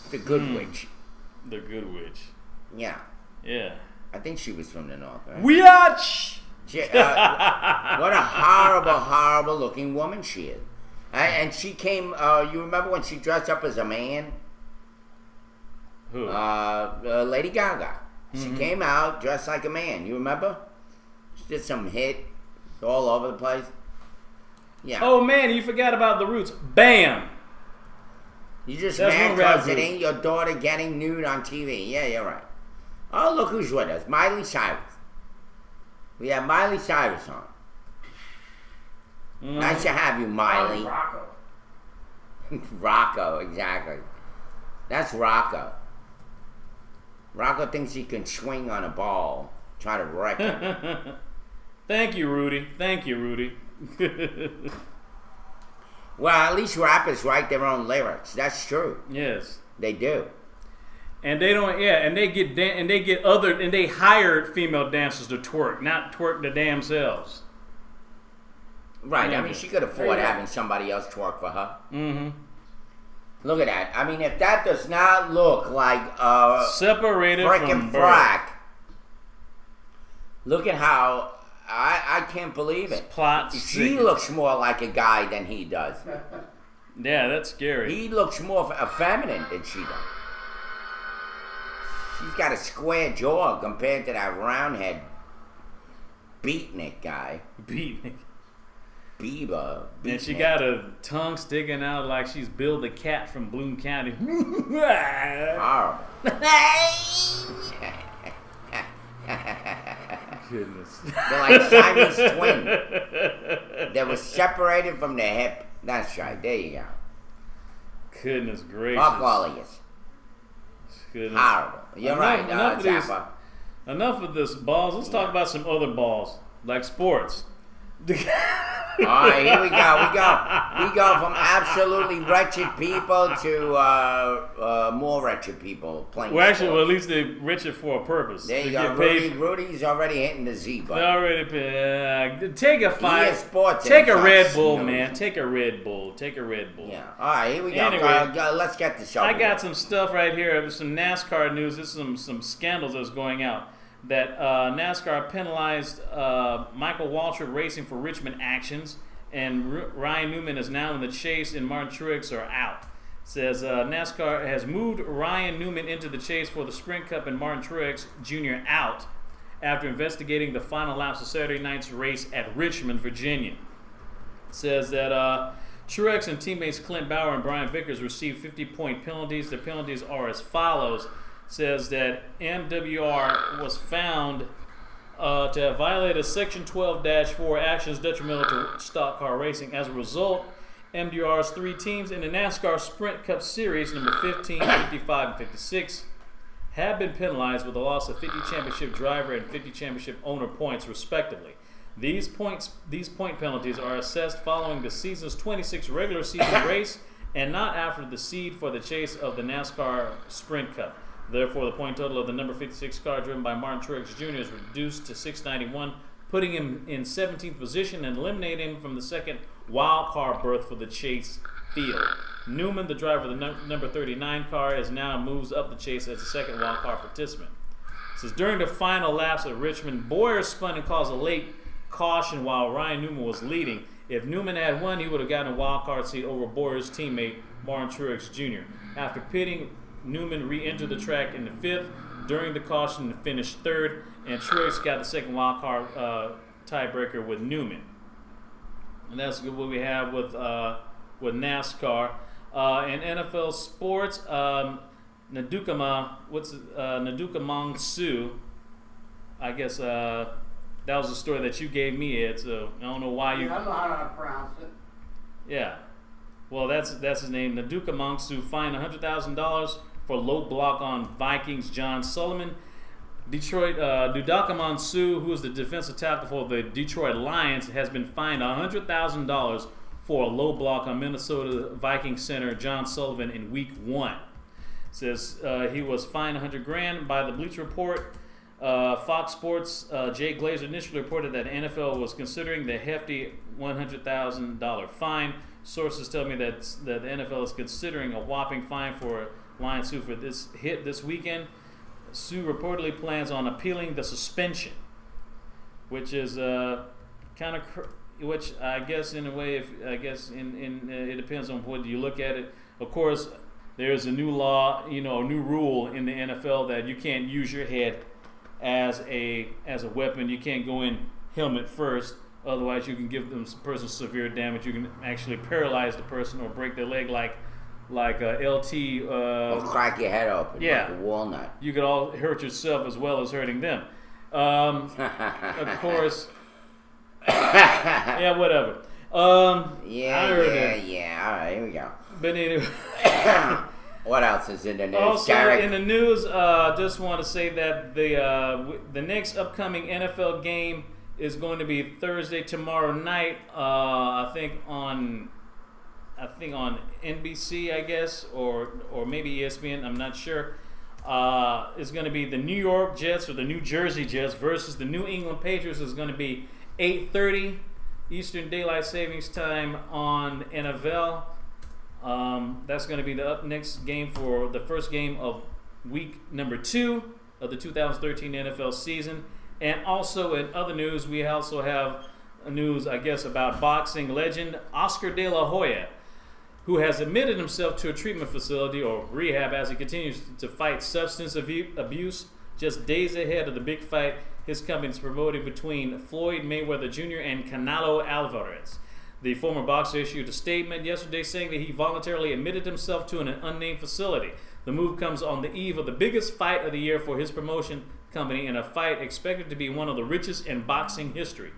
[SPEAKER 1] The Good Witch.
[SPEAKER 2] The Good Witch.
[SPEAKER 1] Yeah.
[SPEAKER 2] Yeah.
[SPEAKER 1] I think she was from the North, right?
[SPEAKER 2] Witch!
[SPEAKER 1] What a horrible, horrible looking woman she is. And she came, you remember when she dressed up as a man?
[SPEAKER 2] Who?
[SPEAKER 1] Lady Gaga. She came out dressed like a man. You remember? She did some hit all over the place. Yeah.
[SPEAKER 2] Oh man, you forgot about the Roots. Bam!
[SPEAKER 1] You just
[SPEAKER 2] That's
[SPEAKER 1] mad
[SPEAKER 2] one rap
[SPEAKER 1] because it
[SPEAKER 2] group.
[SPEAKER 1] ain't your daughter getting nude on TV. Yeah, you're right. Oh, look who's with us. Miley Cyrus. We have Miley Cyrus on. Nice to have you, Miley.
[SPEAKER 3] Rocco.
[SPEAKER 1] Rocco, exactly. That's Rocco. Rocco thinks he can swing on a ball, try to wreck it.
[SPEAKER 2] Thank you, Rudy. Thank you, Rudy.
[SPEAKER 1] Well, at least rappers write their own lyrics. That's true.
[SPEAKER 2] Yes.
[SPEAKER 1] They do.
[SPEAKER 2] And they don't. Yeah, and they they hired female dancers to twerk, not twerk the damn selves.
[SPEAKER 1] Right.
[SPEAKER 2] Yeah.
[SPEAKER 1] I mean, she could afford having somebody else twerk for her.
[SPEAKER 2] Mm-hmm.
[SPEAKER 1] Look at that. I mean, if that does not look like
[SPEAKER 2] Separated
[SPEAKER 1] frickin'
[SPEAKER 2] from birth.
[SPEAKER 1] frack, look at how I can't believe it.
[SPEAKER 2] Plot
[SPEAKER 1] She
[SPEAKER 2] thickens.
[SPEAKER 1] looks more like a guy than he does.
[SPEAKER 2] Yeah, that's scary.
[SPEAKER 1] He looks more feminine than she does. She's got a square jaw compared to that roundhead beatnik guy.
[SPEAKER 2] Beat.
[SPEAKER 1] Bieber.
[SPEAKER 2] And she
[SPEAKER 1] Beatnik.
[SPEAKER 2] got a tongue sticking out like she's Bill the Cat from Bloom County.
[SPEAKER 1] Horrible.
[SPEAKER 2] goodness.
[SPEAKER 1] They're like Siamese twins. They were separated from the hip. That's right. There you go.
[SPEAKER 2] Goodness gracious.
[SPEAKER 1] Fuck all of you.
[SPEAKER 2] Goodness.
[SPEAKER 1] Horrible. You're right. Zappa.
[SPEAKER 2] Enough of this balls. Let's talk about some other balls, like sports.
[SPEAKER 1] All right, here we go. We go from absolutely wretched people to more wretched people playing.
[SPEAKER 2] Well, actually,
[SPEAKER 1] sports.
[SPEAKER 2] well, at least they're wretched for a purpose.
[SPEAKER 1] There you
[SPEAKER 2] They
[SPEAKER 1] go.
[SPEAKER 2] get paid
[SPEAKER 1] Rudy's already hitting the Z
[SPEAKER 2] They
[SPEAKER 1] button.
[SPEAKER 2] already take a five.
[SPEAKER 1] Sports
[SPEAKER 2] Take a
[SPEAKER 1] and
[SPEAKER 2] Red
[SPEAKER 1] such
[SPEAKER 2] Bull,
[SPEAKER 1] snooze.
[SPEAKER 2] man. Take a Red Bull. Take a Red Bull.
[SPEAKER 1] Yeah. All right, here we go.
[SPEAKER 2] Anyway,
[SPEAKER 1] Let's get the show.
[SPEAKER 2] I got some stuff right here. Some NASCAR news. This is some scandals that's going out. That NASCAR penalized Michael Waltrip Racing for Richmond actions, and Ryan Newman is now in the chase, and Martin Truex are out. Says NASCAR has moved Ryan Newman into the chase for the Sprint Cup and Martin Truex Jr. out after investigating the final laps of Saturday night's race at Richmond, Virginia. Says that Truex and teammates Clint Bauer and Brian Vickers received 50-point penalties. The penalties are as follows. Says that MWR was found to have violated Section 12-4 actions detrimental to stock car racing. As a result, MWR's 3 teams in the NASCAR Sprint Cup Series, number 15, 55, and 56, have been penalized with a loss of 50 championship driver and 50 championship owner points, respectively. These point penalties are assessed following the season's 26th regular season race and not after the seed for the chase of the NASCAR Sprint Cup. Therefore, the point total of the number 56 car driven by Martin Truex Jr. is reduced to 691, putting him in 17th position and eliminating him from the second wild card berth for the chase field. Newman, the driver of the number 39 car, is now moves up the chase as the second wild card participant. It says during the final laps at Richmond, Boyer spun and caused a late caution while Ryan Newman was leading. If Newman had won, he would have gotten a wild card seat over Boyer's teammate Martin Truex Jr. After pitting, Newman re-entered the track in the 5th during the caution and finished 3rd, and Truex got the second wild card tiebreaker with Newman. And that's what we have with NASCAR. In NFL sports, Ndukama Suh, I guess that was the story that you gave me, Ed, so I don't know why you...
[SPEAKER 3] I know how to pronounce it.
[SPEAKER 2] Yeah. Well, that's his name. Ndukama Suh fined $100,000 for low block on Vikings John Sullivan. Ndukama Suh, who is the defensive tackle for the Detroit Lions, has been fined $100,000 for a low block on Minnesota Vikings center John Sullivan in Week 1. It says he was fined $100,000 by the Bleacher Report. Fox Sports' Jay Glazer initially reported that the NFL was considering the hefty $100,000 fine. Sources tell me that the NFL is considering a whopping fine for Lion Suh for this hit this weekend. Suh reportedly plans on appealing the suspension, which is which I guess in a way, it depends on what you look at it. Of course, there's a new law, a new rule in the NFL that you can't use your head as a weapon. You can't go in helmet first. Otherwise, you can give them person severe damage. You can actually paralyze the person or break their leg like LT.
[SPEAKER 1] Or crack your head open like a walnut.
[SPEAKER 2] You could all hurt yourself as well as hurting them. Of course. Yeah, whatever.
[SPEAKER 1] Yeah. All right, here we go.
[SPEAKER 2] But anyway.
[SPEAKER 1] What else is in the news,
[SPEAKER 2] Also
[SPEAKER 1] Derek?
[SPEAKER 2] in the news, just want to say that the next upcoming NFL game is going to be Thursday tomorrow night. I think on NBC, I guess, or maybe ESPN. I'm not sure. It's going to be the New York Jets or the New Jersey Jets versus the New England Patriots. It's going to be 8:30 Eastern Daylight Savings Time on NFL. That's going to be the next game for the first game of week number 2 of the 2013 NFL season. And also in other news, we also have news, I guess, about boxing legend Oscar De La Hoya, who has admitted himself to a treatment facility or rehab as he continues to fight substance abuse. Just days ahead of the big fight his company is promoting between Floyd Mayweather Jr. and Canelo Alvarez. The former boxer issued a statement yesterday saying that he voluntarily admitted himself to an unnamed facility. The move comes on the eve of the biggest fight of the year for his promotion, company in a fight expected to be one of the richest in boxing history.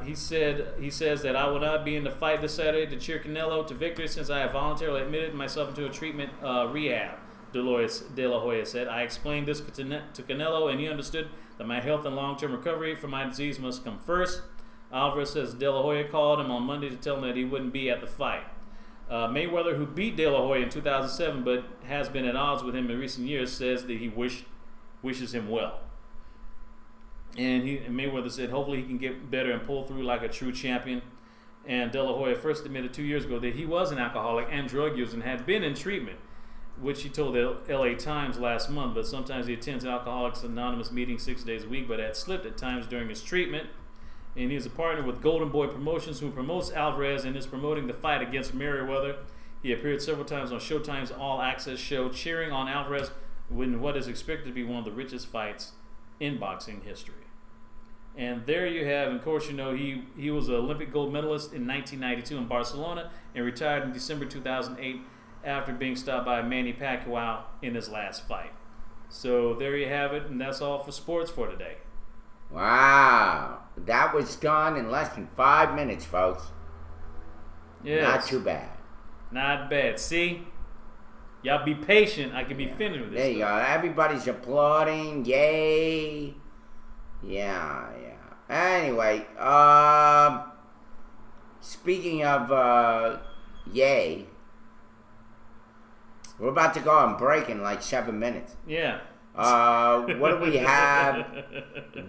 [SPEAKER 2] He says that I will not be in the fight this Saturday to cheer Canelo to victory since I have voluntarily admitted myself into a treatment rehab. De La Hoya said, I explained this to Canelo and he understood that my health and long-term recovery from my disease must come first. Alvarez says De La Hoya called him on Monday to tell him that he wouldn't be at the fight. Mayweather, who beat De La Hoya in 2007 but has been at odds with him in recent years, says that he wishes him well. And Mayweather said hopefully he can get better and pull through like a true champion. And De La Hoya first admitted 2 years ago that he was an alcoholic and drug user and had been in treatment, which he told the LA Times last month. But sometimes he attends Alcoholics Anonymous meetings 6 days a week, but had slipped at times during his treatment. And he is a partner with Golden Boy Promotions, who promotes Alvarez and is promoting the fight against Mayweather. He appeared several times on Showtime's All Access show, cheering on Alvarez in what is expected to be one of the richest fights in boxing history. And there you have, and of course, you know, he was an Olympic gold medalist in 1992 in Barcelona and retired in December 2008 after being stopped by Manny Pacquiao in his last fight. So there you have it, and that's all for sports for today.
[SPEAKER 1] Wow. That was done in less than 5 minutes, folks.
[SPEAKER 2] Yes.
[SPEAKER 1] Not too bad.
[SPEAKER 2] Not bad. See? Y'all be patient. I can be finished with this.
[SPEAKER 1] There you go. Everybody's applauding. Yay. Yeah. Anyway, speaking of yay, we're about to go on break in like 7 minutes.
[SPEAKER 2] Yeah.
[SPEAKER 1] What do we have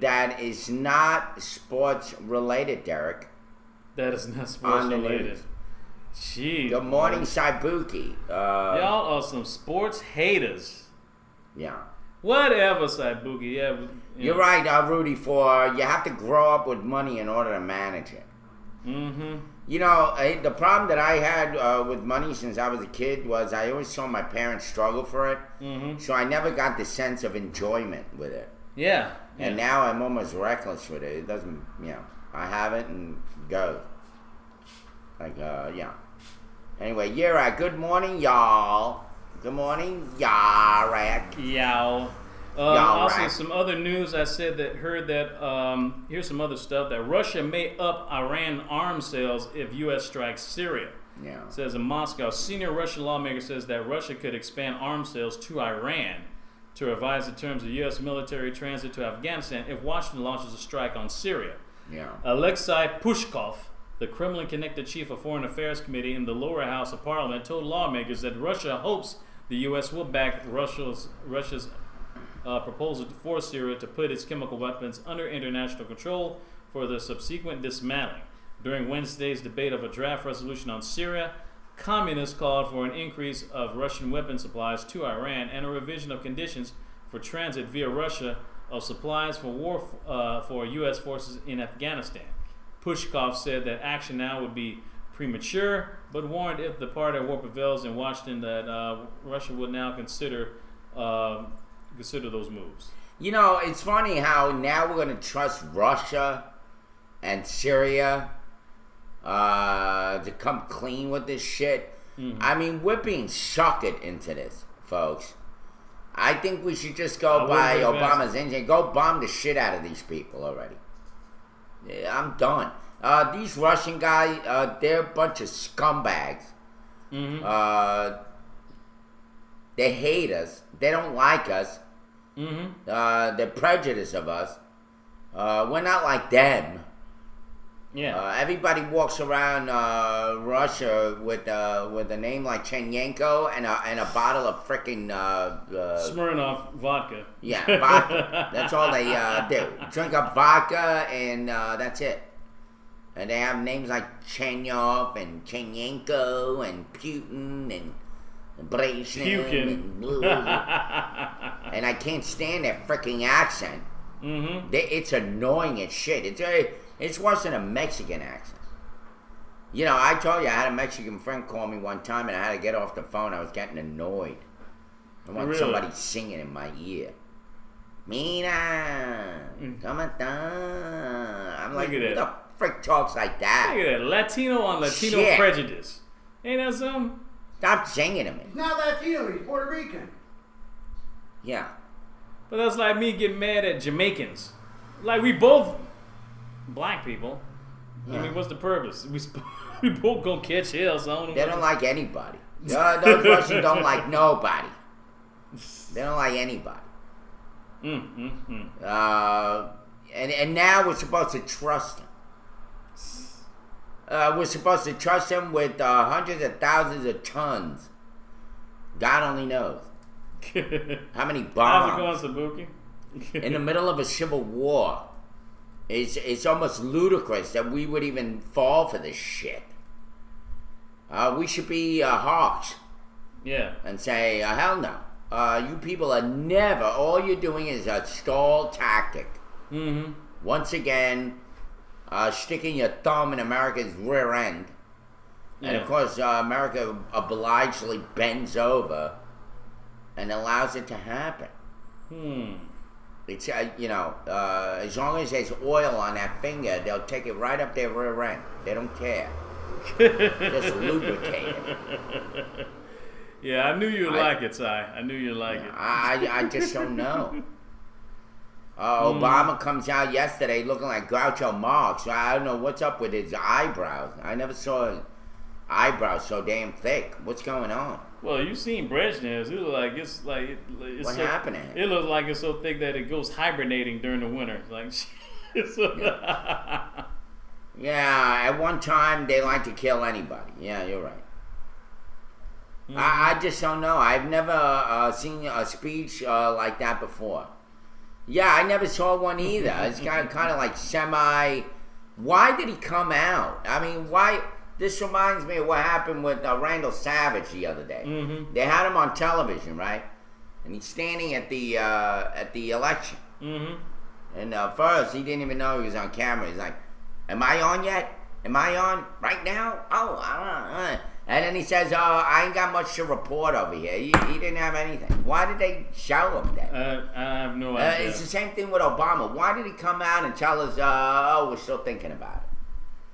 [SPEAKER 1] that is not sports related, Derek?
[SPEAKER 2] That is not sports related. Jeez.
[SPEAKER 1] Good morning, Saibuki.
[SPEAKER 2] Y'all are some sports haters.
[SPEAKER 1] Yeah.
[SPEAKER 2] Whatever, Saibuki. Yeah.
[SPEAKER 1] You're right, Rudy. You have to grow up with money in order to manage it.
[SPEAKER 2] Mm-hmm.
[SPEAKER 1] You know, the problem that I had with money since I was a kid was I always saw my parents struggle for it.
[SPEAKER 2] Mm-hmm.
[SPEAKER 1] So I never got the sense of enjoyment with it.
[SPEAKER 2] Yeah.
[SPEAKER 1] And now I'm almost reckless with it. It doesn't, I have it and go. Like, yeah. Anyway, you're right. Good morning, y'all. Good morning, Yarek.
[SPEAKER 2] Yow. Also, some other news. I heard that, here's some other stuff, that Russia may up Iran arms sales if U.S. strikes Syria.
[SPEAKER 1] Yeah.
[SPEAKER 2] It says in Moscow, senior Russian lawmaker says that Russia could expand arms sales to Iran to revise the terms of U.S. military transit to Afghanistan if Washington launches a strike on Syria.
[SPEAKER 1] Yeah.
[SPEAKER 2] Alexei Pushkov, the Kremlin-connected chief of Foreign Affairs Committee in the lower house of parliament, told lawmakers that Russia hopes the U.S. will back Russia's proposal for Syria to put its chemical weapons under international control for the subsequent dismantling. During Wednesday's debate of a draft resolution on Syria, communists called for an increase of Russian weapon supplies to Iran and a revision of conditions for transit via Russia of supplies for U.S. forces in Afghanistan. Pushkov said that action now would be premature, but warned if the party war prevails in Washington that Russia would now consider those moves.
[SPEAKER 1] You know, it's funny how now we're going to trust Russia and Syria to come clean with this shit. Mm-hmm. I mean, we're being suckered into this, folks. I think we should just go by Obama's engine, go bomb the shit out of these people already. Yeah, I'm done. These Russian guys, they're a bunch of scumbags. Mm-hmm. They hate us. They don't like us. Mm-hmm. They're prejudiced of us. We're not like them.
[SPEAKER 2] Yeah.
[SPEAKER 1] Everybody walks around Russia with a name like Chenyenko and a bottle of frickin'
[SPEAKER 2] Smirnoff vodka.
[SPEAKER 1] Yeah, vodka. That's all they do. Drink up vodka and that's it. And they have names like Chenyov and Chenyenko and Putin and Brezhnev and I can't stand their freaking accent. Mm-hmm. It's annoying as shit. It's worse than a Mexican accent. You know, I told you I had a Mexican friend call me one time and I had to get off the phone. I was getting annoyed. I want somebody singing in my ear. Mira, ¿cómo está? I'm like, who the frick talks like that?
[SPEAKER 2] Look at that. Latino on Latino
[SPEAKER 1] shit.
[SPEAKER 2] Prejudice. Ain't that something?
[SPEAKER 1] Stop singing to me.
[SPEAKER 3] He's not Latino, he's Puerto Rican.
[SPEAKER 1] Yeah.
[SPEAKER 2] But that's like me getting mad at Jamaicans. Like we both black people. I mean, what's the purpose? We both gonna catch hell. So I don't know.
[SPEAKER 1] They don't like anybody. Those Russians don't like nobody. They don't like anybody. And now we're supposed to trust them. We're supposed to trust them with hundreds of thousands of tons. God only knows how many bombs.
[SPEAKER 2] How's it going, Sabuki?
[SPEAKER 1] In the middle of a civil war. It's almost ludicrous that we would even fall for this shit. We should be hawks.
[SPEAKER 2] Yeah.
[SPEAKER 1] And say, hell no. You people are never, all you're doing is a stall tactic.
[SPEAKER 2] Mm-hmm.
[SPEAKER 1] Once again, sticking your thumb in America's rear end. And of course, America obligedly bends over and allows it to happen. It's, as long as there's oil on that finger, they'll take it right up their rear end. They don't care. Just lubricate it.
[SPEAKER 2] Yeah, I knew you'd like it, Ty. I knew you'd like it.
[SPEAKER 1] I just don't know. Obama comes out yesterday looking like Groucho Marx. I don't know what's up with his eyebrows. I never saw his eyebrows so damn thick. What's going on?
[SPEAKER 2] Well, you seen Brezhnev's. It look like it's
[SPEAKER 1] What
[SPEAKER 2] so,
[SPEAKER 1] happened?
[SPEAKER 2] It looks like it's so thick that it goes hibernating during the winter. Like,
[SPEAKER 1] yeah, at one time they like to kill anybody. Yeah, you're right. I just don't know. I've never seen a speech like that before. Yeah, I never saw one either. It's kind of like semi. Why did he come out? I mean, why? This reminds me of what happened with Randall Savage the other day. They had him on television, right? And he's standing at the election. And first, he didn't even know he was on camera. He's like, "Am I on yet? Am I on right now? Oh, And then he says, I ain't got much to report over here. He didn't have anything. Why did they show him that?
[SPEAKER 2] I have no idea.
[SPEAKER 1] It's the same thing with Obama. Why did he come out and tell us, we're still thinking about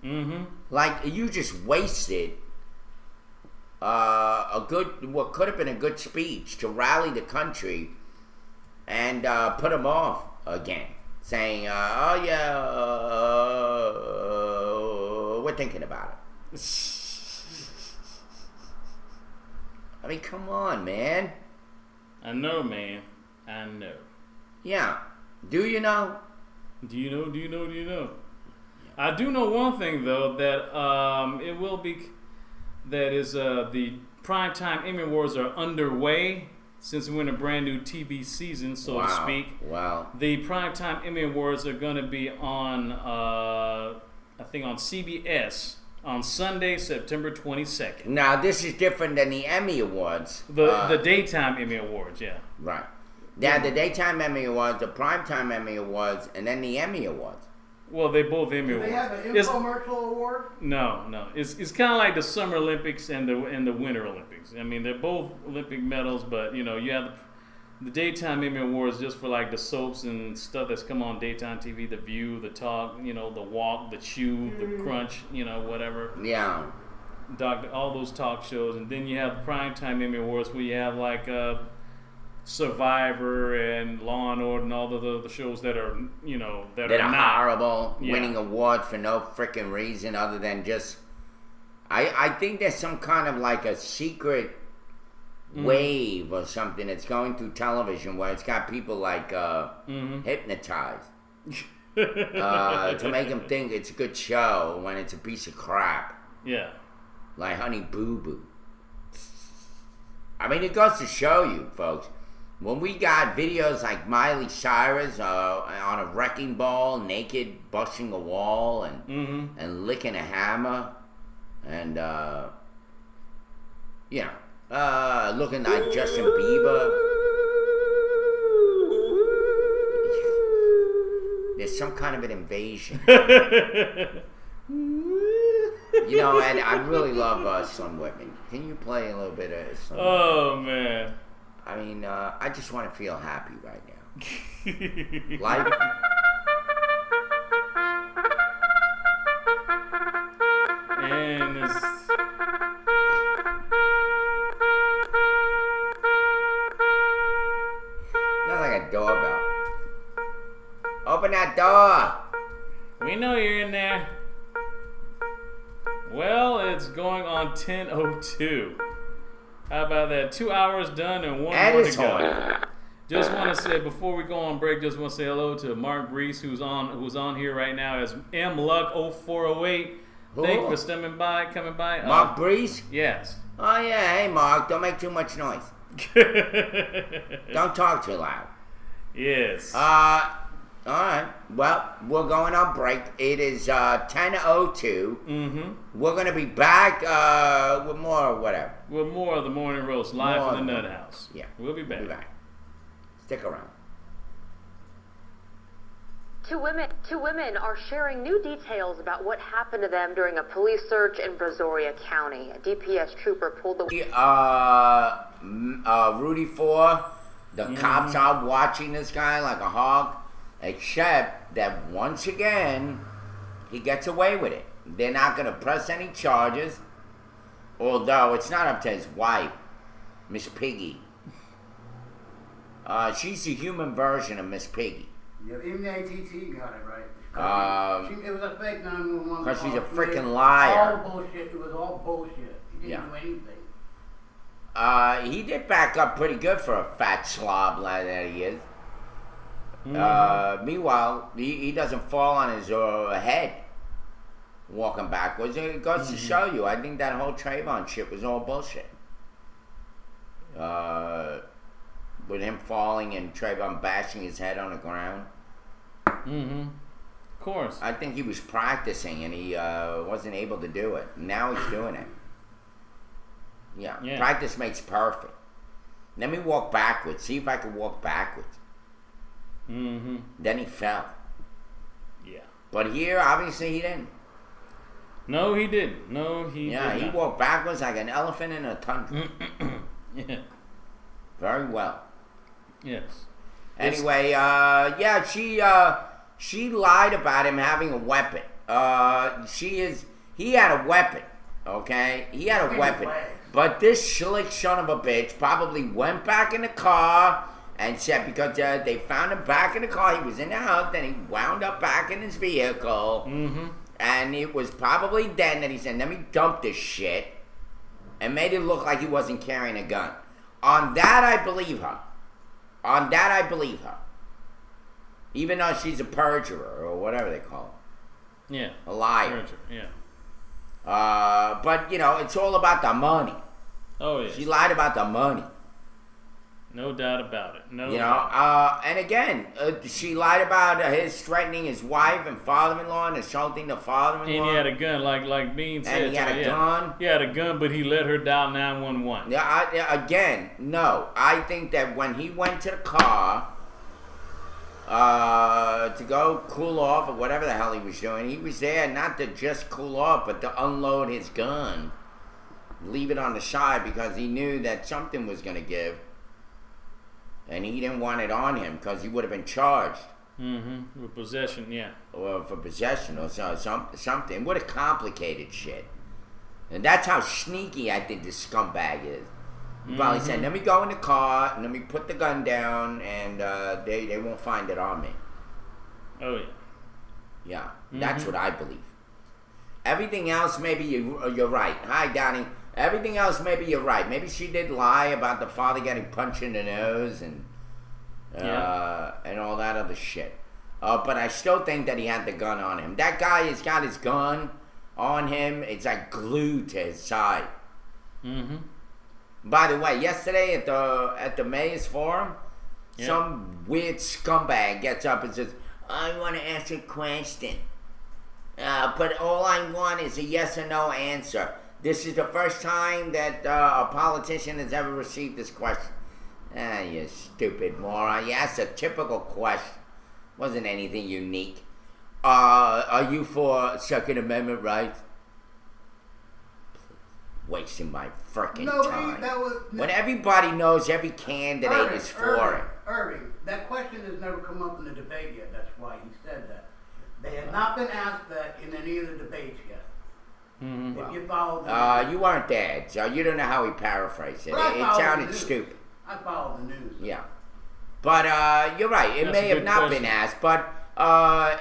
[SPEAKER 1] it? Like, you just wasted what could have been a good speech to rally the country and put him off again. Saying, we're thinking about it. I mean, come on, man.
[SPEAKER 2] I know, man. I know.
[SPEAKER 1] Yeah. Do you know?
[SPEAKER 2] Do you know? I do know one thing, though, that it will be... That is, the Primetime Emmy Awards are underway since we're in a brand new TV season, so to speak.
[SPEAKER 1] Wow.
[SPEAKER 2] The Primetime Emmy Awards are going to be on, I think, on CBS on Sunday, September 22nd.
[SPEAKER 1] Now, this is different than the Emmy Awards.
[SPEAKER 2] The Daytime Emmy Awards, yeah.
[SPEAKER 1] Right. Yeah, the Daytime Emmy Awards, the Primetime Emmy Awards, and then the Emmy Awards.
[SPEAKER 2] Well, they both Emmy Awards.
[SPEAKER 3] Do they have an infomercial award?
[SPEAKER 2] No. It's kind of like the Summer Olympics and the Winter Olympics. I mean, they're both Olympic medals, but you have the Daytime Emmy Awards just for like the soaps and stuff that's come on daytime TV, The View, The Talk, the Walk, The Chew, The Crunch, whatever.
[SPEAKER 1] Yeah.
[SPEAKER 2] All those talk shows, and then you have the Primetime Emmy Awards where you have like Survivor and Law and Order and all the shows that are that are not
[SPEAKER 1] horrible, winning awards for no freaking reason other than just. I think there's some kind of like a secret wave or something that's going through television where it's got people like hypnotized to make them think it's a good show when it's a piece of crap.
[SPEAKER 2] Yeah.
[SPEAKER 1] Like Honey Boo Boo. I mean, it goes to show you, folks. When we got videos like Miley Cyrus on a wrecking ball, naked, busting a wall, and licking a hammer, and looking like Justin Bieber. There's some kind of an invasion. And I really love Slim Whitman. Can you play a little bit of Slim Whitman?
[SPEAKER 2] Oh, man.
[SPEAKER 1] I mean, I just want to feel happy right now. Life.
[SPEAKER 2] And it's...
[SPEAKER 1] Not like a doorbell. door.
[SPEAKER 2] We know you're in there. Well, it's going on 10:02. How about that? 2 hours done and one
[SPEAKER 1] That
[SPEAKER 2] more to
[SPEAKER 1] is
[SPEAKER 2] go.
[SPEAKER 1] hard.
[SPEAKER 2] Just want to say before we go on break, just want to say hello to Mark Brees, who's on here right now as M Luck 0408.
[SPEAKER 1] Who?
[SPEAKER 2] Thank you for coming by.
[SPEAKER 1] Mark Brees?
[SPEAKER 2] Yes.
[SPEAKER 1] Oh, yeah. Hey, Mark. Don't make too much noise. Don't talk too loud.
[SPEAKER 2] Yes.
[SPEAKER 1] All right. Well, we're going on break. It is 10:02.
[SPEAKER 2] Mm-hmm.
[SPEAKER 1] We're going to be back with more whatever.
[SPEAKER 2] With more of the morning roast live
[SPEAKER 1] More
[SPEAKER 2] from the
[SPEAKER 1] of
[SPEAKER 2] Nut
[SPEAKER 1] the-
[SPEAKER 2] House.
[SPEAKER 1] Yeah.
[SPEAKER 2] We'll be back.
[SPEAKER 1] Stick around.
[SPEAKER 9] Two women are sharing new details about what happened to them during a police search in Brazoria County. A DPS trooper pulled the...
[SPEAKER 1] Rudy Four, the cops are watching this guy like a hawk, except that once again, he gets away with it. They're not going to press any charges, although it's not up to his wife, Miss Piggy. She's the human version of Miss Piggy.
[SPEAKER 3] Yeah, even the ATT got it right. It was a fake 911
[SPEAKER 1] 'cause she's a
[SPEAKER 3] call.
[SPEAKER 1] freaking liar.
[SPEAKER 3] All bullshit. It was all bullshit. He didn't do anything.
[SPEAKER 1] He did back up pretty good for a fat slob like that he is. Meanwhile, he doesn't fall on his head walking backwards. It goes to show you, I think that whole Trayvon shit was all bullshit. With him falling and Trayvon bashing his head on the ground.
[SPEAKER 2] Mm-hmm. Of course.
[SPEAKER 1] I think he was practicing and he wasn't able to do it. Now he's doing it. Yeah. Practice makes perfect. Let me walk backwards. See if I can walk backwards.
[SPEAKER 2] Mm-hmm.
[SPEAKER 1] Then he fell.
[SPEAKER 2] Yeah.
[SPEAKER 1] But here, obviously, he didn't.
[SPEAKER 2] No, he didn't.
[SPEAKER 1] Yeah, he walked backwards like an elephant in a tundra.
[SPEAKER 2] Yeah.
[SPEAKER 1] Very well.
[SPEAKER 2] Yes.
[SPEAKER 1] Anyway, she lied about him having a weapon. He had a weapon, okay? He had a weapon. But this slick son of a bitch probably went back in the car and said, because they found him back in the car, he was in the house, then he wound up back in his vehicle.
[SPEAKER 2] Mm-hmm.
[SPEAKER 1] And it was probably then that he said, let me dump this shit, and made it look like he wasn't carrying a gun. On that, I believe her. Even though she's a perjurer, or whatever they call it.
[SPEAKER 2] Yeah.
[SPEAKER 1] A liar.
[SPEAKER 2] Yeah.
[SPEAKER 1] But, it's all about the money.
[SPEAKER 2] Oh, yes.
[SPEAKER 1] She lied about the money.
[SPEAKER 2] No doubt about it.
[SPEAKER 1] And again, she lied about his threatening his wife and father-in-law and assaulting the father-in-law.
[SPEAKER 2] And he had a gun, like Bean said.
[SPEAKER 1] And he had a gun.
[SPEAKER 2] He had a gun, but he let her dial 911.
[SPEAKER 1] Again, no. I think that when he went to the car to go cool off or whatever the hell he was doing, he was there not to just cool off, but to unload his gun, leave it on the side because he knew that something was going to give. And he didn't want it on him because he would have been charged.
[SPEAKER 2] Mm-hmm. With possession, yeah.
[SPEAKER 1] Or for possession or something. What a complicated shit. And that's how sneaky I think this scumbag is. He probably said, let me go in the car, and let me put the gun down, and they won't find it on me.
[SPEAKER 2] Oh, yeah.
[SPEAKER 1] Yeah, that's what I believe. Everything else, maybe you're right. Hi, Donnie. Everything else, maybe you're right. Maybe she did lie about the father getting punched in the nose and all that other shit. But I still think that he had the gun on him. That guy has got his gun on him. It's like glued to his side.
[SPEAKER 2] Mm-hmm.
[SPEAKER 1] By the way, yesterday at the Mayor's Forum, some weird scumbag gets up and says, I want to ask a question. But all I want is a yes or no answer. This is the first time that a politician has ever received this question. You stupid moron. You asked a typical question. Wasn't anything unique. Are you for Second Amendment rights? Wasting my frickin' time. When everybody knows every candidate is for it.
[SPEAKER 3] Irving, that question has never come up in the debate yet. That's why he said that. They have not been asked that in any of the debates yet.
[SPEAKER 2] Mm-hmm.
[SPEAKER 3] If you follow the
[SPEAKER 1] you weren't there, so you don't know how he paraphrased it.
[SPEAKER 3] But
[SPEAKER 1] It sounded stupid.
[SPEAKER 3] I follow the news.
[SPEAKER 1] Yeah. But you're right. It
[SPEAKER 2] That's
[SPEAKER 1] may
[SPEAKER 2] a
[SPEAKER 1] have
[SPEAKER 2] good
[SPEAKER 1] not
[SPEAKER 2] question.
[SPEAKER 1] been asked, but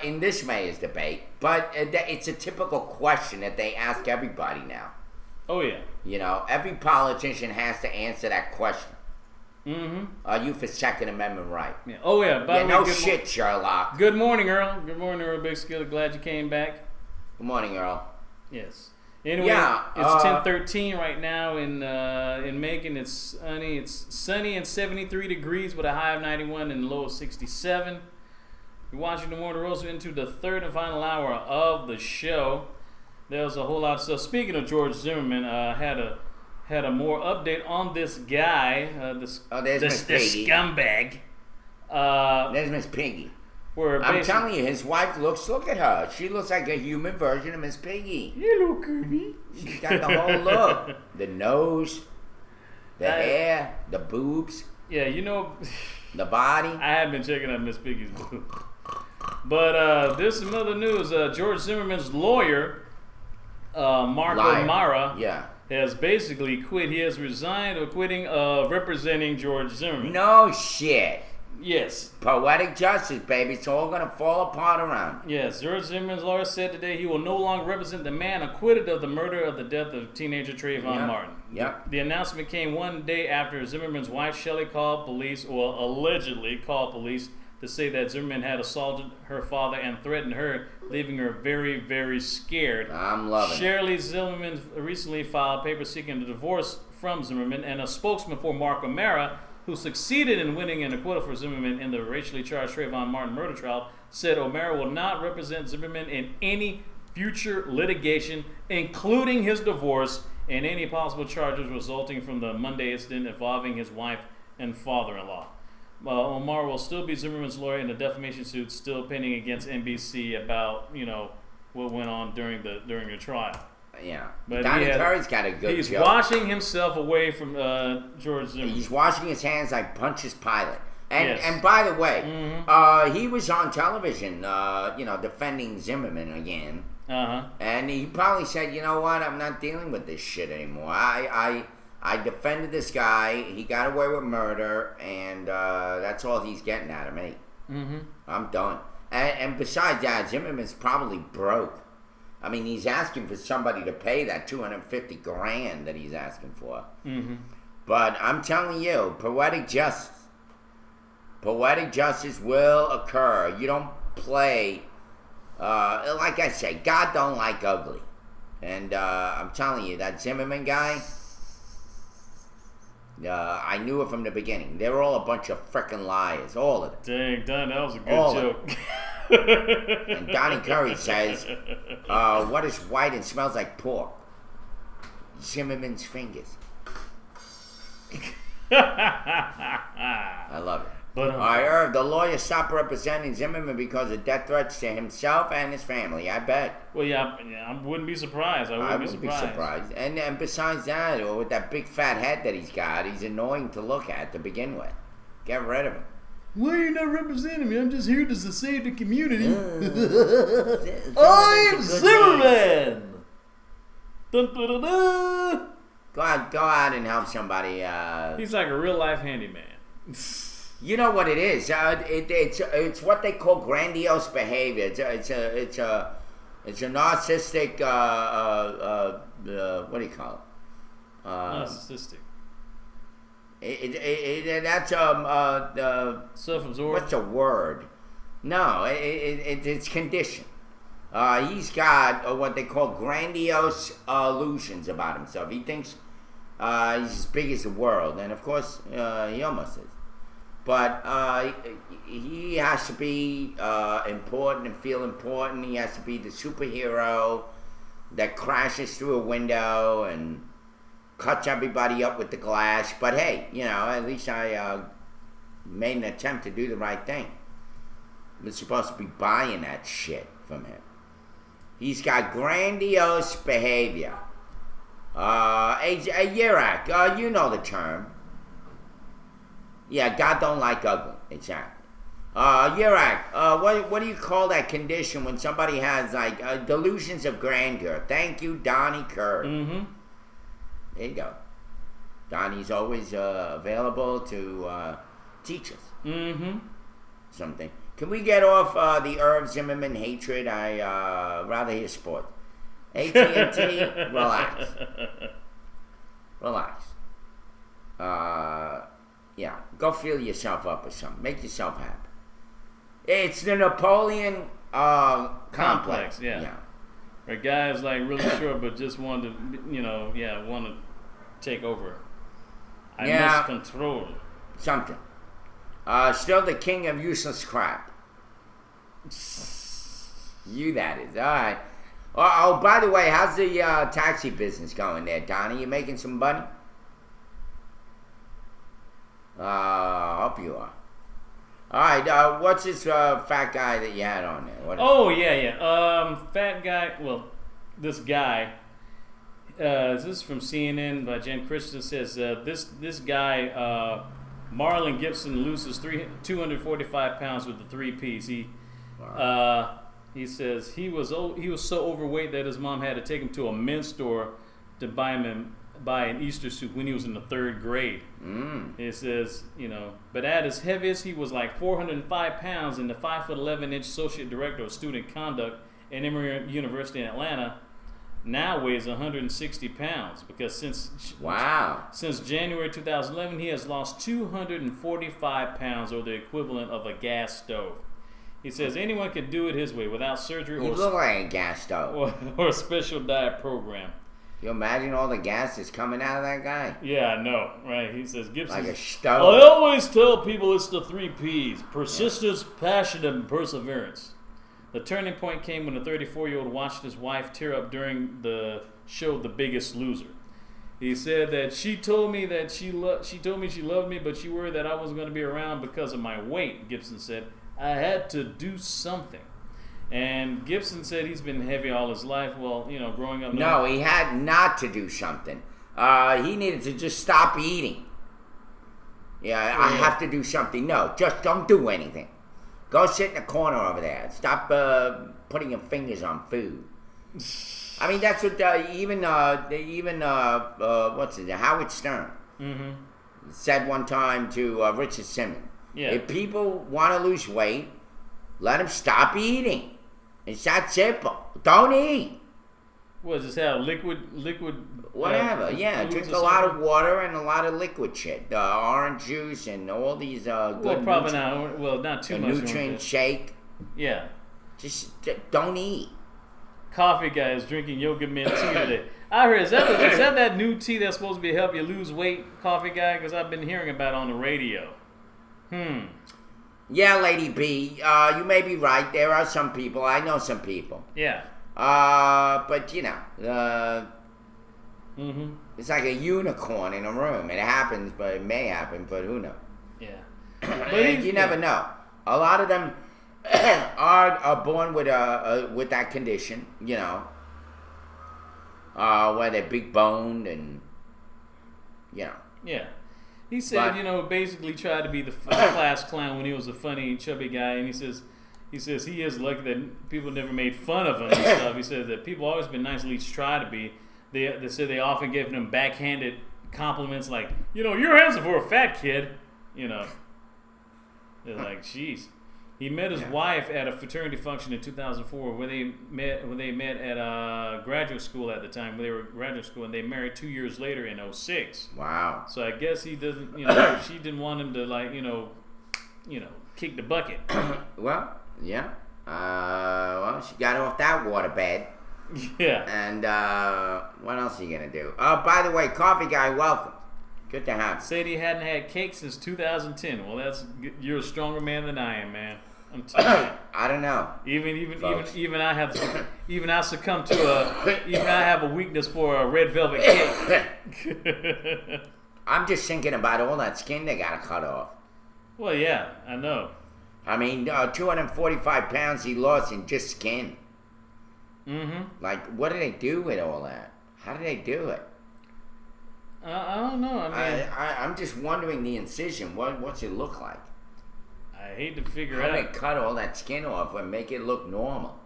[SPEAKER 1] in this mayor's debate, but it's a typical question that they ask everybody now.
[SPEAKER 2] Oh, yeah.
[SPEAKER 1] You know, every politician has to answer that question.
[SPEAKER 2] Mm-hmm.
[SPEAKER 1] Are you for Second Amendment right?
[SPEAKER 2] Yeah. Oh, yeah. By the way,
[SPEAKER 1] no shit, Sherlock.
[SPEAKER 2] Good morning, Earl. Good morning, Earl Big Skillet. Glad you came back.
[SPEAKER 1] Good morning, Earl.
[SPEAKER 2] Yes. Anyway,
[SPEAKER 1] Yeah,
[SPEAKER 2] it's 10:13 right now in Macon. It's sunny and 73 degrees with a high of 91 and a low of 67. You're watching the morning rolls into the third and final hour of the show. There's a whole lot of stuff. Speaking of George Zimmerman, had a more update on this guy. This scumbag.
[SPEAKER 1] There's Miss Piggy.
[SPEAKER 2] Where
[SPEAKER 1] I'm telling you, his wife look at her. She looks like a human version of Miss Piggy.
[SPEAKER 2] Hello, Kirby.
[SPEAKER 1] She's got the whole look. The nose, the hair, the boobs.
[SPEAKER 2] Yeah, you know.
[SPEAKER 1] The body.
[SPEAKER 2] I have been checking out Miss Piggy's boobs. But this is another news. George Zimmerman's lawyer, Mark O'Mara, has basically quit. He has resigned or quitting representing George Zimmerman.
[SPEAKER 1] No shit.
[SPEAKER 2] Yes.
[SPEAKER 1] Poetic justice, baby. It's all going to fall apart around.
[SPEAKER 2] Yes. George Zimmerman's lawyer said today he will no longer represent the man acquitted of the murder of the death of teenager Trayvon Martin.
[SPEAKER 1] Yep.
[SPEAKER 2] The announcement came one day after Zimmerman's wife, Shelley, called police, or allegedly called police, to say that Zimmerman had assaulted her father and threatened her, leaving her very, very scared.
[SPEAKER 1] I'm loving it.
[SPEAKER 2] Shirley Zimmerman recently filed papers seeking a divorce from Zimmerman, and a spokesman for Mark O'Mara, who succeeded in winning an acquittal for Zimmerman in the racially charged Trayvon Martin murder trial, said O'Mara will not represent Zimmerman in any future litigation, including his divorce and any possible charges resulting from the Monday incident involving his wife and father-in-law. O'Mara will still be Zimmerman's lawyer in the defamation suit still pending against NBC about, you know, what went on during the trial.
[SPEAKER 1] Yeah.
[SPEAKER 2] But
[SPEAKER 1] Donnie Curry's got a good
[SPEAKER 2] He's
[SPEAKER 1] joke.
[SPEAKER 2] washing himself away from George Zimmerman.
[SPEAKER 1] He's washing his hands like Pontius Pilate. And
[SPEAKER 2] Yes.
[SPEAKER 1] and by the way, he was on television, you know, defending Zimmerman again. And he probably said, you know what, I'm not dealing with this shit anymore. I defended this guy. He got away with murder, and that's all he's getting out of me. I'm done. And besides that, Zimmerman's probably broke. I mean, he's asking for somebody to pay that $250,000 that he's asking for. But I'm telling you, poetic justice will occur. You don't play, like I say, God don't like ugly. And I'm telling you, that Zimmerman guy, I knew it from the beginning. They were all a bunch of frickin' liars, all of them.
[SPEAKER 2] Dang, Don, that was a good
[SPEAKER 1] All
[SPEAKER 2] joke.
[SPEAKER 1] And Donnie Curry says, what is white and smells like pork? Zimmerman's fingers. I love it.
[SPEAKER 2] But,
[SPEAKER 1] I heard the lawyer stopped representing Zimmerman because of death threats to himself and his family. I bet.
[SPEAKER 2] Well, yeah, I wouldn't be surprised. I wouldn't
[SPEAKER 1] be surprised. And besides that, or with that big fat head that he's got, he's annoying to look at to begin with. Get rid of him.
[SPEAKER 2] Why are you not representing me? I'm just here to save the community.
[SPEAKER 1] I'm
[SPEAKER 2] Zimmerman! Dun, dun, dun, dun.
[SPEAKER 1] Go out and help somebody.
[SPEAKER 2] He's like a real life handyman.
[SPEAKER 1] You know what it is? It's what they call grandiose behavior. It's a narcissistic. What do you call it?
[SPEAKER 2] Narcissistic.
[SPEAKER 1] That's
[SPEAKER 2] self-absorbed.
[SPEAKER 1] What's the word? No, it's conditioned. He's got what they call grandiose illusions about himself. He thinks he's as big as the world, and of course he almost is. But he has to be important and feel important. He has to be the superhero that crashes through a window and cuts everybody up with the glass. But hey, you know, at least I made an attempt to do the right thing. We're supposed to be buying that shit from him. He's got grandiose behavior. Yirak, you know the term. Yeah, God don't like ugly. Exactly. Yirak, what do you call that condition when somebody has like delusions of grandeur? Thank you, Donnie Kerr. There you go. Donnie's always available to teach us something. Can we get off the Irv Zimmerman hatred? I rather hear sport. AT&T, relax. Relax. Yeah, go fill yourself up or something. Make yourself happy. It's the Napoleon complex.
[SPEAKER 2] Yeah. Where guys like really short but just want to, want to take over. I miss control.
[SPEAKER 1] Something. Still the king of useless crap. You, that is. All right. Oh, by the way, how's the taxi business going there, Donnie? You making some money? Hope you are. All right. What's this fat guy that you had on there?
[SPEAKER 2] Fat guy. Well, this guy. This is from CNN by Jen Christian. Says this guy Marlon Gibson loses 245 pounds with the 3-piece. He says he was so overweight that his mom had to take him to a men's store to buy an Easter suit when he was in the 3rd grade. It says, but at his heaviest, he was like 405 pounds, and the 5'11" associate director of student conduct at Emory University in Atlanta now weighs 160 pounds because since January 2011, he has lost 245 pounds, or the equivalent of a gas stove. He says anyone can do it his way without surgery
[SPEAKER 1] You look like a gas stove.
[SPEAKER 2] or a special diet program.
[SPEAKER 1] You imagine all the gas that's coming out of that guy?
[SPEAKER 2] Yeah, I know, right? He says Gibson.
[SPEAKER 1] Like a stove.
[SPEAKER 2] I always tell people it's the 3 Ps: persistence, passion, and perseverance. The turning point came when the 34-year-old watched his wife tear up during the show The Biggest Loser. He said that she told me she loved me, but she worried that I wasn't going to be around because of my weight. Gibson said, I had to do something. And Gibson said he's been heavy all his life. Well, growing up.
[SPEAKER 1] No, he had not to do something. He needed to just stop eating. I have to do something. No, just don't do anything. Go sit in the corner over there. Stop putting your fingers on food. I mean, that's what what's it? Howard Stern said one time to Richard Simmons.
[SPEAKER 2] Yeah.
[SPEAKER 1] If people want to lose weight, let them stop eating. It's that simple. Don't eat.
[SPEAKER 2] What is this? How liquid?
[SPEAKER 1] Whatever. Drink a lot of water and a lot of liquid shit. Orange juice and all these good.
[SPEAKER 2] Well, probably not. Well, not too much.
[SPEAKER 1] Nutrient shake.
[SPEAKER 2] Yeah.
[SPEAKER 1] Just don't eat.
[SPEAKER 2] Coffee guy is drinking yoga mint tea today. I heard is that new tea that's supposed to be help you lose weight? Coffee guy, because I've been hearing about it on the radio.
[SPEAKER 1] Yeah, Lady B, you may be right. There are some people. I know some people.
[SPEAKER 2] Yeah.
[SPEAKER 1] But it's like a unicorn in a room. It happens, but it may happen, but who knows?
[SPEAKER 2] Yeah.
[SPEAKER 1] But you never know. A lot of them are born with that condition, where they're big boned and
[SPEAKER 2] Yeah. He said, basically tried to be the class clown when he was a funny, chubby guy, and he says he is lucky that people never made fun of him and stuff. He says that people always been nice, at least try to be. They said they often give him backhanded compliments like, you're handsome for a fat kid. They're like, jeez. He met his wife at a fraternity function in 2004 where they met at graduate school at the time. When they were graduate school, and they married 2 years later in 2006.
[SPEAKER 1] Wow.
[SPEAKER 2] So I guess he doesn't, she didn't want him to kick the bucket.
[SPEAKER 1] Well, yeah. She got off that waterbed.
[SPEAKER 2] Yeah.
[SPEAKER 1] And what else are you gonna do? By the way, coffee guy, welcome. Good to have you.
[SPEAKER 2] Said he hadn't had cake since 2010. Well, you're a stronger man than I am, man. I'm telling you.
[SPEAKER 1] I don't know.
[SPEAKER 2] Even I have succumb to I have a weakness for a red velvet cake.
[SPEAKER 1] I'm just thinking about all that skin they gotta cut off.
[SPEAKER 2] Well, yeah, I know.
[SPEAKER 1] I mean, 245 pounds he lost in just skin. Like, what do they do with all that? How do they do it?
[SPEAKER 2] I don't know. I mean,
[SPEAKER 1] I'm just wondering the incision. What's it look like?
[SPEAKER 2] I hate to figure
[SPEAKER 1] How
[SPEAKER 2] out.
[SPEAKER 1] do they cut all that skin off and make it look normal?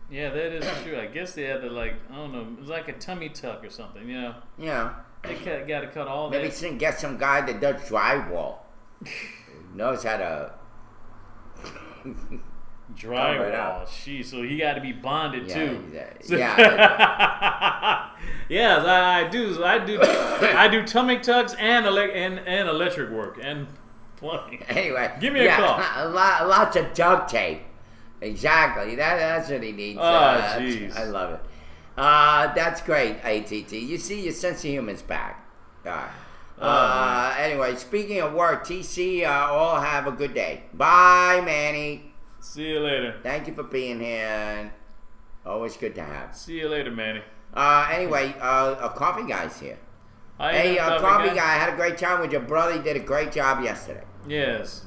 [SPEAKER 2] Yeah, that is true. I guess they had to I don't know. It was like a tummy tuck or something.
[SPEAKER 1] Yeah.
[SPEAKER 2] They got to cut all
[SPEAKER 1] Maybe
[SPEAKER 2] that.
[SPEAKER 1] get some guy that does drywall. Knows how to
[SPEAKER 2] Drywall. Sheesh. So he got to be bonded too.
[SPEAKER 1] Yeah.
[SPEAKER 2] Yes, I do. I do tummy tucks and electric work and plumbing.
[SPEAKER 1] Anyway,
[SPEAKER 2] give me a call.
[SPEAKER 1] Lots of duct tape. Exactly. That's what he needs.
[SPEAKER 2] Oh, jeez.
[SPEAKER 1] I love it. That's great, ATT. You see, your sense of humor's back. All right. Anyway, speaking of work, TC, all have a good day. Bye, Manny.
[SPEAKER 2] See you later.
[SPEAKER 1] Thank you for being here. And always good to have.
[SPEAKER 2] See you later, Manny.
[SPEAKER 1] Anyway, a coffee guy's here.
[SPEAKER 2] Hey,
[SPEAKER 1] coffee guy, I had a great time with your brother. He did a great job yesterday.
[SPEAKER 2] Yes.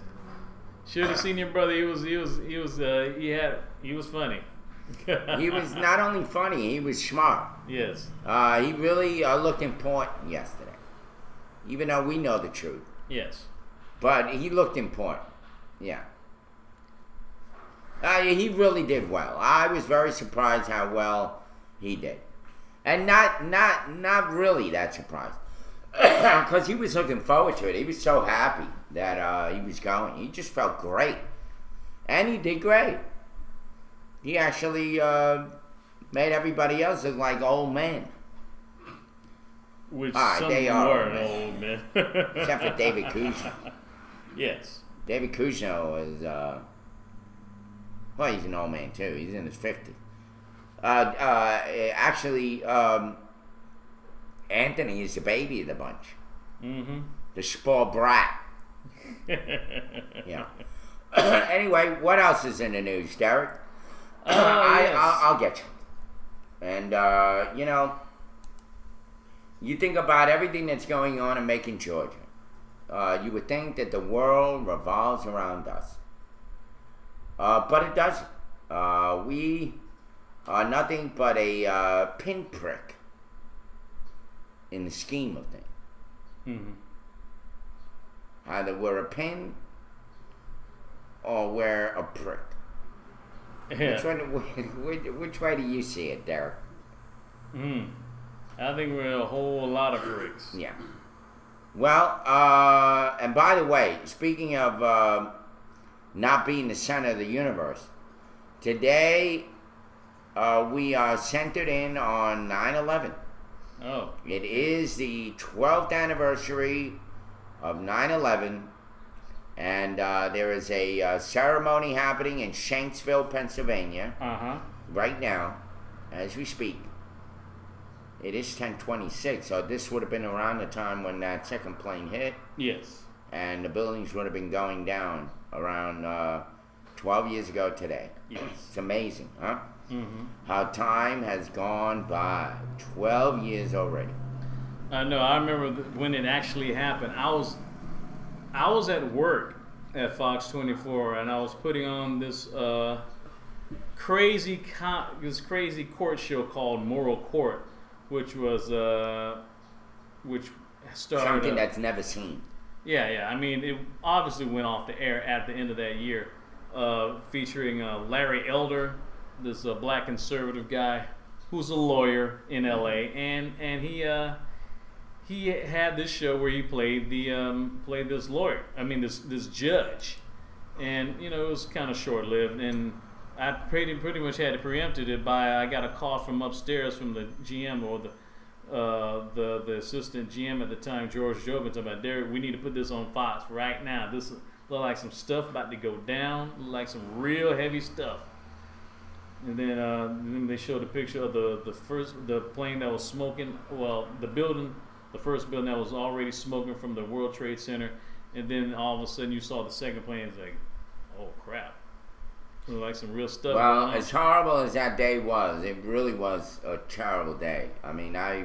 [SPEAKER 2] Should have seen your brother. He was funny.
[SPEAKER 1] He was not only funny, he was smart.
[SPEAKER 2] Yes.
[SPEAKER 1] He really looked important yesterday, even though we know the truth.
[SPEAKER 2] Yes.
[SPEAKER 1] But he looked important. Yeah. He really did well. I was very surprised how well he did, and not really that surprised, because he was looking forward to it. He was so happy that he was going. He just felt great, and he did great. He actually made everybody else look like old men.
[SPEAKER 2] Which
[SPEAKER 1] some they
[SPEAKER 2] were old men.
[SPEAKER 1] Except for David Kuzno.
[SPEAKER 2] Yes.
[SPEAKER 1] David Kuzno is, well, he's an old man too. He's in his 50s. Actually, Anthony is the baby of the bunch.
[SPEAKER 2] Mm-hmm.
[SPEAKER 1] The spoiled brat. Yeah. Anyway, what else is in the news, Derek?
[SPEAKER 2] Yes.
[SPEAKER 1] I'll get you. And, you know, you think about everything that's going on in Macon, Georgia. You would think that the world revolves around us. But it doesn't. We are nothing but a pinprick in the scheme of things.
[SPEAKER 2] Mm-hmm.
[SPEAKER 1] Either we're a pin or we're a prick.
[SPEAKER 2] Yeah.
[SPEAKER 1] Which way do you see it, Derek?
[SPEAKER 2] I think we're a whole lot of pricks.
[SPEAKER 1] Yeah. Well, and by the way, speaking of not being the center of the universe, today we are centered in on 9/11.
[SPEAKER 2] Oh.
[SPEAKER 1] It is the 12th anniversary of 9/11, and there is a ceremony happening in Shanksville, Pennsylvania, right now, as we speak. It is 10:26, so this would have been around the time when that second plane hit.
[SPEAKER 2] Yes.
[SPEAKER 1] And the buildings would have been going down around 12 years ago today.
[SPEAKER 2] Yes.
[SPEAKER 1] It's amazing, huh?
[SPEAKER 2] Mm-hmm.
[SPEAKER 1] How time has gone by. 12 years already.
[SPEAKER 2] I know. I remember when it actually happened. I was at work at Fox 24, and I was putting on this crazy court show called Moral Court, which was which started
[SPEAKER 1] something that's never seen.
[SPEAKER 2] Yeah. I mean, it obviously went off the air at the end of that year, featuring Larry Elder, this black conservative guy who's a lawyer in L.A. and he had this show where he played this lawyer. I mean, this judge, and you know, it was kind of short lived. And I pretty much had to preempt it by I got a call from upstairs from the GM or the assistant GM at the time, George Jobin, talking about, Derek, we need to put this on Fox right now. This look like some stuff about to go down, look like some real heavy stuff. And then they showed a picture of the plane that was smoking. Well, the first building that was already smoking from the World Trade Center, and then all of a sudden you saw the second plane. It's like, oh crap. Like some real stuff.
[SPEAKER 1] Well, as horrible as that day was, it really was a terrible day. I mean, I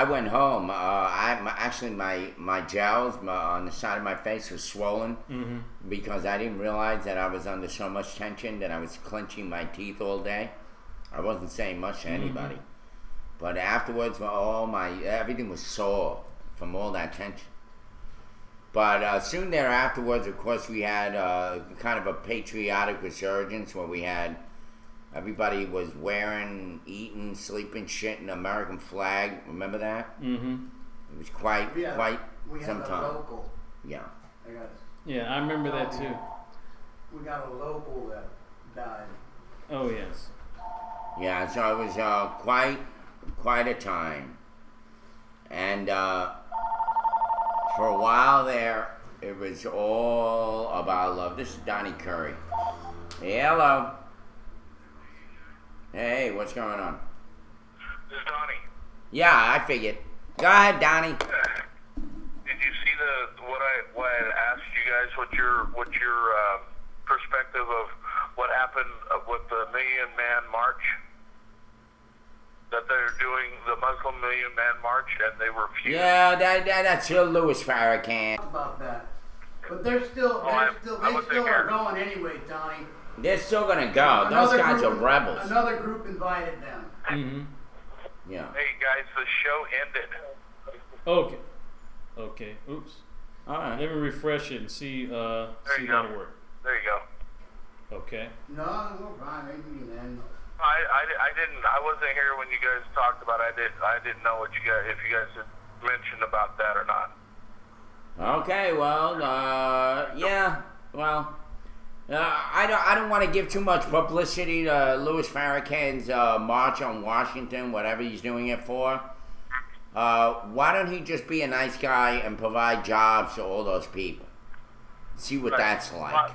[SPEAKER 1] went home. My jowls on the side of my face was swollen because I didn't realize that I was under so much tension that I was clenching my teeth all day. I wasn't saying much to anybody, but afterwards, everything was sore from all that tension. But soon thereafterwards, of course, we had kind of a patriotic resurgence where we had everybody was wearing, eating, sleeping, shit in the American flag. Remember that? Mm-hmm. It was quite
[SPEAKER 3] we
[SPEAKER 1] some
[SPEAKER 3] had
[SPEAKER 1] time.
[SPEAKER 3] a local.
[SPEAKER 1] Yeah.
[SPEAKER 2] Yeah, I remember that too.
[SPEAKER 3] we got a local that died.
[SPEAKER 2] Oh yes.
[SPEAKER 1] Yeah, so it was quite a time. And for a while there, it was all about love. This is Donnie Curry. Hey, hello. Hey, what's going on?
[SPEAKER 10] This is Donnie.
[SPEAKER 1] Yeah, I figured. Go ahead, Donnie.
[SPEAKER 10] Did you see what I asked you guys? What's your perspective of what happened with the Million Man March? That they're doing the Muslim Million Man March and they refuse.
[SPEAKER 1] Yeah, that's your Louis Farrakhan.
[SPEAKER 3] About that, but they still are going anyway, Donnie.
[SPEAKER 1] They're still gonna go. Those guys are rebels.
[SPEAKER 3] Another group invited them.
[SPEAKER 2] Mm-hmm.
[SPEAKER 1] Yeah.
[SPEAKER 10] Hey guys, the show ended.
[SPEAKER 2] Okay. Oops.
[SPEAKER 1] All right.
[SPEAKER 2] Let me refresh it and see that'll work.
[SPEAKER 10] There you go.
[SPEAKER 2] Okay.
[SPEAKER 3] No, we're fine.
[SPEAKER 10] I wasn't here when you guys talked about it. I didn't know if you guys had mentioned about that or not.
[SPEAKER 1] Okay, well, yeah, well, I don't want to give too much publicity to Louis Farrakhan's march on Washington, whatever he's doing it for. Why don't he just be a nice guy and provide jobs to all those people? See what that's like.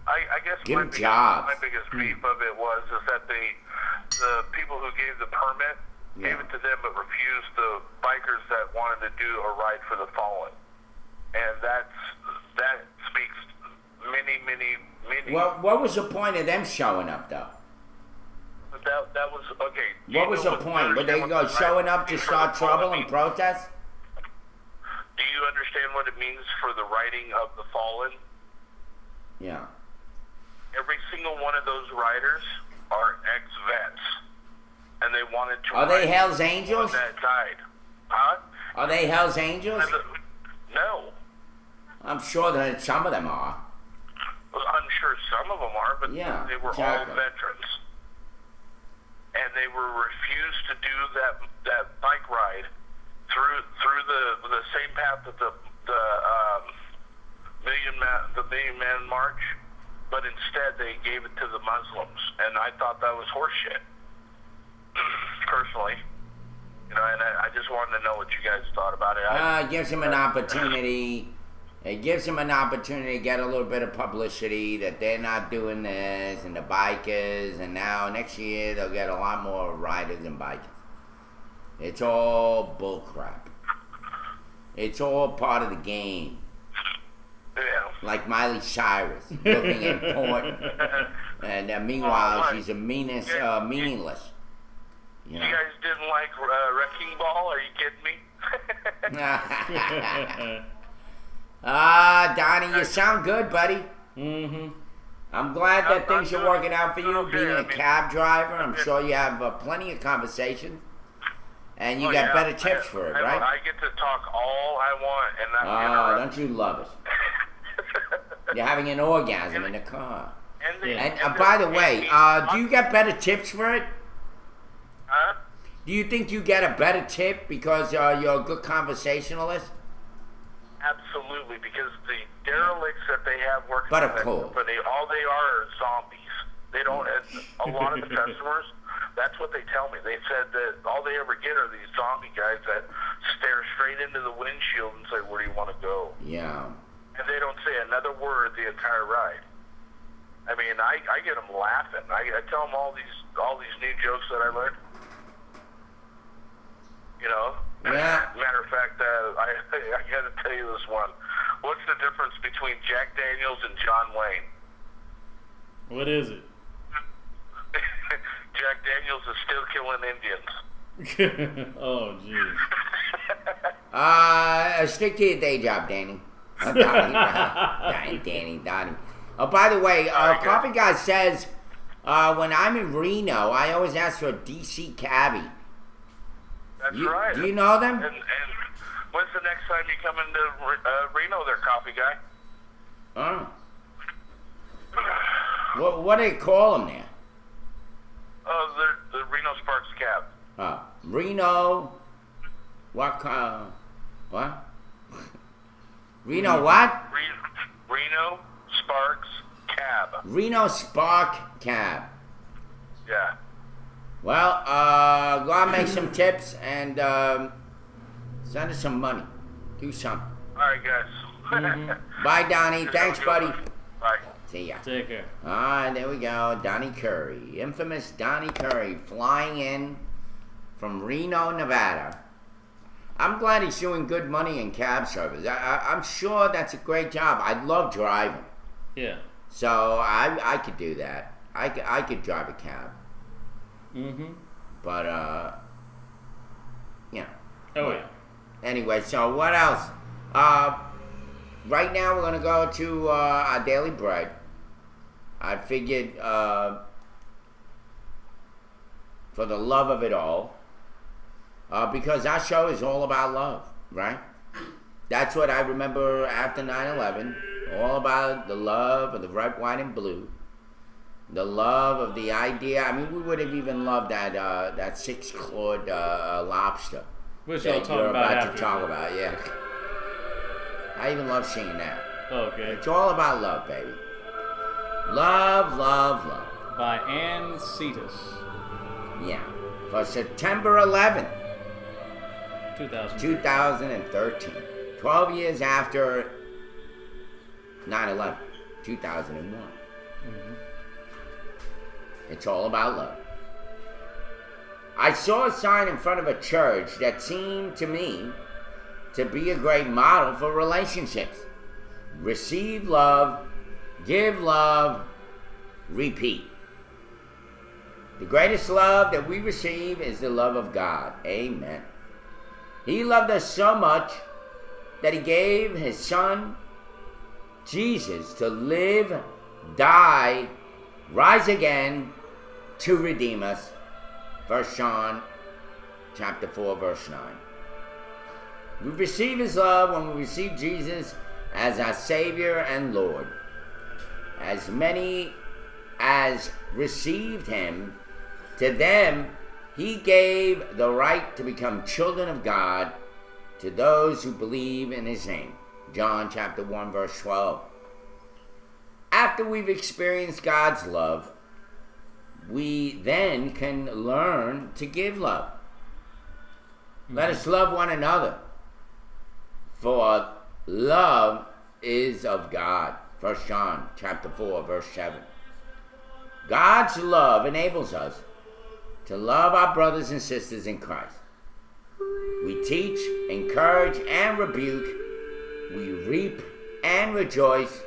[SPEAKER 10] I guess
[SPEAKER 1] Give
[SPEAKER 10] my
[SPEAKER 1] them jobs.
[SPEAKER 10] biggest beef of it is that the people who gave the permit gave it to them but refused the bikers that wanted to do a ride for the fallen. And that speaks many.
[SPEAKER 1] What was the point of them showing up, though?
[SPEAKER 10] That was okay.
[SPEAKER 1] What was the point? Were they showing up to start trouble and protest?
[SPEAKER 10] Do you understand what it means for the riding of the fallen?
[SPEAKER 1] Yeah.
[SPEAKER 10] Every single one of those riders are ex-vets, and they wanted to.
[SPEAKER 1] Are they
[SPEAKER 10] ride
[SPEAKER 1] Hell's
[SPEAKER 10] the
[SPEAKER 1] Angels?
[SPEAKER 10] one that died? Huh?
[SPEAKER 1] Are they Hell's Angels?
[SPEAKER 10] No.
[SPEAKER 1] I'm sure that some of them are.
[SPEAKER 10] Well, I'm sure some of them are, but
[SPEAKER 1] Yeah,
[SPEAKER 10] they were
[SPEAKER 1] exactly.
[SPEAKER 10] all veterans, and they were refused to do that bike ride through the same path that the Million Man March, but instead they gave it to the Muslims, and I thought that was horseshit. Personally, and I just wanted to know what you guys thought about it.
[SPEAKER 1] It gives him an opportunity. It gives him an opportunity to get a little bit of publicity that they're not doing this, and the bikers, and now next year they'll get a lot more riders and bikers. It's all bullcrap. It's all part of the game.
[SPEAKER 10] Yeah.
[SPEAKER 1] Like Miley Cyrus, looking important, and meanwhile she's meaningless. You know?
[SPEAKER 10] You guys didn't like Wrecking Ball? Are you kidding me?
[SPEAKER 1] Donnie, you sound good, buddy. Mm-hmm. I'm glad that things are working out for you. Being a cab driver, I'm sure you have plenty of conversations, and you got better tips for it, right?
[SPEAKER 10] I get to talk all I want, and not
[SPEAKER 1] don't you love it? You're having an orgasm in the car. And by the way, do you get better tips for it?
[SPEAKER 10] Huh?
[SPEAKER 1] Do you think you get a better tip because you're a good conversationalist?
[SPEAKER 10] Absolutely, because the derelicts that they have working
[SPEAKER 1] But of
[SPEAKER 10] for that
[SPEAKER 1] course.
[SPEAKER 10] company, all they are zombies. They don't. A lot of the customers, that's what they tell me. They said that all they ever get are these zombie guys that stare straight into the windshield and say, "Where do you want to go?"
[SPEAKER 1] Yeah.
[SPEAKER 10] And they don't say another word the entire ride. I mean, I get them laughing. I tell them all these new jokes that I learned. You know.
[SPEAKER 1] Yeah.
[SPEAKER 10] Matter of fact, I got to tell you this one. What's the difference between Jack Daniels and John Wayne?
[SPEAKER 2] What is it?
[SPEAKER 10] Jack Daniels is still killing Indians.
[SPEAKER 2] Oh, jeez.
[SPEAKER 1] Stick to your day job, Danny. Donnie. Oh, by the way, Coffee Guy says when I'm in Reno, I always ask for a DC cabbie.
[SPEAKER 10] That's right.
[SPEAKER 1] Do you know them?
[SPEAKER 10] And when's the next time you come into Reno there, Coffee Guy?
[SPEAKER 1] Oh. What do they call them there?
[SPEAKER 10] Oh, the Reno Sparks Cab.
[SPEAKER 1] Reno. What? Reno what?
[SPEAKER 10] Reno Sparks Cab. Cab.
[SPEAKER 1] Reno Spark Cab.
[SPEAKER 10] Yeah.
[SPEAKER 1] Well, go out and make some tips and send us some money. Do something.
[SPEAKER 10] All right, guys.
[SPEAKER 1] Bye, Donnie. Thanks, buddy.
[SPEAKER 10] Bye.
[SPEAKER 1] See ya.
[SPEAKER 2] Take care.
[SPEAKER 1] Alright, there we go. Donnie Curry. Infamous Donnie Curry flying in from Reno, Nevada. I'm glad he's doing good money in cab service. I'm sure that's a great job. I love driving.
[SPEAKER 2] Yeah.
[SPEAKER 1] So I could do that. I could drive a cab.
[SPEAKER 2] Mm-hmm.
[SPEAKER 1] But, you know.
[SPEAKER 2] Oh, yeah.
[SPEAKER 1] Anyway, so what else? Right now we're going to go to our Daily Bread. I figured for the love of it all, because our show is all about love, right? That's what I remember after 9/11, all about the love of the red, white, and blue. The love of the idea. I mean, we would have even loved that 6-clawed lobster.
[SPEAKER 2] Which y'all
[SPEAKER 1] that
[SPEAKER 2] talk
[SPEAKER 1] you're
[SPEAKER 2] about
[SPEAKER 1] about
[SPEAKER 2] after.
[SPEAKER 1] to talk about, yeah. I even love seeing that.
[SPEAKER 2] Okay.
[SPEAKER 1] It's all about love, baby. Love, love, love.
[SPEAKER 2] By Ann Cetus.
[SPEAKER 1] Yeah. For September 11th,
[SPEAKER 2] 2000.
[SPEAKER 1] 2013. 12 years after 9/11, 2001.
[SPEAKER 2] Mm-hmm.
[SPEAKER 1] It's all about love. I saw a sign in front of a church that seemed to me to be a great model for relationships. Receive love, give love, repeat. The greatest love that we receive is the love of God. Amen. He loved us so much that he gave his son, Jesus, to live, die, rise again to redeem us. 1 John chapter 4, verse 9. We receive his love when we receive Jesus as our Savior and Lord. As many as received him, to them he gave the right to become children of God, to those who believe in his name. John chapter 1, verse 12. After we've experienced God's love, we then can learn to give love. Let us love one another, for love is of God. 1 John chapter 4, verse 7. God's love enables us to love our brothers and sisters in Christ. We teach, encourage, and rebuke. We reap and rejoice.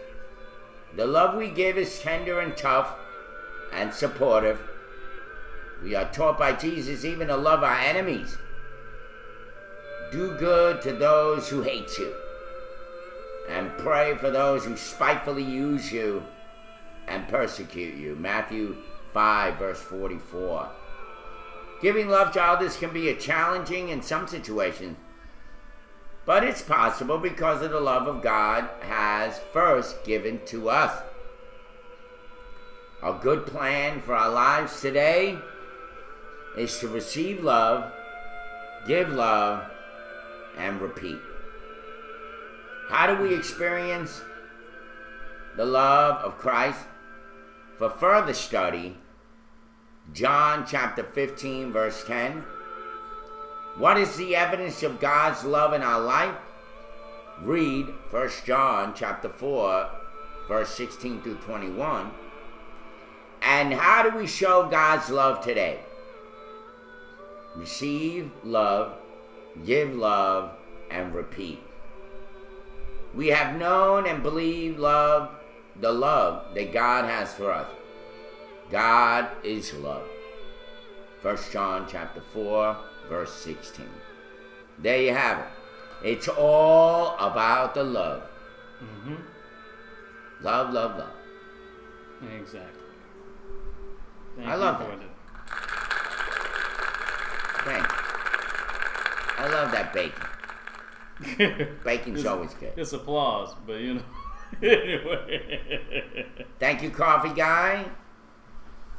[SPEAKER 1] The love we give is tender and tough and supportive. We are taught by Jesus even to love our enemies. Do good to those who hate you, and pray for those who spitefully use you and persecute you. Matthew 5, verse 44. Giving love to others can be challenging in some situations, but it's possible because of the love of God has first given to us. A good plan for our lives today is to receive love, give love, and repeat. How do we experience the love of Christ? For further study, John chapter 15, verse 10. What is the evidence of God's love in our life? Read 1 John chapter 4, verse 16 through 21. And how do we show God's love today? Receive love, give love, and repeat. We have known and believed the love that God has for us. God is love. 1 John chapter 4, verse 16. There you have it. It's all about the love.
[SPEAKER 2] Mm-hmm.
[SPEAKER 1] Love, love, love.
[SPEAKER 2] Exactly.
[SPEAKER 1] I love that. Thank you. I love that bacon. Bacon's always good.
[SPEAKER 2] It's applause, but you know. Anyway.
[SPEAKER 1] Thank you, Coffee Guy,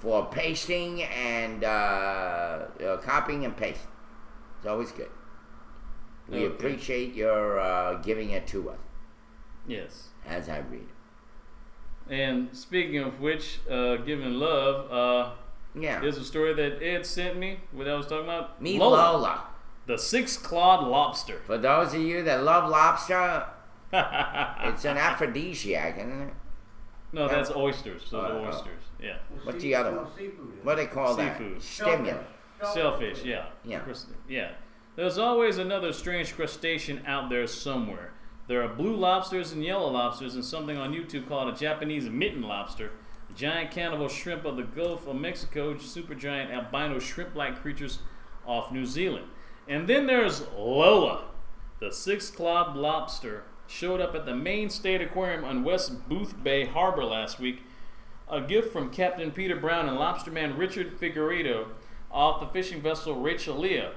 [SPEAKER 1] for pasting and copying and pasting. It's always good. We appreciate your giving it to us.
[SPEAKER 2] Yes.
[SPEAKER 1] As I read it.
[SPEAKER 2] And speaking of which, giving love,
[SPEAKER 1] Yeah.
[SPEAKER 2] there's a story that Ed sent me, what I was talking about.
[SPEAKER 1] Meet Lola.
[SPEAKER 2] The 6-clawed lobster.
[SPEAKER 1] For those of you that love lobster, it's an aphrodisiac, isn't it?
[SPEAKER 2] No, that's oysters. Those are
[SPEAKER 1] Oh.
[SPEAKER 2] oysters. Yeah.
[SPEAKER 1] What's the other one?
[SPEAKER 3] Seafood.
[SPEAKER 1] What do they call
[SPEAKER 2] Seafood.
[SPEAKER 1] that? Stimulant.
[SPEAKER 2] Shellfish, yeah.
[SPEAKER 1] Yeah.
[SPEAKER 2] Yeah. There's always another strange crustacean out there somewhere. There are blue lobsters and yellow lobsters and something on YouTube called a Japanese mitten lobster, a giant cannibal shrimp of the Gulf of Mexico, supergiant albino shrimp-like creatures off New Zealand. And then there's Lola, the 6-clawed lobster, showed up at the Maine State Aquarium on West Booth Bay Harbor last week. A gift from Captain Peter Brown and lobsterman Richard Figueredo off the fishing vessel Rachel Leah,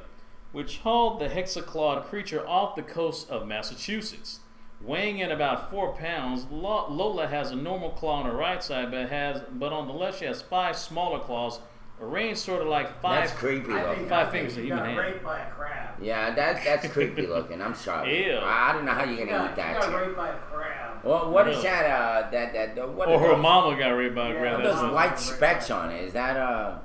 [SPEAKER 2] which hauled the hexaclawed creature off the coast of Massachusetts. Weighing in about 4 pounds, Lola has a normal claw on the right side, but on the left she has 5 smaller claws, arranged sort of like 5.
[SPEAKER 1] That's creepy looking.
[SPEAKER 2] 5 fingers of human
[SPEAKER 3] got
[SPEAKER 2] hand.
[SPEAKER 3] raped by a crab.
[SPEAKER 1] Yeah, that's creepy looking. I'm sorry.
[SPEAKER 2] Ew.
[SPEAKER 1] I don't know how you're
[SPEAKER 3] She
[SPEAKER 1] gonna eat that
[SPEAKER 3] got
[SPEAKER 1] shit.
[SPEAKER 3] raped by a crab.
[SPEAKER 1] Well, what is
[SPEAKER 2] Really?
[SPEAKER 1] that? What
[SPEAKER 2] Or
[SPEAKER 1] are
[SPEAKER 2] her
[SPEAKER 1] those-
[SPEAKER 2] mama got raped by a
[SPEAKER 3] Yeah,
[SPEAKER 2] crab.
[SPEAKER 1] what are
[SPEAKER 2] That's
[SPEAKER 1] those
[SPEAKER 2] what-
[SPEAKER 1] white specks on it? Is that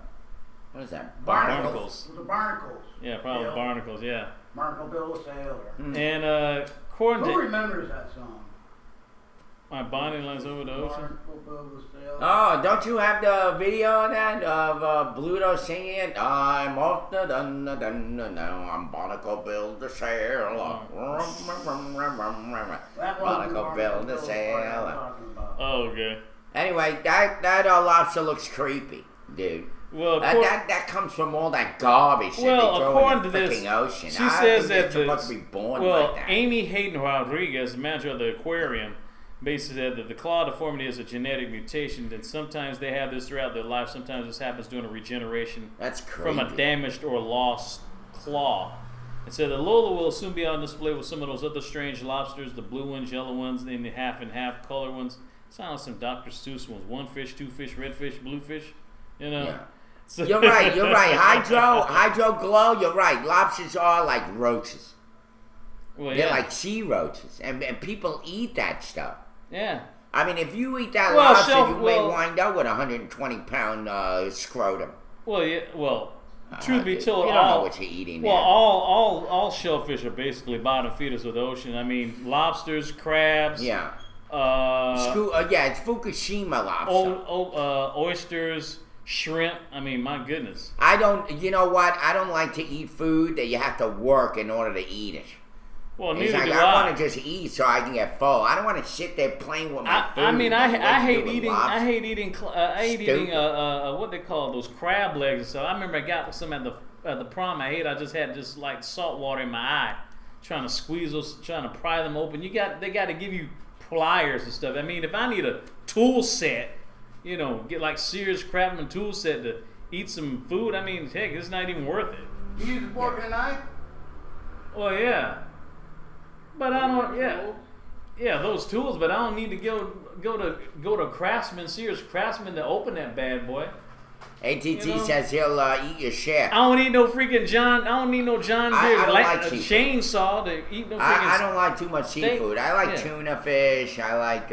[SPEAKER 1] what is that?
[SPEAKER 2] Barnacles.
[SPEAKER 3] The barnacles.
[SPEAKER 2] Yeah, probably
[SPEAKER 3] Bill.
[SPEAKER 2] barnacles, yeah.
[SPEAKER 3] Barnacle Bill the Sailor.
[SPEAKER 2] And according
[SPEAKER 3] Who
[SPEAKER 2] to
[SPEAKER 3] remembers that song?
[SPEAKER 2] my body lies over the ocean.
[SPEAKER 3] Barnacle Bill the Sailor.
[SPEAKER 1] Oh, don't you have the video on that of Bluto singing it? I'm off the dun dun dun dun dun. I'm Barnacle Bill the Sailor.
[SPEAKER 3] That
[SPEAKER 1] Barnacle Bill the
[SPEAKER 3] I'm
[SPEAKER 1] Sailor.
[SPEAKER 3] talking about.
[SPEAKER 2] Oh, okay.
[SPEAKER 1] Anyway, that lobster looks creepy, dude.
[SPEAKER 2] Well,
[SPEAKER 1] That comes from all that garbage that
[SPEAKER 2] well,
[SPEAKER 1] they throw
[SPEAKER 2] according
[SPEAKER 1] in
[SPEAKER 2] to
[SPEAKER 1] the
[SPEAKER 2] this,
[SPEAKER 1] freaking ocean.
[SPEAKER 2] she
[SPEAKER 1] I
[SPEAKER 2] says
[SPEAKER 1] think
[SPEAKER 2] that
[SPEAKER 1] they're supposed to be born like that.
[SPEAKER 2] Amy Hayden Rodriguez, manager of the aquarium, basically said that the claw deformity is a genetic mutation, and sometimes they have this throughout their life. Sometimes this happens during a regeneration
[SPEAKER 1] That's creepy.
[SPEAKER 2] from a damaged or lost claw. And said that Lola will soon be on display with some of those other strange lobsters, the blue ones, yellow ones, and the half and half color ones. Sound like some Dr. Seuss ones: 1 fish, 2 fish, red fish, blue fish. You know.
[SPEAKER 1] Yeah.
[SPEAKER 2] So-
[SPEAKER 1] You're right. Hydro glow. You're right. Lobsters are like roaches.
[SPEAKER 2] Well,
[SPEAKER 1] They're
[SPEAKER 2] yeah.
[SPEAKER 1] like sea roaches, and people eat that stuff.
[SPEAKER 2] Yeah.
[SPEAKER 1] I mean, if you eat that
[SPEAKER 2] Well,
[SPEAKER 1] lobster, you may
[SPEAKER 2] well-
[SPEAKER 1] wind up with a 120-pound scrotum.
[SPEAKER 2] Well, yeah. Well, truth be
[SPEAKER 1] You
[SPEAKER 2] told,
[SPEAKER 1] don't know what you're eating
[SPEAKER 2] well,
[SPEAKER 1] there.
[SPEAKER 2] all shellfish are basically bottom feeders of the ocean. I mean, lobsters, crabs.
[SPEAKER 1] Yeah.
[SPEAKER 2] It's
[SPEAKER 1] Fukushima lobster.
[SPEAKER 2] Oysters, shrimp. I mean, my goodness.
[SPEAKER 1] You know what? I don't like to eat food that you have to work in order to eat it.
[SPEAKER 2] Well,
[SPEAKER 1] It's
[SPEAKER 2] neither
[SPEAKER 1] like,
[SPEAKER 2] do
[SPEAKER 1] I
[SPEAKER 2] I.
[SPEAKER 1] want to just eat so I can get full. I don't want to sit there playing with my food.
[SPEAKER 2] I mean,
[SPEAKER 1] like you
[SPEAKER 2] I
[SPEAKER 1] do
[SPEAKER 2] hate
[SPEAKER 1] with
[SPEAKER 2] eating.
[SPEAKER 1] lobster.
[SPEAKER 2] I hate eating. I hate eating.
[SPEAKER 1] Stupid.
[SPEAKER 2] What they call those crab legs and stuff. I remember I got some at the prom. I just had just like salt water in my eye, trying to squeeze those, trying to pry them open. They got to give you pliers and stuff. I mean, if I need a tool set, get like Sears Craftsman tool set to eat some food. I mean, heck, it's not even worth it.
[SPEAKER 3] You use a fork and a knife?
[SPEAKER 2] Well, yeah, but I don't. Yeah, those tools. But I don't need to go to Craftsman, Sears Craftsman to open that bad boy.
[SPEAKER 1] ATT says he'll eat your share.
[SPEAKER 2] I don't need no freaking John. I don't need no John
[SPEAKER 1] I
[SPEAKER 2] Deere
[SPEAKER 1] don't like
[SPEAKER 2] a
[SPEAKER 1] seafood.
[SPEAKER 2] chainsaw to eat no freaking.
[SPEAKER 1] I don't like too much
[SPEAKER 2] steak.
[SPEAKER 1] seafood. I like
[SPEAKER 2] Yeah.
[SPEAKER 1] tuna fish. I like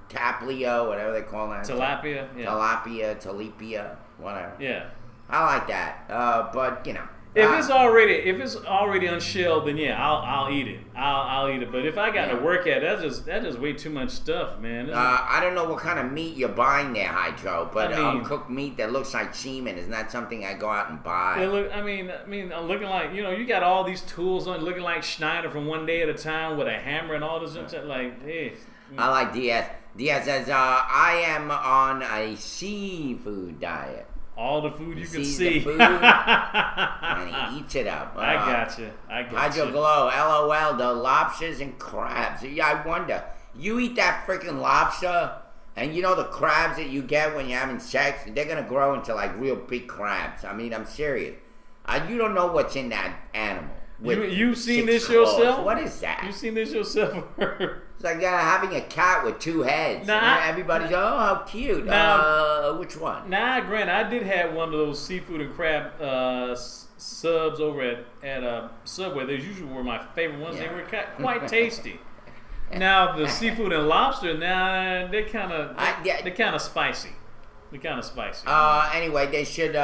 [SPEAKER 1] taplia, whatever they call that.
[SPEAKER 2] Tilapia. Yeah.
[SPEAKER 1] Tilapia, whatever.
[SPEAKER 2] Yeah.
[SPEAKER 1] I like that. But
[SPEAKER 2] If it's already unshelled, then yeah, I'll eat it. I'll eat it. But if I got to work at it, that's just way too much stuff, man.
[SPEAKER 1] I don't know what kind of meat you're buying there, Hydro, but
[SPEAKER 2] I mean-
[SPEAKER 1] cooked meat that looks like semen is not something I go out and buy.
[SPEAKER 2] I mean, I'm looking like you got all these tools on, looking like Schneider from One Day at a Time with a hammer and all this. Like, hey.
[SPEAKER 1] I like Diaz. Diaz says, I am on a seafood diet.
[SPEAKER 2] All the food you can
[SPEAKER 1] Sees
[SPEAKER 2] see.
[SPEAKER 1] the food, and he eats it up.
[SPEAKER 2] I got you.
[SPEAKER 1] Hydro Glow, LOL, the lobsters and crabs. Yeah, I wonder. You eat that freaking lobster, and the crabs that you get when you're having sex, they're going to grow into like real big crabs. I mean, I'm serious. You don't know what's in that animal.
[SPEAKER 2] You've seen
[SPEAKER 1] 6
[SPEAKER 2] this
[SPEAKER 1] claws.
[SPEAKER 2] yourself?
[SPEAKER 1] What is that?
[SPEAKER 2] You've seen this yourself?
[SPEAKER 1] It's like having a cat with 2 heads.
[SPEAKER 2] Nah,
[SPEAKER 1] Everybody's, oh, how cute. Which one?
[SPEAKER 2] Nah, Grant, I did have one of those seafood and crab subs over at Subway. Those usually were my favorite ones.
[SPEAKER 1] Yeah.
[SPEAKER 2] They were quite tasty. Now the seafood and lobster, now they're kind of
[SPEAKER 1] yeah.
[SPEAKER 2] they're kind of spicy. They're kind of spicy.
[SPEAKER 1] Anyway, they should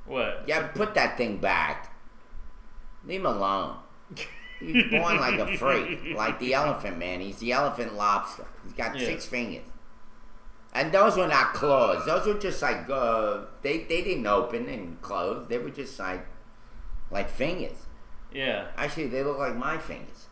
[SPEAKER 2] What?
[SPEAKER 1] yeah, put that thing back. Leave him alone. He's born like a freak, like the elephant man. He's the elephant lobster. He's got 6 fingers. And those were not claws. Those were just like they didn't open and close. They were just like fingers.
[SPEAKER 2] Yeah.
[SPEAKER 1] Actually, they look like my fingers.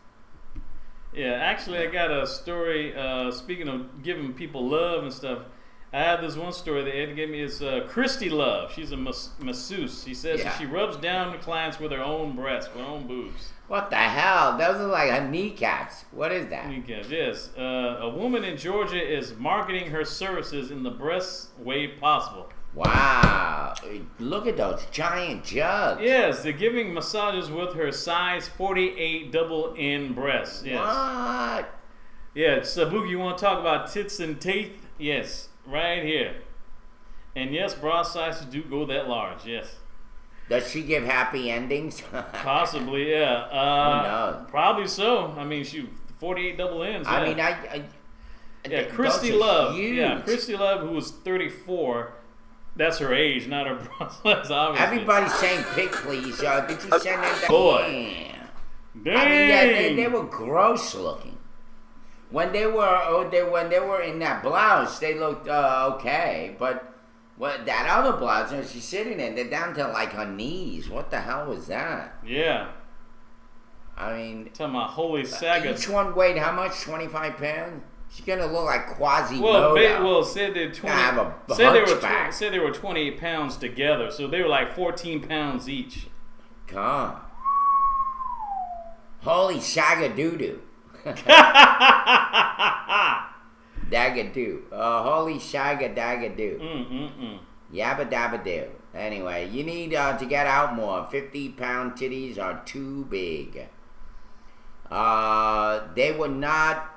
[SPEAKER 2] Yeah, actually, I got a story. Speaking of giving people love and stuff, I had this one story that Ed gave me. Is Christy Love. She's a masseuse. She says that she rubs down the clients with her own breasts, with her own boobs.
[SPEAKER 1] What the hell? Those are like her kneecaps. What is that?
[SPEAKER 2] Kneecaps, yes. A woman in Georgia is marketing her services in the best way possible.
[SPEAKER 1] Wow. Look at those giant jugs.
[SPEAKER 2] Yes, they're giving massages with her size 48 double N breasts. Yes.
[SPEAKER 1] What?
[SPEAKER 2] Yeah, Sabuki, you want to talk about tits and teeth? Yes, right here. And yes, bra sizes do go that large, yes.
[SPEAKER 1] Does she give happy endings?
[SPEAKER 2] Possibly, yeah.
[SPEAKER 1] Who knows?
[SPEAKER 2] Probably so. I mean, shoot, 48 double N's. Yeah.
[SPEAKER 1] I mean,
[SPEAKER 2] yeah, Christy Love.
[SPEAKER 1] Huge.
[SPEAKER 2] Yeah, Christy Love, who was 34. That's her age, not her bra size, obviously.
[SPEAKER 1] Everybody's saying pick, please. Did you send them?
[SPEAKER 2] Boy. Damn.
[SPEAKER 1] I mean, yeah, they were gross looking. When they were in that blouse, they looked okay, but. Well, that other blouse, she's sitting in, they're down to like her knees. What the hell was that?
[SPEAKER 2] Yeah.
[SPEAKER 1] I mean...
[SPEAKER 2] Talking about holy saga.
[SPEAKER 1] Each one weighed how much? 25 pounds? She's going to look like Quasimodo.
[SPEAKER 2] Well, said they 20... Said they were 28 pounds together, so they were like 14 pounds each.
[SPEAKER 1] God. Holy shagadoo-doo. Dagadoo. Holy shagadoo. Yabba dabba doo. Anyway, you need to get out more. 50-pound titties are too big. They were not.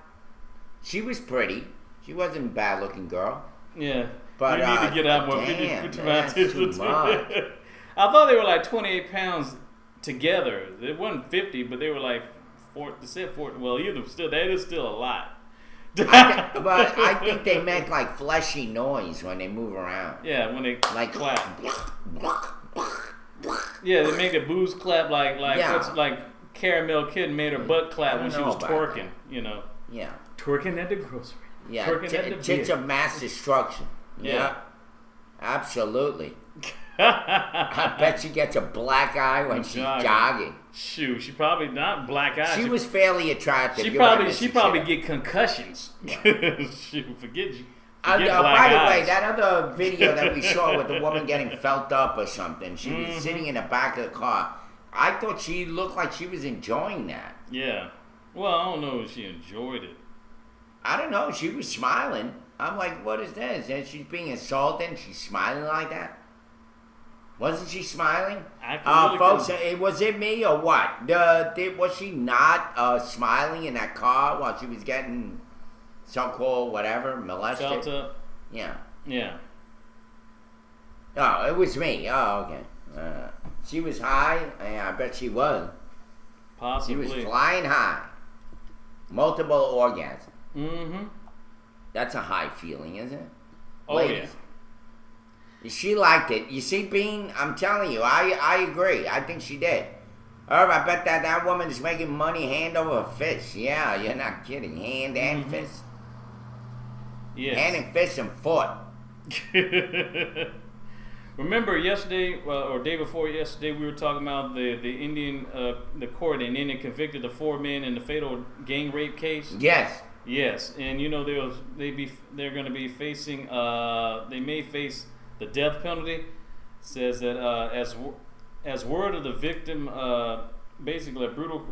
[SPEAKER 1] She was pretty. She wasn't a bad looking girl.
[SPEAKER 2] Yeah.
[SPEAKER 1] But
[SPEAKER 2] you need to get out more.
[SPEAKER 1] Damn, that's too much.
[SPEAKER 2] I thought they were like 28 pounds together. It wasn't 50, but they were like 4. They said 4. Well, either still, that is still a lot.
[SPEAKER 1] But I think they make like fleshy noise when they move around.
[SPEAKER 2] Yeah, when they
[SPEAKER 1] like
[SPEAKER 2] clap. Yeah, they make the boobs clap like Caramel Kid made her butt clap when she was twerking. That. You know.
[SPEAKER 1] Yeah.
[SPEAKER 2] Twerking at the grocery.
[SPEAKER 1] Yeah.
[SPEAKER 2] Twerking at the
[SPEAKER 1] tits of mass destruction. Yeah. Absolutely. I bet she gets a black eye when she's jogging.
[SPEAKER 2] Shoot, she probably not black eye.
[SPEAKER 1] She was fairly attractive.
[SPEAKER 2] She probably get concussions. Shoot, forget you.
[SPEAKER 1] By the way, that other video that we saw with the woman getting felt up or something, she was sitting in the back of the car. I thought she looked like she was enjoying that.
[SPEAKER 2] Yeah. Well, I don't know if she enjoyed it.
[SPEAKER 1] I don't know. She was smiling. I'm like, what is this? And she's being assaulted and she's smiling like that? Wasn't she smiling? Folks, was it me or what? Was she not smiling in that car while she was getting so-called whatever, molested?
[SPEAKER 2] Felt up?
[SPEAKER 1] Yeah.
[SPEAKER 2] Yeah.
[SPEAKER 1] Oh, it was me. Oh, okay. She was high? Yeah, I bet she was.
[SPEAKER 2] Possibly.
[SPEAKER 1] She was flying high. Multiple orgasms.
[SPEAKER 2] Mm-hmm.
[SPEAKER 1] That's a high feeling, isn't it?
[SPEAKER 2] Oh,
[SPEAKER 1] Ladies.
[SPEAKER 2] yeah.
[SPEAKER 1] She liked it. You see, Bean, I'm telling you, I agree. I think she did. Irv, I bet that woman is making money hand over fist. Yeah, you're not kidding. Hand and fist.
[SPEAKER 2] Yes.
[SPEAKER 1] Hand and fist and foot.
[SPEAKER 2] Remember yesterday, or day before yesterday, we were talking about the court in India convicted the 4 men in the fatal gang rape case.
[SPEAKER 1] Yes.
[SPEAKER 2] Yes, and you know they're going to be facing. They may face the death penalty. It says that as word of the victim, basically a brutal.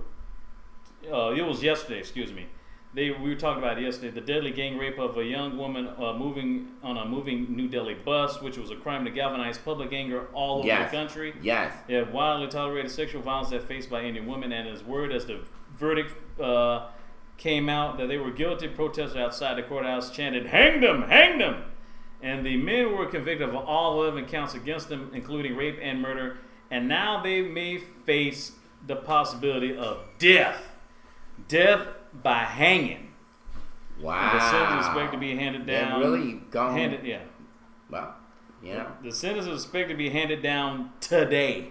[SPEAKER 2] It was yesterday. Excuse me. We were talking about it yesterday. The deadly gang rape of a young woman moving New Delhi bus, which was a crime to galvanize public anger all over the country.
[SPEAKER 1] Yes.
[SPEAKER 2] They have wildly tolerated sexual violence that faced by Indian women, and as word as the verdict came out that they were guilty, protesters outside the courthouse chanted, "Hang them! Hang them!" And the men were convicted of all 11 counts against them, including rape and murder, and now they may face the possibility of death. death by hanging.
[SPEAKER 1] Wow.
[SPEAKER 2] The sentence is expected to be handed down.
[SPEAKER 1] They're really going.
[SPEAKER 2] Yeah.
[SPEAKER 1] Well, you know.
[SPEAKER 2] The sentence is expected to be handed down today,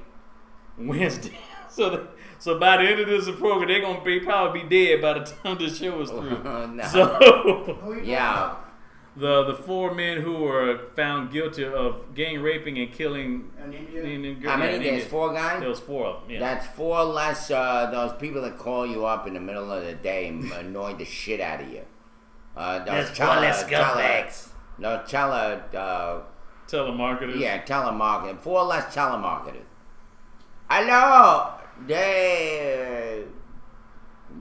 [SPEAKER 2] Wednesday. So by the end of this program, they're gonna probably be dead by the time the show is through.
[SPEAKER 1] No.
[SPEAKER 2] So
[SPEAKER 1] Yeah.
[SPEAKER 2] the 4 men who were found guilty of gang raping and killing
[SPEAKER 3] An Indian?
[SPEAKER 2] Indian
[SPEAKER 1] How many?
[SPEAKER 2] Indian-
[SPEAKER 1] There's 4 guys?
[SPEAKER 2] There was 4 of them. Yeah.
[SPEAKER 1] That's 4 less those people that call you up in the middle of the day and annoy the shit out of you.
[SPEAKER 8] There's 4 less scumbags.
[SPEAKER 1] No,
[SPEAKER 2] Telemarketers.
[SPEAKER 1] yeah, telemarketing. 4 less telemarketers. Hello,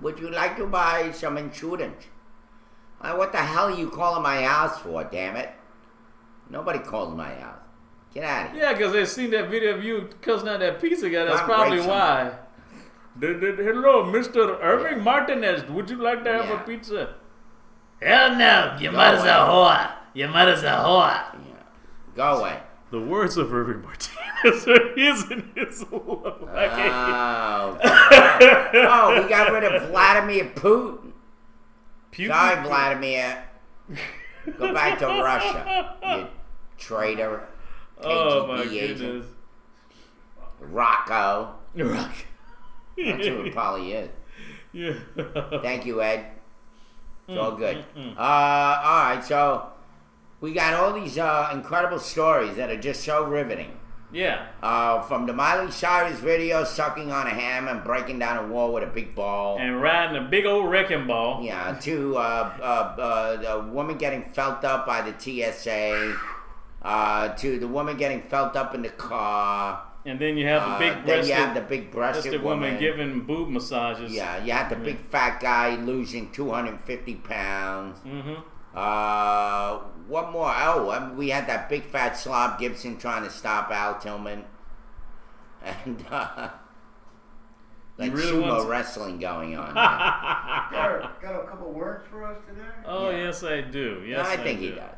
[SPEAKER 1] would you like to buy some insurance? What the hell are you calling my house for, damn it? Nobody calls my house. Get out of here.
[SPEAKER 2] Yeah, because they seen that video of you cussing out that pizza guy. That's
[SPEAKER 1] I'm
[SPEAKER 2] probably
[SPEAKER 1] great,
[SPEAKER 2] why. Hello, Mr. Irving Martinez. Would you like to have
[SPEAKER 1] Yeah.
[SPEAKER 2] a pizza?
[SPEAKER 8] Hell no, your mother's a whore. Your mother's a whore.
[SPEAKER 1] Yeah. Go away.
[SPEAKER 2] The words of Irving Martinez are his and his alone.
[SPEAKER 1] Oh, we got rid of Vladimir Putin. Sorry, Vladimir. Go back to Russia, you traitor.
[SPEAKER 2] Oh my
[SPEAKER 1] KGB agent.
[SPEAKER 2] goodness.
[SPEAKER 1] Rocco.
[SPEAKER 2] Rock.
[SPEAKER 1] That's who it probably is.
[SPEAKER 2] Yeah.
[SPEAKER 1] Thank you, Ed. It's all good. All right, so we got all these incredible stories that are just so riveting.
[SPEAKER 2] Yeah.
[SPEAKER 1] From the Miley Cyrus video, sucking on a ham and breaking down a wall with a big ball.
[SPEAKER 2] And riding a big old wrecking ball.
[SPEAKER 1] Yeah, to a woman getting felt up by the TSA. To the woman getting felt up in the car.
[SPEAKER 2] And then you have the big
[SPEAKER 1] then
[SPEAKER 2] breasted.
[SPEAKER 1] you have the big breasted
[SPEAKER 2] woman giving boob massages.
[SPEAKER 1] Yeah, you have the big fat guy losing 250 pounds.
[SPEAKER 2] Mm-hmm.
[SPEAKER 1] What more? Oh, we had that big fat slob Gibson trying to stop Al Tillman. And like
[SPEAKER 2] really
[SPEAKER 1] sumo
[SPEAKER 2] want to-
[SPEAKER 1] wrestling going on.
[SPEAKER 3] Got a couple words for us today?
[SPEAKER 2] Oh, yes, I do. Yes,
[SPEAKER 1] I think
[SPEAKER 2] do.
[SPEAKER 1] he does.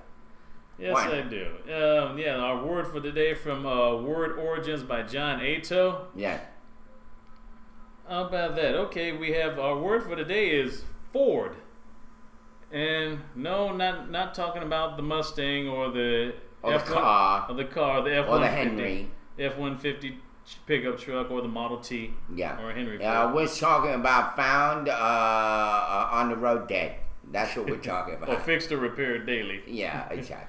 [SPEAKER 2] Yes,
[SPEAKER 1] Why?
[SPEAKER 2] I do. Yeah, our word for today from Word Origins by John Ato.
[SPEAKER 1] Yeah.
[SPEAKER 2] How about that? Okay, we have our word for today is Ford. And no, not talking about the Mustang or the
[SPEAKER 1] Or the car.
[SPEAKER 2] or the car, the F-150,
[SPEAKER 1] Or the Henry.
[SPEAKER 2] F-150 pickup truck, or the Model T.
[SPEAKER 1] Yeah.
[SPEAKER 2] Or a Henry Ford.
[SPEAKER 1] We're talking about found on the road dead. That's what we're talking
[SPEAKER 2] Or
[SPEAKER 1] about.
[SPEAKER 2] fixed or repaired daily.
[SPEAKER 1] Yeah, exactly.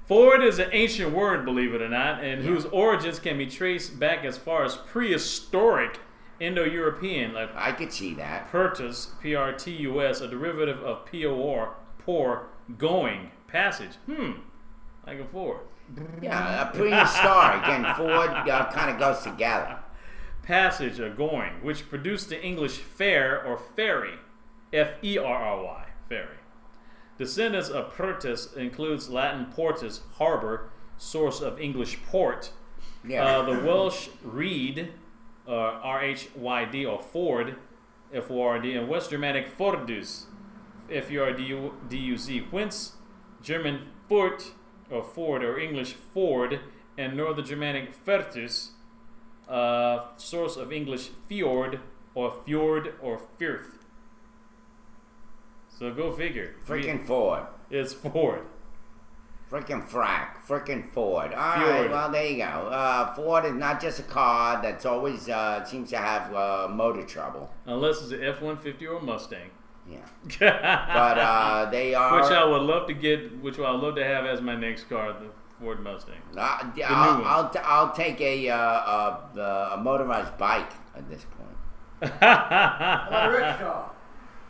[SPEAKER 2] Ford is an ancient word, believe it or not, and whose origins can be traced back as far as prehistoric Indo-European, like
[SPEAKER 1] I could see that.
[SPEAKER 2] Pertus, P-R-T-U-S, a derivative of P-O-R, pour, going, passage. Like a Ford.
[SPEAKER 1] Yeah, a prehistoric and Ford kind of goes together.
[SPEAKER 2] Passage or going, which produced the English fair or ferry, F-E-R-R-Y, ferry. Descendants of Pertus includes Latin portus, harbor, source of English port.
[SPEAKER 1] Yeah.
[SPEAKER 2] The Welsh reed, R-H-Y-D, or Ford, F-O-R-D, and West Germanic Fordus, F-U-R-D-U-Z, whence German Furt, or Ford, or English Ford, and Northern Germanic Fertus, source of English fjord, or firth. So go figure.
[SPEAKER 1] Freaking Ford.
[SPEAKER 2] It's Ford.
[SPEAKER 1] Freaking frack. Freaking Ford. All
[SPEAKER 2] Fjord.
[SPEAKER 1] right, well, there you go. Ford is not just a car that's always seems to have motor trouble.
[SPEAKER 2] Unless it's an F-150 or a Mustang.
[SPEAKER 1] Yeah.
[SPEAKER 2] Which
[SPEAKER 1] But they are...
[SPEAKER 2] I would love to get, which I would love to have as my next car, the Ford Mustang.
[SPEAKER 1] I'll take a motorized bike at this point.
[SPEAKER 3] How about a rickshaw?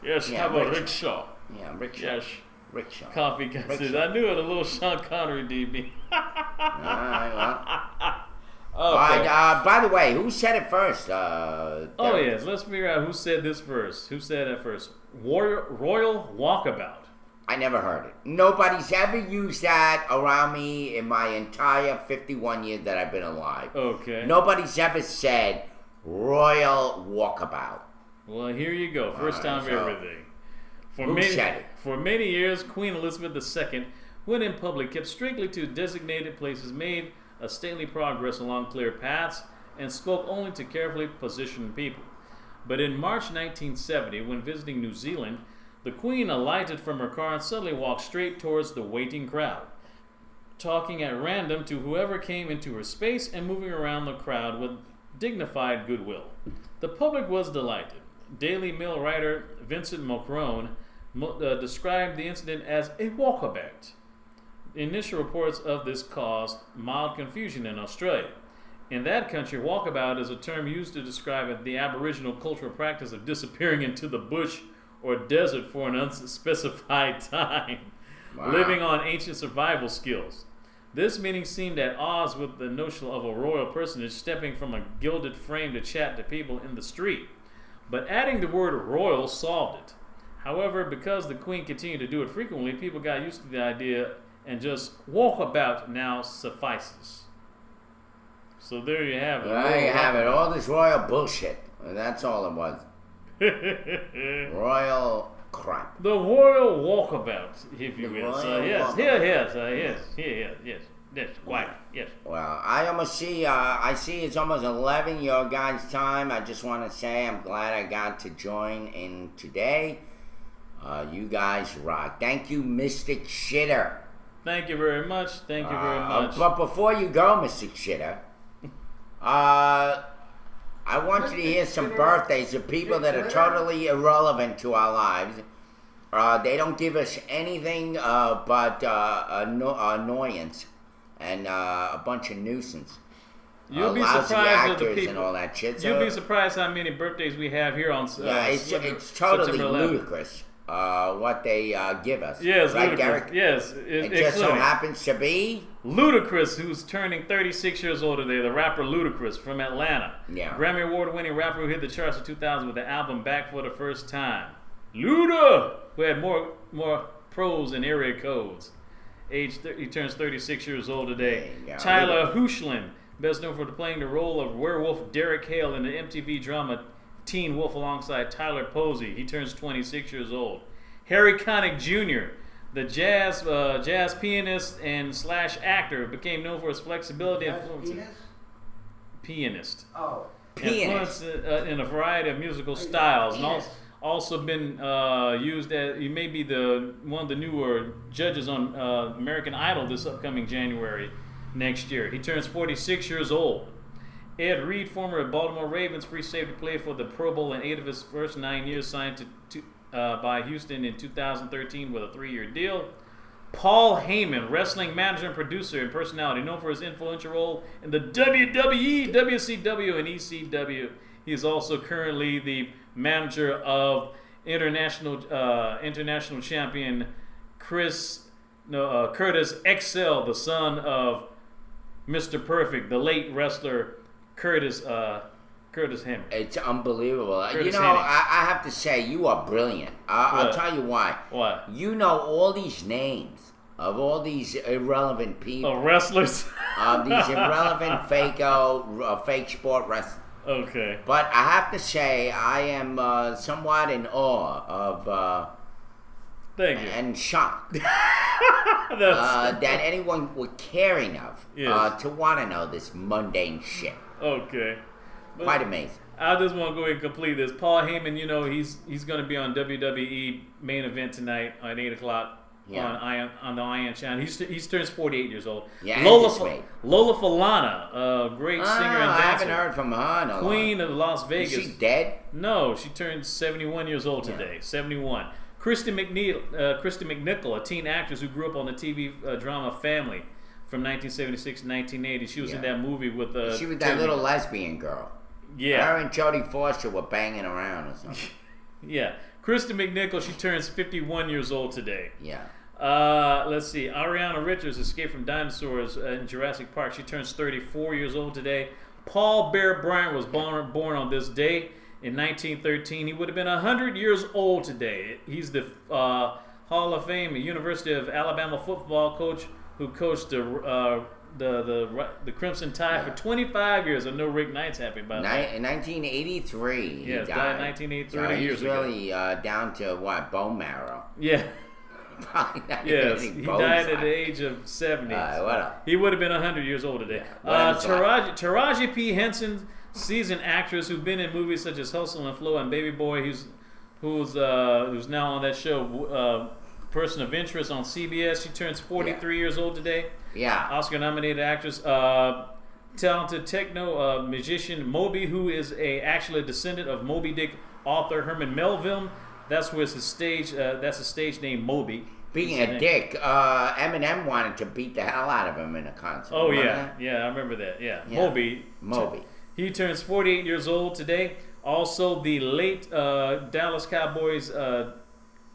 [SPEAKER 2] Yes,
[SPEAKER 1] Yeah,
[SPEAKER 2] how about
[SPEAKER 1] rickshaw.
[SPEAKER 2] rickshaw?
[SPEAKER 1] Yeah, rickshaw.
[SPEAKER 2] Yes.
[SPEAKER 1] Rickshaw.
[SPEAKER 2] Coffee guys.
[SPEAKER 1] Rickshaw.
[SPEAKER 2] I knew it, a little Sean Connery DB.
[SPEAKER 1] All right, well.
[SPEAKER 2] Okay.
[SPEAKER 1] All right, by the way, who said it first?
[SPEAKER 2] Oh,
[SPEAKER 1] Derek?
[SPEAKER 2] yes. Let's figure out who said this first. Who said it first? Royal Walkabout.
[SPEAKER 1] I never heard it. Nobody's ever used that around me in my entire 51 years that I've been alive.
[SPEAKER 2] Okay.
[SPEAKER 1] Nobody's ever said Royal Walkabout.
[SPEAKER 2] Well, here you go. First time for
[SPEAKER 1] so
[SPEAKER 2] everything.
[SPEAKER 1] who said it?
[SPEAKER 2] For many years, Queen Elizabeth II, when in public, kept strictly to designated places, made a stately progress along clear paths, and spoke only to carefully positioned people. But in March 1970, when visiting New Zealand, the Queen alighted from her car and suddenly walked straight towards the waiting crowd, talking at random to whoever came into her space and moving around the crowd with dignified goodwill. The public was delighted. Daily Mail writer Vincent Mulcrone described the incident as a walkabout. Initial reports of this caused mild confusion in Australia. In that country, walkabout is a term used to describe the Aboriginal cultural practice of disappearing into the bush or desert for an unspecified time, living on ancient survival skills. This meaning seemed at odds with the notion of a royal personage stepping from a gilded frame to chat to people in the street. But adding the word royal solved it. However, because the Queen continued to do it frequently, people got used to the idea and just walkabout now suffices. So there you have it.
[SPEAKER 1] There you have it. All this royal bullshit. That's all it was. Royal crap.
[SPEAKER 2] The royal walkabout, if you
[SPEAKER 1] The
[SPEAKER 2] will. So
[SPEAKER 1] royal
[SPEAKER 2] yes,
[SPEAKER 1] walkabout.
[SPEAKER 2] yes, quite, yes.
[SPEAKER 1] Well, I almost see, I see it's almost 11 your guys' time. I just want to say I'm glad I got to join in today. You guys rock. Thank you, Mystic Shitter.
[SPEAKER 2] Thank you very much. Thank you very much.
[SPEAKER 1] But before you go, Mystic Shitter, I want you to hear some birthdays of people that are totally irrelevant to our lives. They don't give us anything but annoyance and a bunch of nuisance.
[SPEAKER 2] You'll be
[SPEAKER 1] lousy
[SPEAKER 2] surprised at the
[SPEAKER 1] actors
[SPEAKER 2] people.
[SPEAKER 1] and all that shit.
[SPEAKER 2] You'll be surprised how many birthdays we have here on.
[SPEAKER 1] It's totally
[SPEAKER 2] September 11th.
[SPEAKER 1] ludicrous what they give us.
[SPEAKER 2] Yes,
[SPEAKER 1] right,
[SPEAKER 2] ludicrous.
[SPEAKER 1] Derek?
[SPEAKER 2] Yes,
[SPEAKER 1] It just so happens to be
[SPEAKER 2] Ludacris, who's turning 36 years old today. The rapper Ludacris from Atlanta.
[SPEAKER 1] Yeah.
[SPEAKER 2] Grammy Award-winning rapper who hit the charts in 2000 with the album Back for the First Time. Luda, who had more pros and area codes. He turns 36 years old today. Tyler Hoechlin, best known for playing the role of werewolf Derek Hale in the MTV drama Teen Wolf alongside Tyler Posey. He turns 26 years old. Harry Connick Jr., the jazz pianist and / actor, became known for his flexibility and influence. Pianist.
[SPEAKER 3] Oh.
[SPEAKER 1] Pianist.
[SPEAKER 2] Influence in a variety of musical styles. And also been used as, he may be one of the newer judges on American Idol this upcoming January next year. He turns 46 years old. Ed Reed, former Baltimore Ravens free safety, played for the Pro Bowl in 8 of his first 9 years, signed by Houston in 2013 with a 3-year deal. Paul Heyman, wrestling manager and producer and personality, known for his influential role in the WWE, WCW, and ECW. He is also currently the manager of international champion Curtis XL, the son of Mr. Perfect, the late wrestler Curtis Heyman.
[SPEAKER 1] It's unbelievable.
[SPEAKER 2] Curtis
[SPEAKER 1] you know,
[SPEAKER 2] Haney.
[SPEAKER 1] I have to say, you are brilliant. I'll tell you why.
[SPEAKER 2] Why?
[SPEAKER 1] You know all these names of all these irrelevant people.
[SPEAKER 2] Oh, wrestlers?
[SPEAKER 1] These irrelevant fake sport wrestlers.
[SPEAKER 2] Okay.
[SPEAKER 1] But I have to say, I am somewhat in awe of
[SPEAKER 2] Thank you.
[SPEAKER 1] and shocked that anyone would care enough to want to know this mundane shit.
[SPEAKER 2] Okay. But
[SPEAKER 1] Quite amazing.
[SPEAKER 2] I just want to go ahead and complete this. Paul Heyman, you know, he's going to be on WWE main event tonight at 8 o'clock on the Iron Channel. He's turns 48 years old.
[SPEAKER 1] Yeah,
[SPEAKER 2] Lola Falana, a great singer and
[SPEAKER 1] I
[SPEAKER 2] dancer.
[SPEAKER 1] haven't heard from her in a
[SPEAKER 2] Queen of Las Vegas.
[SPEAKER 1] Is she dead?
[SPEAKER 2] No, she turned 71 years old today. 71. Kristen McNichol, a teen actress who grew up on the TV drama Family from 1976 to 1980. She was in that movie with
[SPEAKER 1] she was that little lesbian girl.
[SPEAKER 2] Yeah.
[SPEAKER 1] Her and Jodie Foster were banging around or something.
[SPEAKER 2] Yeah. Kristen McNichol, she turns 51 years old today.
[SPEAKER 1] Yeah.
[SPEAKER 2] Let's see. Ariana Richards escaped from dinosaurs in Jurassic Park. She turns 34 years old today. Paul Bear Bryant was born on this day in 1913. He would have been 100 years old today. He's the Hall of Fame, University of Alabama football coach who coached the Crimson Tide for 25 years. I know Rick Knight's happy about that.
[SPEAKER 1] In 1983, he
[SPEAKER 2] died in 1983 years
[SPEAKER 1] ago. He's really down to what, bone marrow.
[SPEAKER 2] Yeah.
[SPEAKER 1] Probably not
[SPEAKER 2] yes,
[SPEAKER 1] even
[SPEAKER 2] he
[SPEAKER 1] bone
[SPEAKER 2] died
[SPEAKER 1] size.
[SPEAKER 2] at the age of 70.
[SPEAKER 1] What up?
[SPEAKER 2] He would have been 100 years old today.
[SPEAKER 1] Yeah,
[SPEAKER 2] Taraji P. Henson seasoned actress who's been in movies such as Hustle and Flow and Baby Boy, who's now on that show, Person of Interest on CBS. She turns 43 years old today.
[SPEAKER 1] Yeah.
[SPEAKER 2] Oscar-nominated actress. Talented techno musician Moby, who is actually a descendant of Moby Dick author Herman Melville. That's his stage name, Moby.
[SPEAKER 1] Speaking of Dick, Eminem wanted to beat the hell out of him in a concert.
[SPEAKER 2] Oh,
[SPEAKER 1] Remember
[SPEAKER 2] yeah.
[SPEAKER 1] that?
[SPEAKER 2] Yeah, I remember that. Yeah.
[SPEAKER 1] Yeah.
[SPEAKER 2] Moby. He turns 48 years old today. Also, the late Dallas Cowboys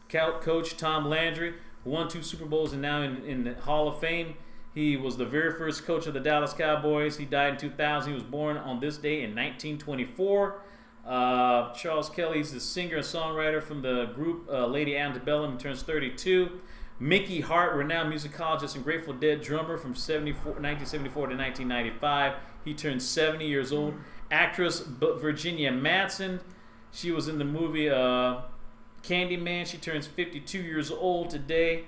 [SPEAKER 2] coach Tom Landry, who won 2 Super Bowls and now in the Hall of Fame. He was the very first coach of the Dallas Cowboys. He died in 2000. He was born on this day in 1924. Charles Kelly's the singer and songwriter from the group Lady Antebellum. He turns 32. Mickey Hart, renowned musicologist and Grateful Dead drummer from 1974 to 1995. He turned 70 years old. Actress Virginia Madsen. She was in the movie Candyman. She turns 52 years old today.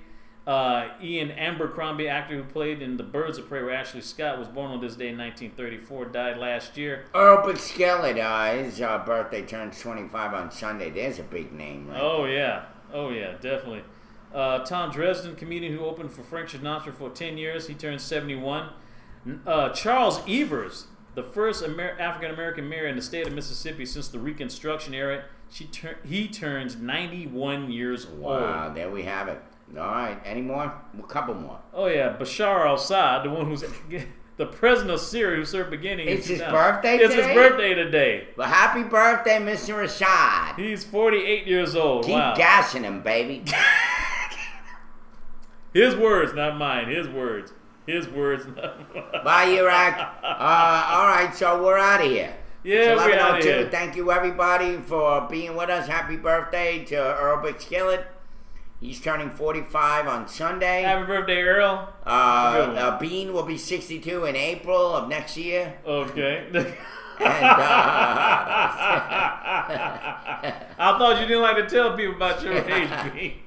[SPEAKER 2] Ian Abercrombie, actor who played in The Birds of Prey with Ashley Scott, was born on this day in 1934, died last year.
[SPEAKER 1] Earl Bixskillet, his birthday turns 25 on Sunday. There's a big name, right?
[SPEAKER 2] Oh, yeah, definitely. Tom Dresden, comedian who opened for Frank Sinatra for 10 years, he turns 71. Charles Evers, the first African-American mayor in the state of Mississippi since the Reconstruction era, he turns 91 years old.
[SPEAKER 1] Wow, there we have it. All right, any more? A couple more.
[SPEAKER 2] Oh yeah, Bashar al-Assad, the one who's the president of Syria, who served beginning.
[SPEAKER 1] It's his birthday today?
[SPEAKER 2] It's his birthday today.
[SPEAKER 1] Well, happy birthday, Mr. Assad.
[SPEAKER 2] He's 48 years old.
[SPEAKER 1] Keep gassing him, baby.
[SPEAKER 2] His words, not mine. His words. His words, not mine.
[SPEAKER 1] Bye, Iraq. All right, so we're out of here.
[SPEAKER 2] Yeah, we're out of here.
[SPEAKER 1] Thank you, everybody, for being with us. Happy birthday to Earl Bixskillet. He's turning 45 on Sunday.
[SPEAKER 2] Happy birthday, Earl.
[SPEAKER 1] Bean will be 62 in April of next year.
[SPEAKER 2] Okay.
[SPEAKER 1] And,
[SPEAKER 2] I thought you didn't like to tell people about your age, Bean.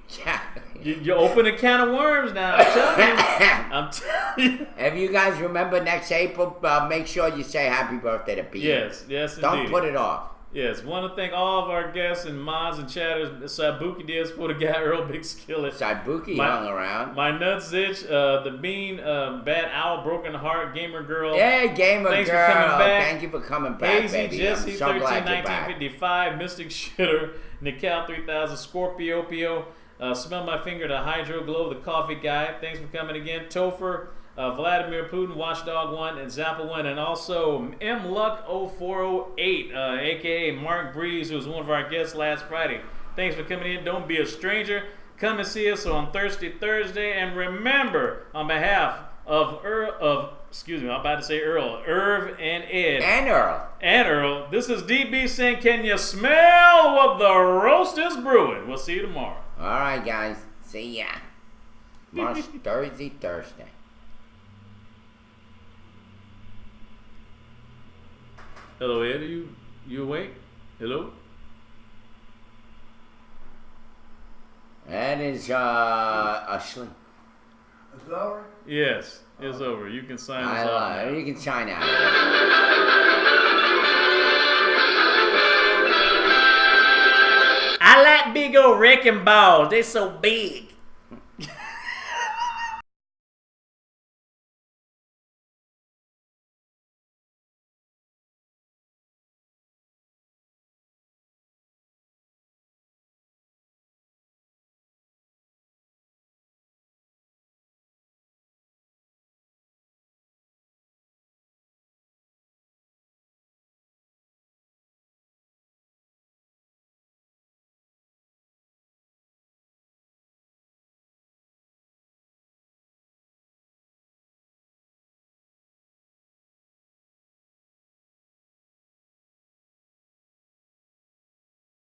[SPEAKER 2] You open a can of worms now. I'm telling you.
[SPEAKER 1] If you guys remember next April, make sure you say happy birthday to Bean.
[SPEAKER 2] Yes,
[SPEAKER 1] Don't
[SPEAKER 2] indeed.
[SPEAKER 1] put it off.
[SPEAKER 2] Yes, want to thank all of our guests and mods and chatters. Sabuki Diaz for the guy, Earl Bixskillet.
[SPEAKER 1] Sabuki hung around.
[SPEAKER 2] My nuts itch, the Bean, Bad Owl, Broken Heart, Gamer Girl.
[SPEAKER 1] Hey, Gamer
[SPEAKER 2] Thanks
[SPEAKER 1] Girl.
[SPEAKER 2] For coming back.
[SPEAKER 1] Thank you for coming back,
[SPEAKER 2] Hazy
[SPEAKER 1] baby.
[SPEAKER 2] Jesse,
[SPEAKER 1] I'm so
[SPEAKER 2] 13,
[SPEAKER 1] glad you're back.
[SPEAKER 2] 1955, Mystic Shitter, Nical 3000, Scorpio Pio, Smell My Finger, the Hydro Glow, the Coffee Guy. Thanks for coming again. Topher, Vladimir Putin, Watchdog 1, and Zappa 1, and also MLuck0408, aka Mark Breeze, who was one of our guests last Friday. Thanks for coming in. Don't be a stranger. Come and see us on Thursday, and remember, on behalf of Irv and Ed.
[SPEAKER 1] And
[SPEAKER 2] Earl. This is DB saying, can you smell what the roast is brewing? We'll see you tomorrow.
[SPEAKER 1] All right, guys. See ya. March Thursday.
[SPEAKER 2] Hello, Ed. Are you awake? Hello?
[SPEAKER 1] That is asleep.
[SPEAKER 3] It's over?
[SPEAKER 2] Yes, it's over. You can sign us off now.
[SPEAKER 1] You can sign out.
[SPEAKER 8] I like big old wrecking balls. They're so big.